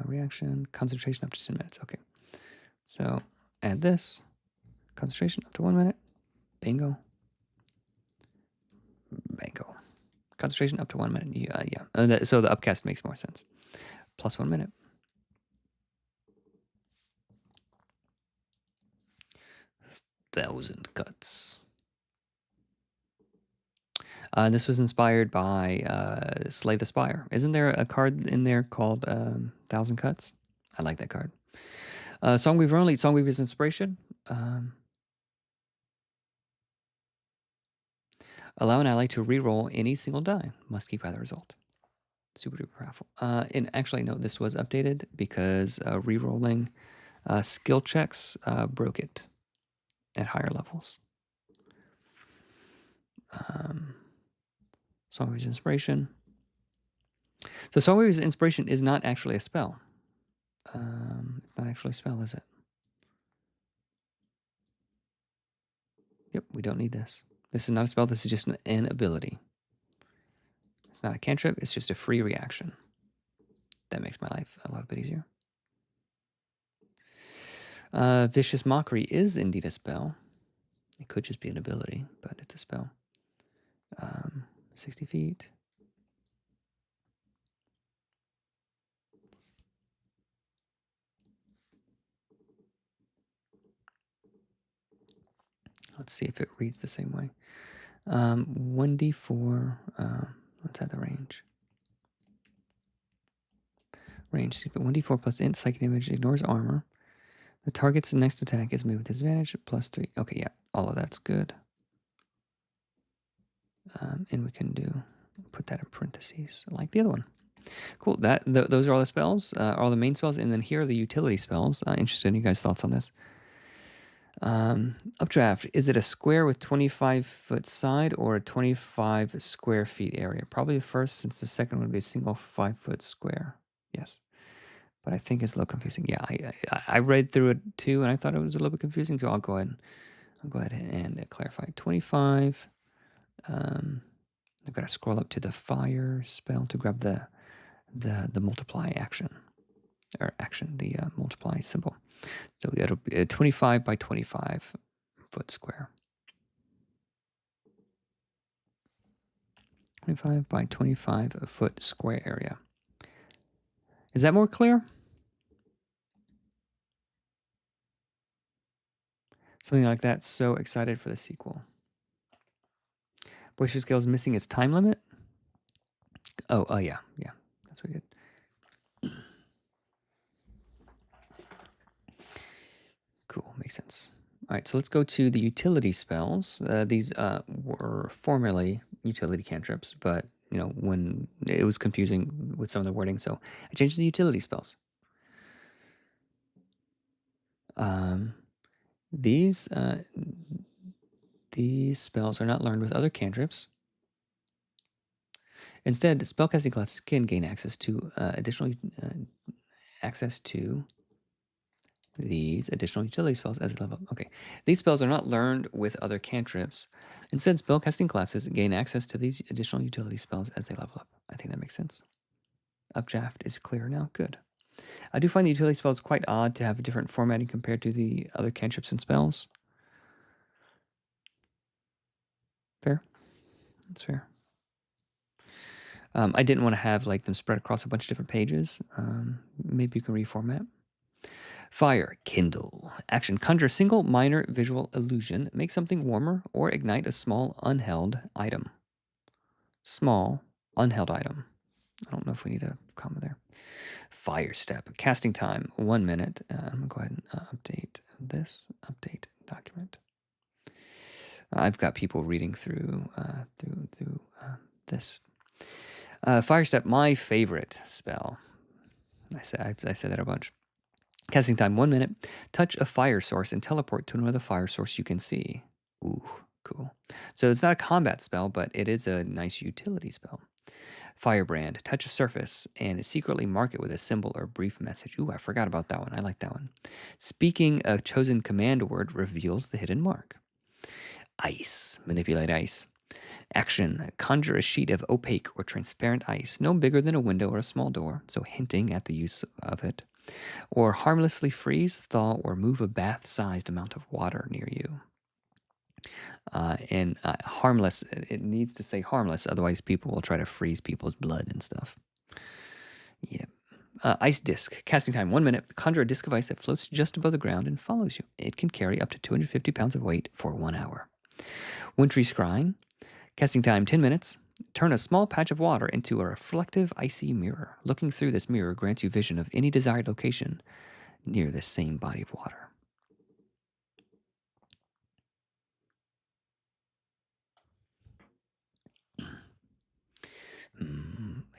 A: Reaction, concentration up to 10 minutes. Okay. So add this. Concentration up to 1 minute. Bingo. Bingo. Concentration up to 1 minute. Yeah. So the upcast makes more sense. Plus 1 minute. Thousand Cuts. This was inspired by Slay the Spire. Isn't there a card in there called 1,000 Cuts? I like that card. Songweaver only. Songweaver's inspiration. Allow an ally to reroll any single die. Must keep either result. Super duper powerful. And actually, no, this was updated because rerolling skill checks broke it at higher levels. Songweaver's Inspiration. So Songweaver's Inspiration is not actually a spell. It's not actually a spell, is it? Yep, we don't need this. This is not a spell. This is just an ability. It's not a cantrip. It's just a free reaction. That makes my life a lot bit easier. Vicious Mockery is indeed a spell. It could just be an ability, but it's a spell. 60 feet. Let's see if it reads the same way. 1d4. Let's add the range. Range. 1d4 plus int psychic damage ignores armor. The target's next attack is made with disadvantage plus 3. Okay, yeah, all of that's good. And we can put that in parentheses like the other one. Cool. Those are all the spells, all the main spells, and then here are the utility spells. Interested in you guys' thoughts on this. Updraft. Is it a square with 25-foot side or a 25 square feet area? Probably the first, since the second would be a single 5-foot square. Yes. But I think it's a little confusing. Yeah, I read through it too, and I thought it was a little bit confusing. So I'll go ahead and clarify. 25. I've got to scroll up to the fire spell to grab the multiply action, the multiply symbol. So it'll be a 25 by 25 foot square. 25 by 25 foot square area. Is that more clear? Something like that. So excited for the sequel. Boisterous Gale is missing its time limit. Oh, yeah. That's what we did. Cool, makes sense. All right, so let's go to the utility spells. These were formerly utility cantrips, but when it was confusing with some of the wording, so I changed the utility spells. These spells are not learned with other cantrips. Instead, spellcasting classes can gain access to these additional utility spells as they level up. Okay, these spells are not learned with other cantrips. Instead, spellcasting classes gain access to these additional utility spells as they level up. I think that makes sense. Updraft is clear now. Good. I do find the utility spells quite odd to have a different formatting compared to the other cantrips and spells. Fair? That's fair. I didn't want to have them spread across a bunch of different pages. Maybe you can reformat. Fire, kindle. Action, conjure a single minor visual illusion. Make something warmer or ignite a small unheld item. Small unheld item. I don't know if we need a comma there. Fire step. Casting time, 1 minute. I'm going to go ahead and update this. Update document. I've got people reading through this. Fire step, my favorite spell. I said that a bunch. Casting time, 1 minute. Touch a fire source and teleport to another fire source you can see. Ooh, cool. So it's not a combat spell, but it is a nice utility spell. Firebrand, touch a surface and secretly mark it with a symbol or brief message. Ooh, I forgot about that one. I like that one. Speaking a chosen command word reveals the hidden mark. Ice, manipulate ice. Action, conjure a sheet of opaque or transparent ice, no bigger than a window or a small door, so hinting at the use of it. Or harmlessly freeze, thaw, or move a bath-sized amount of water near you. And harmless, it needs to say harmless, otherwise people will try to freeze people's blood and stuff. Yep. Ice disc, casting time 1 minute. Conjure a disc of ice that floats just above the ground and follows you. It can carry up to 250 pounds of weight for 1 hour. Wintry scrying, casting time 10 minutes. Turn a small patch of water into a reflective icy mirror. Looking through this mirror grants you vision of any desired location near this same body of water.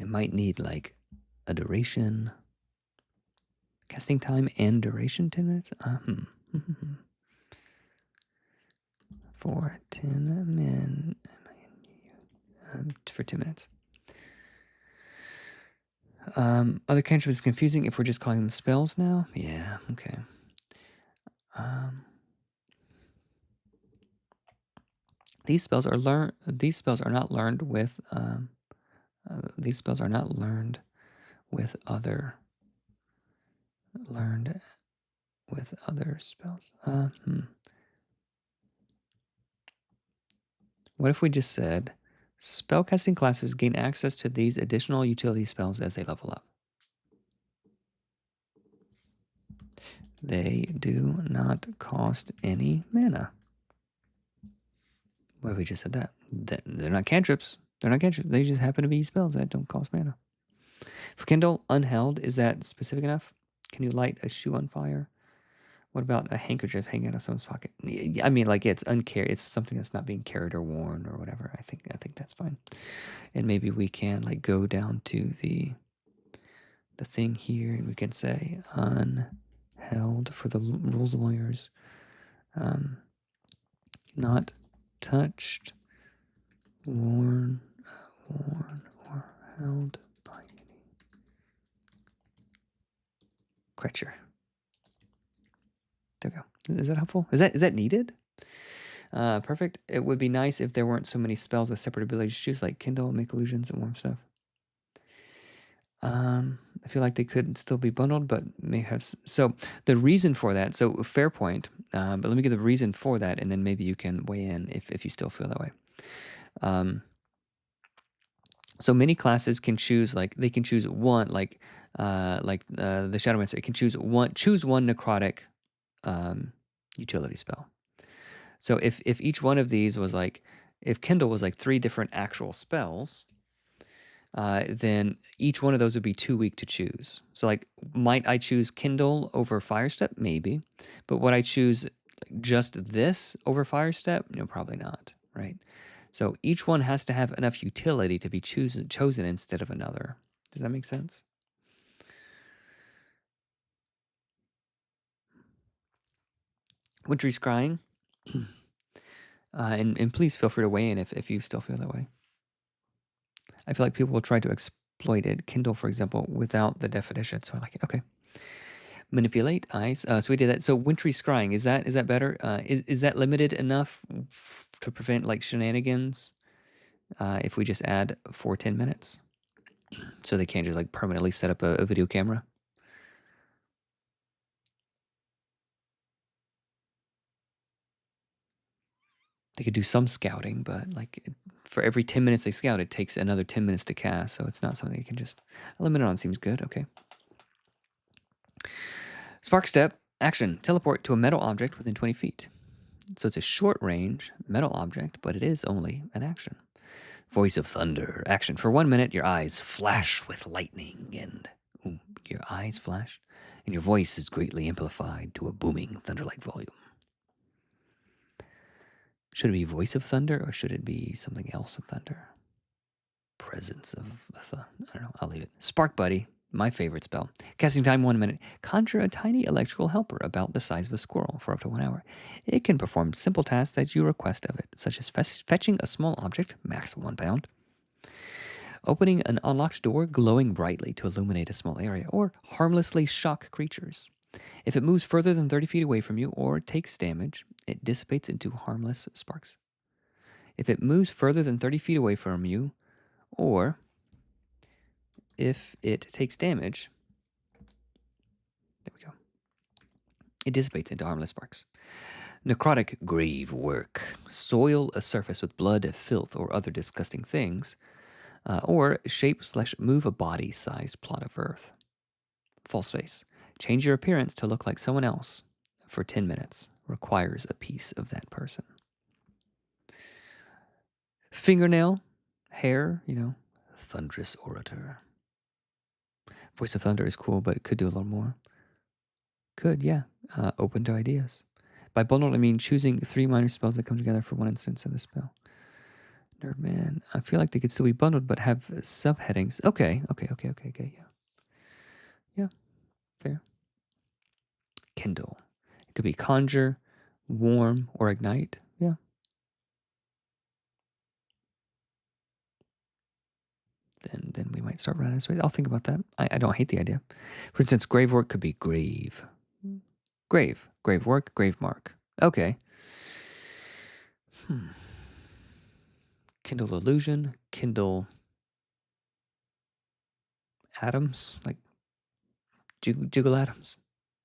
A: It might need a duration. Casting time and duration 10 minutes? For 10 min. For 2 minutes. Other cantrips is confusing if we're just calling them spells now. Yeah, okay. These spells are not learned with other spells. What if we just said spellcasting classes gain access to these additional utility spells as they level up? They do not cost any mana. What if we just said that? They're not cantrips. They just happen to be spells that don't cost mana. For Kindle, unheld, is that specific enough? Can you light a shoe on fire? What about a handkerchief hanging out of someone's pocket? I mean, it's uncarried. It's something that's not being carried or worn or whatever. I think that's fine. And maybe we can go down to the thing here, and we can say unheld for the rules lawyers. Not touched, worn or held by any creature. There we go. Is that helpful? Is that needed? Perfect. It would be nice if there weren't so many spells with separate abilities to choose, like Kindle, Make Illusions, and Warm Stuff. I feel like they could still be bundled, but may have. So the reason for that, so fair point, but let me give the reason for that, and then maybe you can weigh in if you still feel that way. So many classes can choose, like they can choose one, like the Shadowmancer, it can choose one necrotic utility spell. So if each one of these was like, if Kindle was like 3 different actual spells, then each one of those would be too weak to choose. So like, might I choose Kindle over Fire Step? Maybe. But would I choose like just this over Fire Step? No, probably not, right? So each one has to have enough utility to be chosen instead of another. Does that make sense? Wintry Scrying. And please feel free to weigh in if you still feel that way. I feel like people will try to exploit it. Kindle, for example, without the definition. So I like it. Okay. Manipulate eyes. So we did that. So wintry scrying, is that better? Is that limited enough to prevent like shenanigans? If we just add for 10 minutes, so they can't just like permanently set up a video camera. They could do some scouting, but like for every 10 minutes they scout, it takes another 10 minutes to cast. So it's not something you can just eliminate on. Seems good. Okay. Spark step action: teleport to a metal object within 20 feet. So it's a short range metal object, but it is only an action. Voice of Thunder action: for 1 minute, your eyes flash with lightning, and your eyes flash, and your voice is greatly amplified to a booming thunder-like volume. Should it be Voice of Thunder, or should it be something else of thunder? Presence of I don't know. I'll leave it. Spark Buddy, my favorite spell. Casting time 1 minute. Conjure a tiny electrical helper about the size of a squirrel for up to 1 hour. It can perform simple tasks that you request of it, such as fetching a small object, max 1 pound, opening an unlocked door glowing brightly to illuminate a small area, or harmlessly shock creatures. If it moves further than 30 feet away from you or takes damage, it dissipates into harmless sparks. If it moves further than 30 feet away from you, or if it takes damage, there we go, it dissipates into harmless sparks. Necrotic grave work. Soil a surface with blood, filth, or other disgusting things, or shape/move a body-sized plot of earth. False face. Change your appearance to look like someone else for 10 minutes. Requires a piece of that person. Fingernail, hair, thunderous orator. Voice of Thunder is cool, but it could do a little more. Could, yeah. Open to ideas. By bundled, I mean choosing 3 minor spells that come together for one instance of the spell. Nerdman. I feel like they could still be bundled, but have subheadings. Okay, yeah. Yeah, fair. Kindle. It could be Conjure, Warm, or Ignite. Yeah. Then we might start running this way. I'll think about that. I don't hate the idea. For instance, grave work could be grave. Grave work, grave mark. Okay. Kindle illusion, Kindle atoms, like jiggle atoms,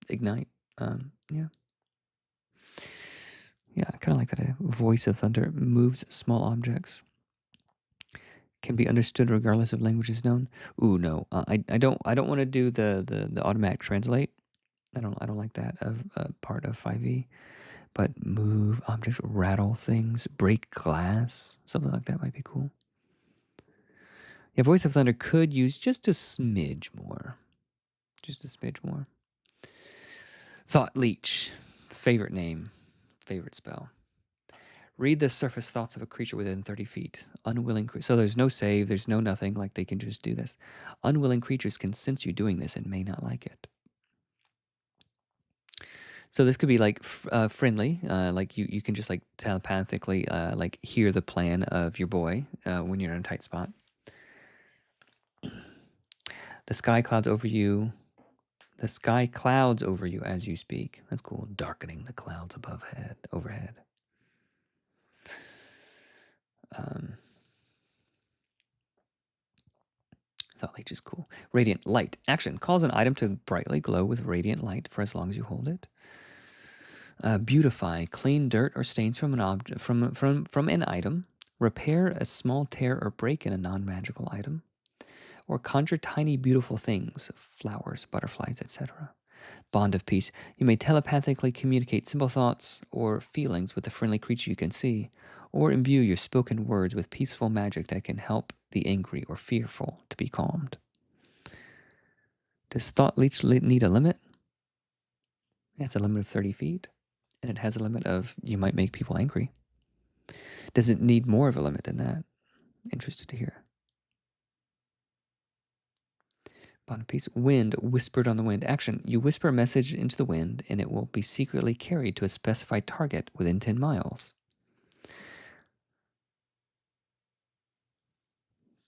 A: ignite. Yeah. Yeah, I kind of like that idea. Voice of Thunder moves small objects. Can be understood regardless of language is known. Ooh, no, I don't want to do the automatic translate. I don't like that of part of 5e. But move objects, rattle things, break glass, something like that might be cool. Yeah, Voice of Thunder could use just a smidge more. Just a smidge more. Thought Leech, favorite name, favorite spell. Read the surface thoughts of a creature within 30 feet. Unwilling so there's no save, there's no nothing, like they can just do this. Unwilling creatures can sense you doing this and may not like it. So this could be like friendly, like you can just like telepathically like hear the plan of your boy when you're in a tight spot. The sky clouds over you. The sky clouds over you as you speak. That's cool. Darkening the clouds overhead. Thought Leech is cool. Radiant light. Action. Cause an item to brightly glow with radiant light for as long as you hold it. Beautify. Clean dirt or stains from an object from an item. Repair a small tear or break in a non-magical item. Or conjure tiny beautiful things, flowers, butterflies, etc. Bond of peace. You may telepathically communicate simple thoughts or feelings with a friendly creature you can see, or imbue your spoken words with peaceful magic that can help the angry or fearful to be calmed. Does Thought Leech need a limit? It has a limit of 30 feet, and it has a limit of you might make people angry. Does it need more of a limit than that? Interested to hear. Bottom piece. Wind, whispered on the wind. Action. You whisper a message into the wind, and it will be secretly carried to a specified target within 10 miles.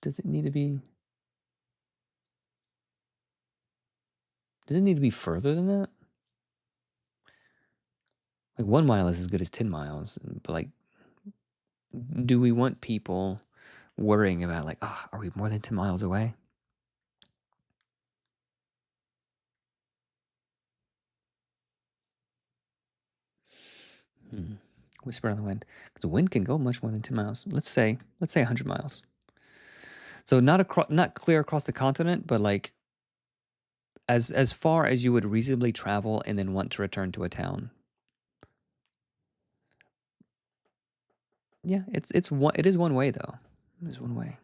A: Does it need to be... Does it need to be further than that? Like 1 mile is as good as 10 miles, but like, do we want people worrying about like, oh, are we more than 10 miles away? Whisper on the wind, because the wind can go much more than 10 miles. Let's say 100 miles. So not clear across the continent, but like as far as you would reasonably travel and then want to return to a town. Yeah, it is one way though. It is one way.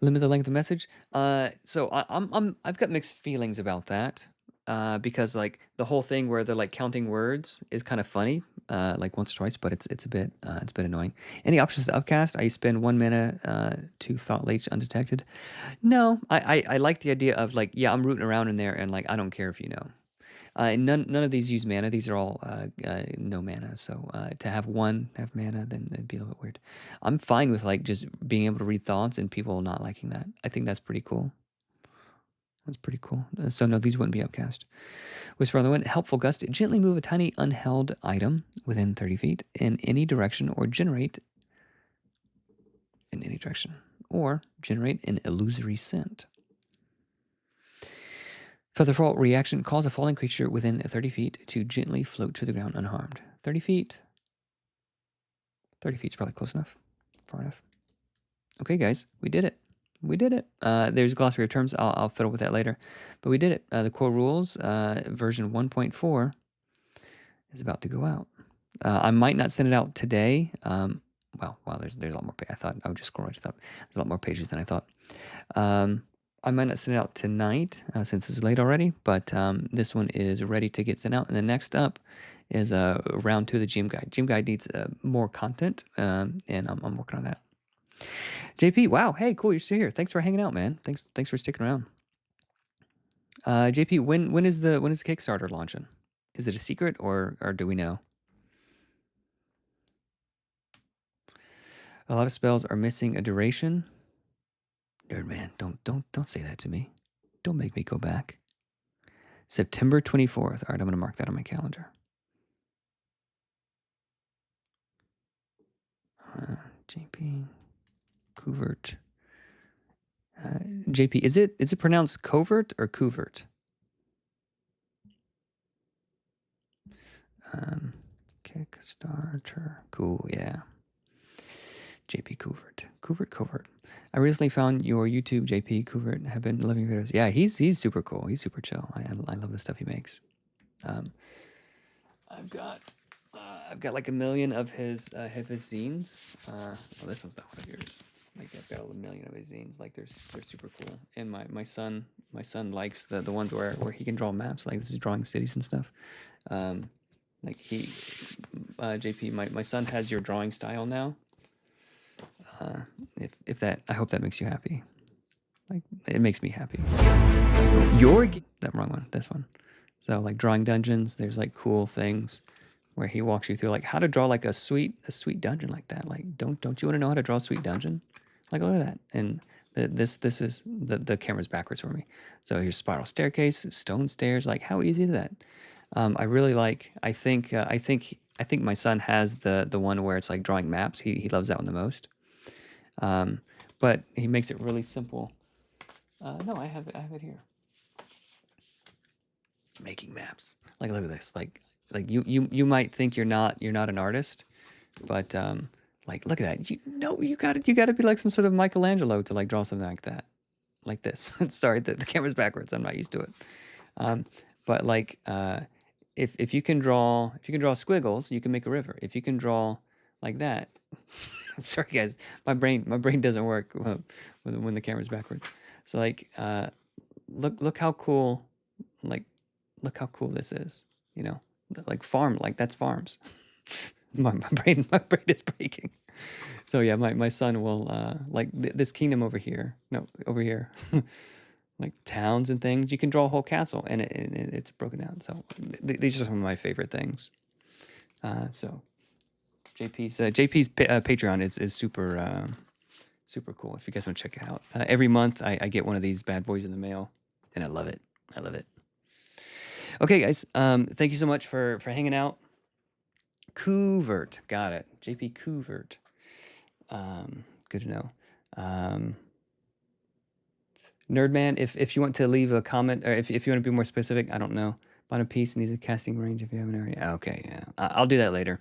A: Limit the length of message. So I've got mixed feelings about that. Because like the whole thing where they're like counting words is kind of funny, like once or twice, but it's a bit annoying. Any options to upcast? I spend 1 mana to Thought Leech undetected. No, I like the idea of like, yeah, I'm rooting around in there and like I don't care if you know. None of these use mana. These are all no mana. So to have one have mana, then it'd be a little bit weird. I'm fine with like just being able to read thoughts and people not liking that. I think that's pretty cool. That's pretty cool. So no, these wouldn't be upcast. Whisper on the Wind. Helpful Gust. Gently move a tiny unheld item within 30 feet in any direction or generate in any direction. Or generate an illusory scent. Featherfall reaction. Cause a falling creature within 30 feet to gently float to the ground unharmed. 30 feet. 30 feet is probably close enough. Far enough. Okay, guys. We did it. We did it. There's a glossary of terms. I'll fiddle with that later. But we did it. The core rules, version 1.4, is about to go out. I might not send it out today. Well, there's a lot more. I thought I would just scroll right to the top. There's a lot more pages than I thought. I might not send it out tonight since it's late already, but this one is ready to get sent out. And the next up is round 2 of the GM Guide. GM Guide needs more content, and I'm working on that. JP, wow, hey, cool, you're still here. Thanks for hanging out, man. Thanks for sticking around. JP, when is the Kickstarter launching? Is it a secret or do we know? A lot of spells are missing a duration. Nerd man, don't say that to me. Don't make me go back. September 24th. All right, I'm gonna mark that on my calendar. JP Covert. JP, is it pronounced covert or covert? Kickstarter. Cool, yeah. JP Covert. I recently found your YouTube, JP Covert, have been loving your videos. Yeah, he's super cool. He's super chill. I love the stuff he makes. I've got like 1 million of his zines. Well, this one's not one of yours. Like I've got 1 million of his zines. Like they're super cool. And my son likes the ones where he can draw maps. Like this is drawing cities and stuff. Like he, JP, my son has your drawing style now. If that, I hope that makes you happy. Like it makes me happy. That wrong one. This one. So like drawing dungeons, there's like cool things where he walks you through like how to draw like a sweet dungeon like that. Like don't you want to know how to draw a sweet dungeon? Like look at that. And this is the camera's backwards for me. So here's spiral staircase, stone stairs. Like how easy is that? I really like. I think my son has the one where it's like drawing maps. He loves that one the most. Um, but he makes it really simple. No, I have it here. Making maps. Like look at this. Like you might think you're not an artist, but like look at that. You gotta be like some sort of Michelangelo to like draw something like that. Like this. Sorry, the camera's backwards. I'm not used to it. Um, but like if you can draw squiggles, you can make a river. If you can draw like that, I'm sorry guys, my brain doesn't work when the camera's backwards. So like look how cool, like look how cool this is. You know, like farm, like that's farms. My brain is breaking. So yeah, my son will like this kingdom over here. No, over here. Like towns and things. You can draw a whole castle, and it's broken down. So these are some of my favorite things. So JP's Patreon is super cool. If you guys want to check it out, every month I get one of these bad boys in the mail, and I love it. I love it. Okay, guys. Thank you so much for hanging out. Coovert, got it. JP Coovert. Good to know. Nerdman, if you want to leave a comment, or if you want to be more specific, I don't know. Bottom piece needs a casting range if you have an area. Okay, yeah. I'll do that later.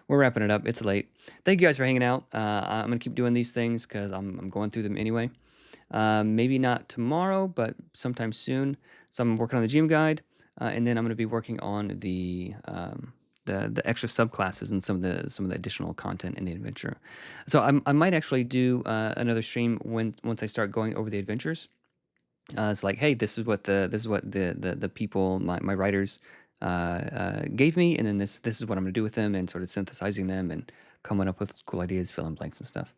A: We're wrapping it up. It's late. Thank you guys for hanging out. I'm going to keep doing these things because I'm going through them anyway. Maybe not tomorrow, but sometime soon. So I'm working on the gym guide, and then I'm going to be working on the extra subclasses and some of the additional content in the adventure. So I might actually do another stream once I start going over the adventures. It's like, hey, this is what the people, my writers, gave me, and then this is what I'm gonna do with them, and sort of synthesizing them and coming up with cool ideas, fill in blanks and stuff.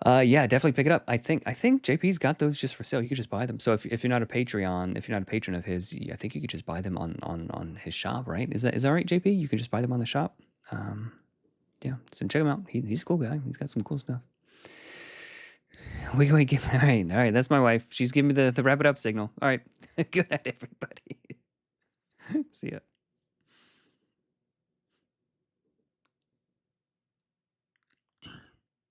A: Yeah, definitely pick it up. I think JP's got those just for sale. You could just buy them. So if you're not a Patreon, if you're not a patron of his, I think you could just buy them on his shop, right? Is that right, JP? You can just buy them on the shop. Yeah, so check him out. He's a cool guy. He's got some cool stuff. Wait, give all right. That's my wife. She's giving me the wrap it up signal. All right, good night, everybody. See ya.